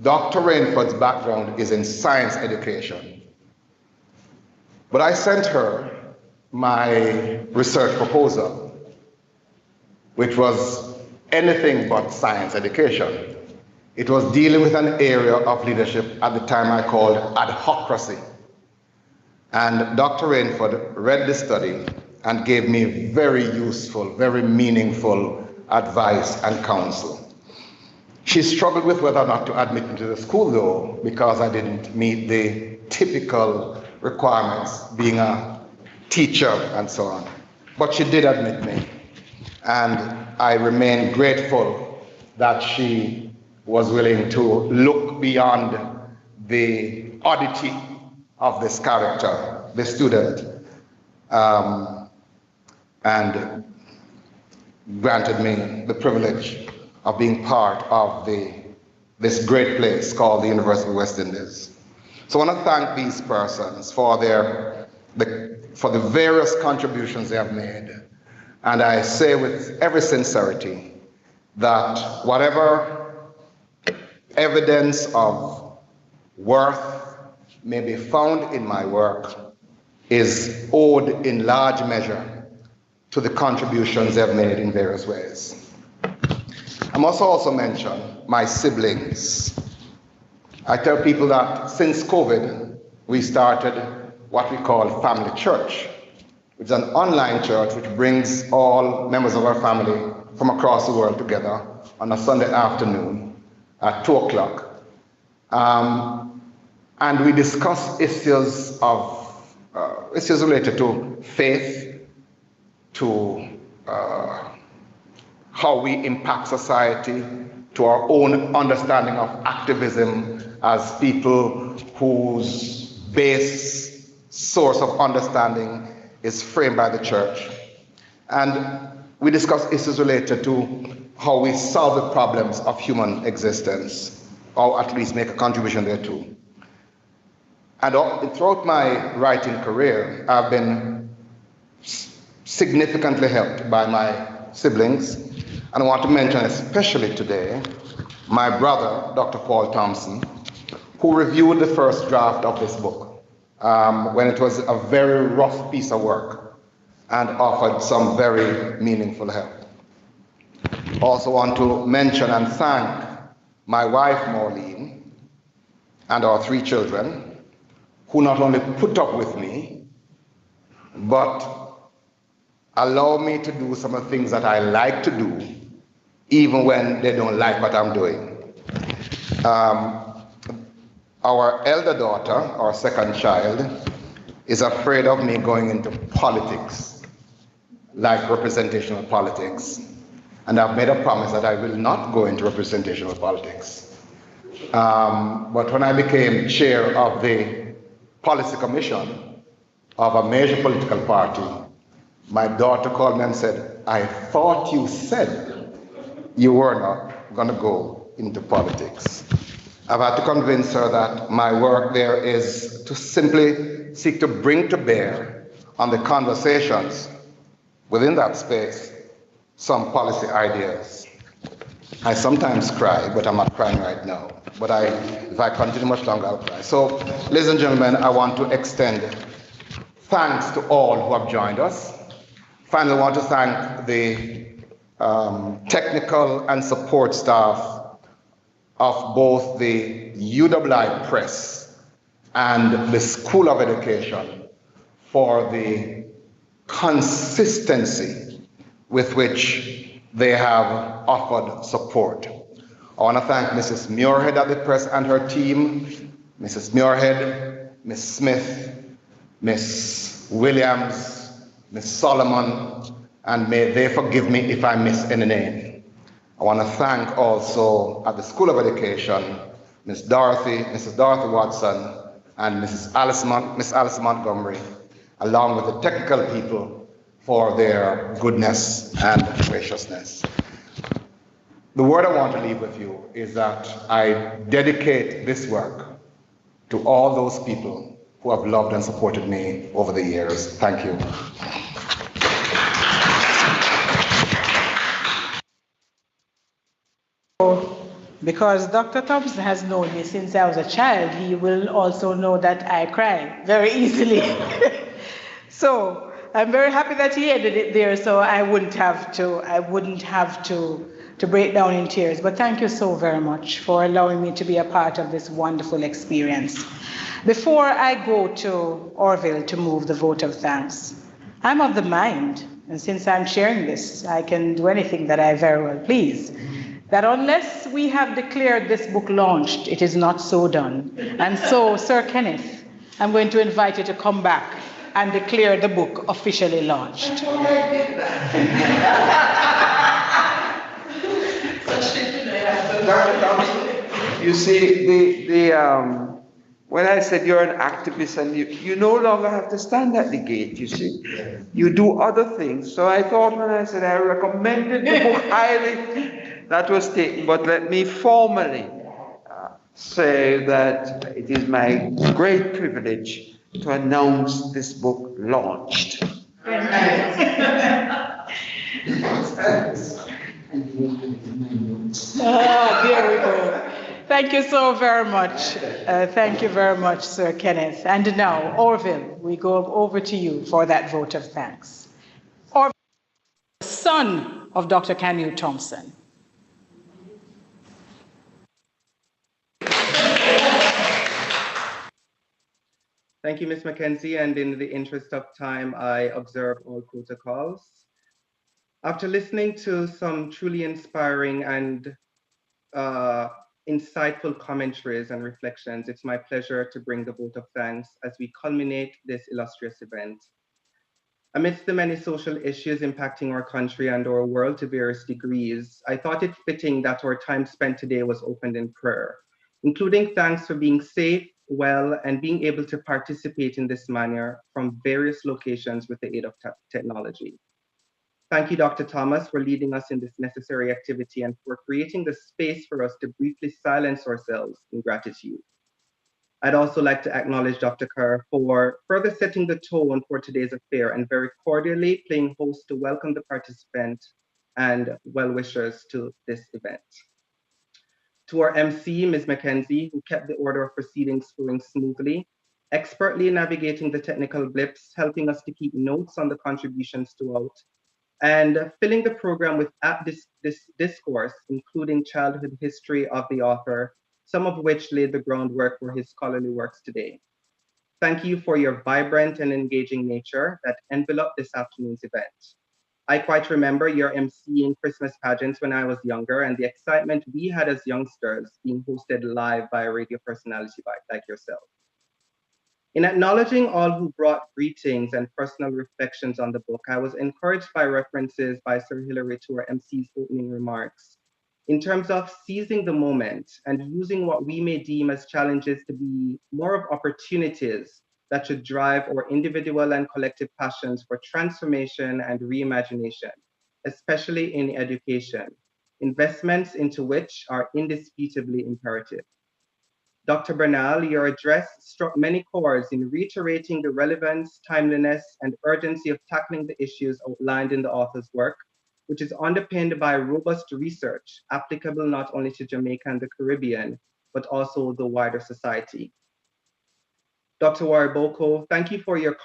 Dr. Renford's background is in science education. But I sent her my research proposal, which was anything but science education. It was dealing with an area of leadership at the time I called adhocracy. And Dr. Renford read the study and gave me very useful, very meaningful advice and counsel. She struggled with whether or not to admit me to the school, though, because I didn't meet the typical requirements, being a teacher and so on. But she did admit me, and I remain grateful that she was willing to look beyond the oddity of this character, the student, and granted me the privilege of being part of this great place called the University of West Indies. So I want to thank these persons for the various contributions they have made. And I say with every sincerity that whatever evidence of worth may be found in my work is owed in large measure to the contributions they have made in various ways. I must also mention my siblings. I tell people that since COVID, we started what we call Family Church, which is an online church which brings all members of our family from across the world together on a Sunday afternoon at 2 o'clock. And we discuss issues related to faith, to how we impact society, to our own understanding of activism as people whose base source of understanding is framed by the church. And we discuss issues related to how we solve the problems of human existence, or at least make a contribution thereto. And throughout my writing career, I've been significantly helped by my siblings. And I want to mention especially today, my brother, Dr. Thompson, who reviewed the first draft of this book when it was a very rough piece of work and offered some very meaningful help. Also want to mention and thank my wife, Maureen, and our 3 children, who not only put up with me, but allow me to do some of the things that I like to do, even when they don't like what I'm doing. Our elder daughter, our second child, is afraid of me going into politics, like representational politics. And I've made a promise that I will not go into representational politics. But when I became chair of the policy commission of a major political party, my daughter called me and said, I thought you said you were not going to go into politics. I've had to convince her that my work there is to simply seek to bring to bear on the conversations within that space some policy ideas. I sometimes cry, but I'm not crying right now. But if I continue much longer, I'll cry. So, ladies and gentlemen, I want to extend thanks to all who have joined us. Finally, I want to thank the technical and support staff of both the UWI Press and the School of Education for the consistency with which they have offered support. I want to thank Mrs. Muirhead at the press and her team, Mrs. Muirhead, Ms. Smith, Ms. Williams, Ms. Solomon, and may they forgive me if I miss any name. I want to thank also at the School of Education, Mrs. Dorothy Watson, and Miss Alice Montgomery, along with the technical people for their goodness and graciousness. The word I want to leave with you is that I dedicate this work to all those people who have loved and supported me over the years. Thank you. Because Dr. Thompson has known me since I was a child, he will also know that I cry very easily. So I'm very happy that he ended it there, so I wouldn't have to break down in tears. But thank you so very much for allowing me to be a part of this wonderful experience. Before I go to Orville to move the vote of thanks, I'm of the mind, and since I'm sharing this, I can do anything that I very well please, that unless we have declared this book launched, it is not so done. And so, Sir Kenneth, I'm going to invite you to come back and declare the book officially launched. Dr. Thompson, you see, when I said you're an activist and you no longer have to stand at the gate, you see, you do other things. So I thought when I said I recommended the book highly, that was taken. But let me formally say that it is my great privilege to announce this book launched. There we go. Thank you so very much. Thank you very much, Sir Kenneth. And now, Orville, we go over to you for that vote of thanks. Orville, son of Dr. Kanye Thompson. Thank you, Ms. Mackenzie, and in the interest of time, I observe all protocols. After listening to some truly inspiring and insightful commentaries and reflections, it's my pleasure to bring the vote of thanks as we culminate this illustrious event. Amidst the many social issues impacting our country and our world to various degrees, I thought it fitting that our time spent today was opened in prayer, including thanks for being safe, well, and being able to participate in this manner from various locations with the aid of technology. Thank you, Dr. Thomas, for leading us in this necessary activity and for creating the space for us to briefly silence ourselves in gratitude. I'd also like to acknowledge Dr. Kerr for further setting the tone for today's affair and very cordially playing host to welcome the participant and well-wishers to this event. To our MC, Ms. Mackenzie, who kept the order of proceedings flowing smoothly, expertly navigating the technical blips, helping us to keep notes on the contributions throughout, and filling the program with this discourse, including childhood history of the author, some of which laid the groundwork for his scholarly works today. Thank you for your vibrant and engaging nature that enveloped this afternoon's event. I quite remember your emceeing Christmas pageants when I was younger and the excitement we had as youngsters being hosted live by a radio personality like yourself. In acknowledging all who brought greetings and personal reflections on the book, I was encouraged by references by Sir Hilary to our MC's opening remarks in terms of seizing the moment and using what we may deem as challenges to be more of opportunities that should drive our individual and collective passions for transformation and reimagination, especially in education, investments into which are indisputably imperative. Dr. Bernal, your address struck many chords in reiterating the relevance, timeliness, and urgency of tackling the issues outlined in the author's work, which is underpinned by robust research applicable not only to Jamaica and the Caribbean, but also the wider society. Dr. Wariboko, thank you for your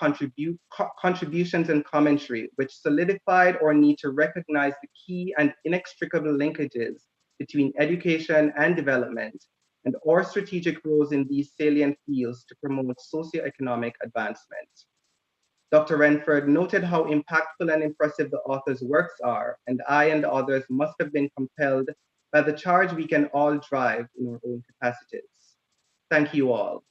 contributions and commentary, which solidified our need to recognize the key and inextricable linkages between education and development, and our strategic roles in these salient fields to promote socioeconomic advancement. Dr. Renford noted how impactful and impressive the author's works are, and I and others must have been compelled by the charge we can all drive in our own capacities. Thank you all.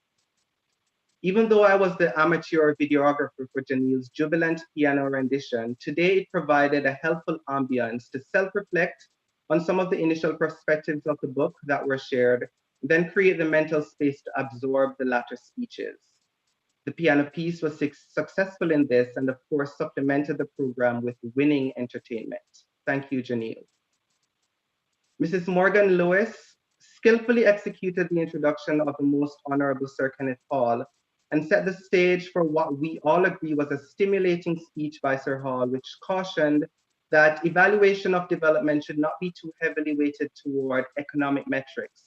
Even though I was the amateur videographer for Janil's jubilant piano rendition, today it provided a helpful ambience to self-reflect on some of the initial perspectives of the book that were shared, then create the mental space to absorb the latter speeches. The piano piece was successful in this and of course supplemented the program with winning entertainment. Thank you, Janil. Mrs. Morgan Lewis skillfully executed the introduction of the Most Honorable Sir Kenneth Hall and set the stage for what we all agree was a stimulating speech by Sir Hall, which cautioned that evaluation of development should not be too heavily weighted toward economic metrics,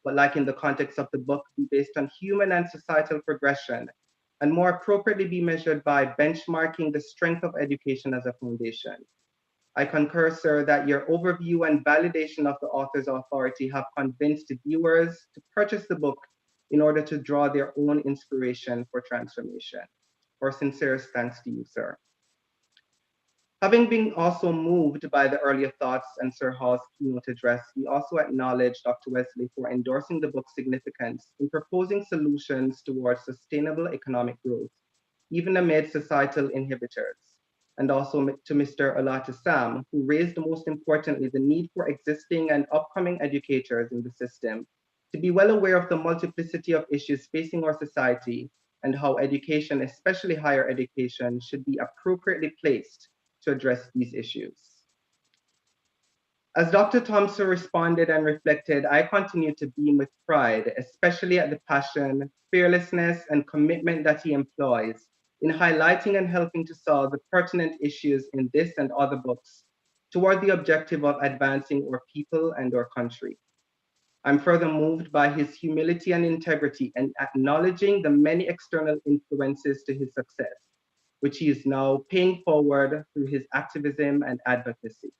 but like in the context of the book, be based on human and societal progression, and more appropriately be measured by benchmarking the strength of education as a foundation. I concur, sir, that your overview and validation of the author's authority have convinced viewers to purchase the book in order to draw their own inspiration for transformation. Our sincerest thanks to you, sir. Having been also moved by the earlier thoughts and Sir Hall's keynote address, we also acknowledge Dr. Wesley for endorsing the book's significance in proposing solutions towards sustainable economic growth, even amid societal inhibitors. And also to Mr. Olata Sam, who raised most importantly the need for existing and upcoming educators in the system to be well aware of the multiplicity of issues facing our society and how education, especially higher education, should be appropriately placed to address these issues. As Dr. Thompson responded and reflected, I continue to beam with pride, especially at the passion, fearlessness, and commitment that he employs in highlighting and helping to solve the pertinent issues in this and other books toward the objective of advancing our people and our country. I'm further moved by his humility and integrity and acknowledging the many external influences to his success, which he is now paying forward through his activism and advocacy.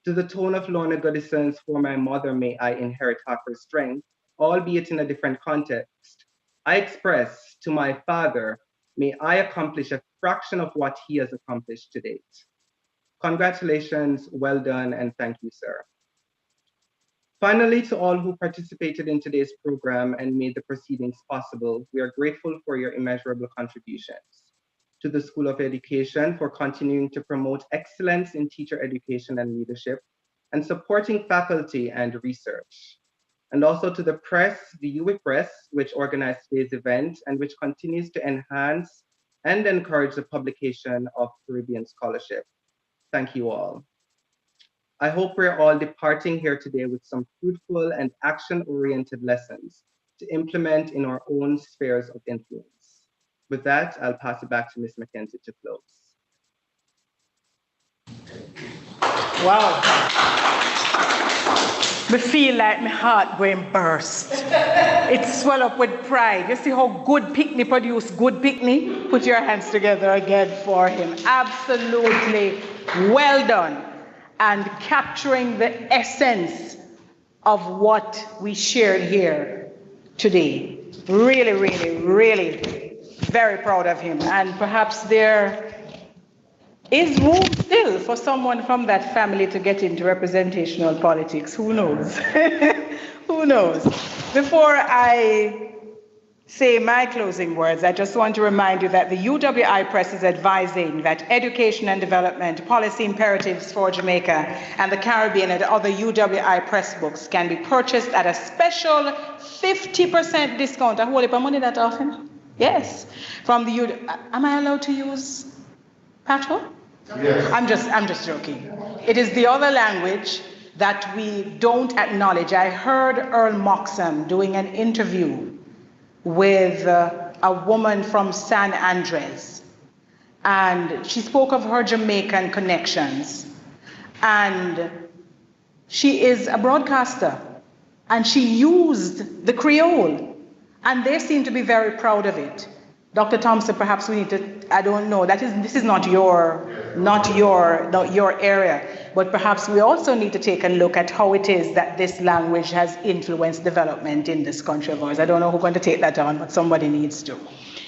To the tone of Lorna Goodison's For My Mother May I Inherit Half Her Strength, albeit in a different context, I express to my father, may I accomplish a fraction of what he has accomplished to date. Congratulations, well done, and thank you, sir. Finally, to all who participated in today's program and made the proceedings possible, we are grateful for your immeasurable contributions. To the School of Education for continuing to promote excellence in teacher education and leadership, and supporting faculty and research. And also to the press, the UWI Press, which organized today's event and which continues to enhance and encourage the publication of Caribbean scholarship. Thank you all. I hope we're all departing here today with some fruitful and action-oriented lessons to implement in our own spheres of influence. With that, I'll pass it back to Ms. McKenzie to close. Wow. I feel like my heart going burst. It swell up with pride. You see how good picnic produce good picnic? Put your hands together again for him. Absolutely well done. And capturing the essence of what we shared here today. Really, really, really very proud of him. And perhaps there is room still for someone from that family to get into representational politics. Who knows? Who knows? Before I say my closing words, I just want to remind you that the UWI Press is advising that education and development policy imperatives for Jamaica and the Caribbean and other UWI Press books can be purchased at a special 50% discount. I hold up money that often? Yes. From the am I allowed to use patois? Yes. I'm just joking. It is the other language that we don't acknowledge. I heard Earl Moxham doing an interview with a woman from San Andres, and she spoke of her Jamaican connections, and she is a broadcaster, and she used the Creole, and they seem to be very proud of it. Dr. Thompson, perhaps we need to, I don't know, this is not your area, but perhaps we also need to take a look at how it is that this language has influenced development in this country of ours. I don't know who's going to take that on, but somebody needs to.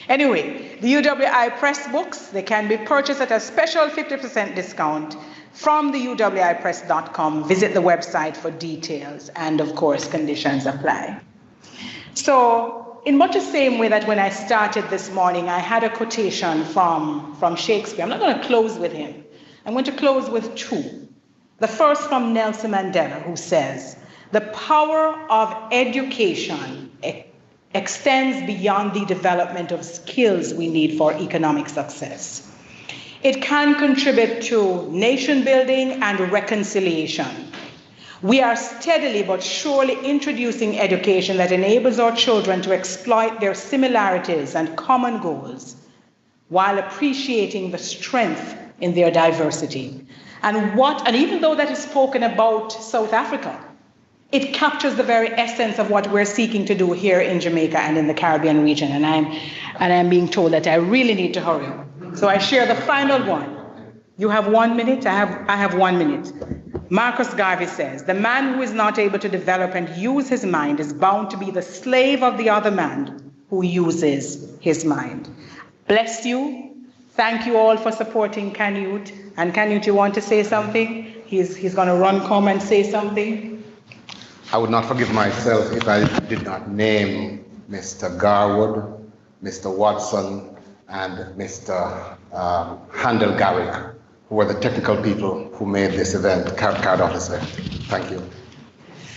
Anyway, the UWI Press books, they can be purchased at a special 50% discount from the uwipress.com. Visit the website for details, and of course, conditions apply. So, in much the same way that when I started this morning, I had a quotation from Shakespeare. I'm not going to close with him. I'm going to close with two. The first from Nelson Mandela, who says, "The power of education extends beyond the development of skills we need for economic success. It can contribute to nation building and reconciliation. We are steadily but surely introducing education that enables our children to exploit their similarities and common goals while appreciating the strength in their diversity." And even though that is spoken about South Africa, it captures the very essence of what we're seeking to do here in Jamaica and in the Caribbean region. And I'm being told that I really need to hurry. So I share the final one. You have 1 minute, I have 1 minute. Marcus Garvey says, "The man who is not able to develop and use his mind is bound to be the slave of the other man who uses his mind." Bless you. Thank you all for supporting Canute. And Canute, you want to say something? He's going to come and say something. I would not forgive myself if I did not name Mr. Garwood, Mr. Watson, and Mr. Handel Garrick, who were the technical people who made this event, carried out this event. Thank you.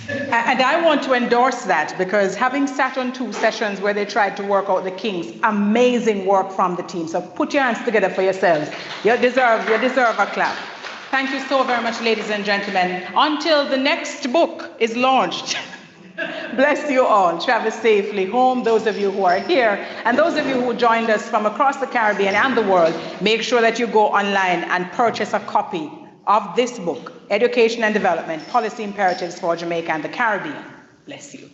And I want to endorse that, because having sat on 2 sessions where they tried to work out the kinks, amazing work from the team. So put your hands together for yourselves. You deserve a clap. Thank you so very much, ladies and gentlemen. Until the next book is launched. Bless you all. Travel safely home, those of you who are here, and those of you who joined us from across the Caribbean and the world. Make sure that you go online and purchase a copy of this book, Education and Development, Policy Imperatives for Jamaica and the Caribbean. Bless you.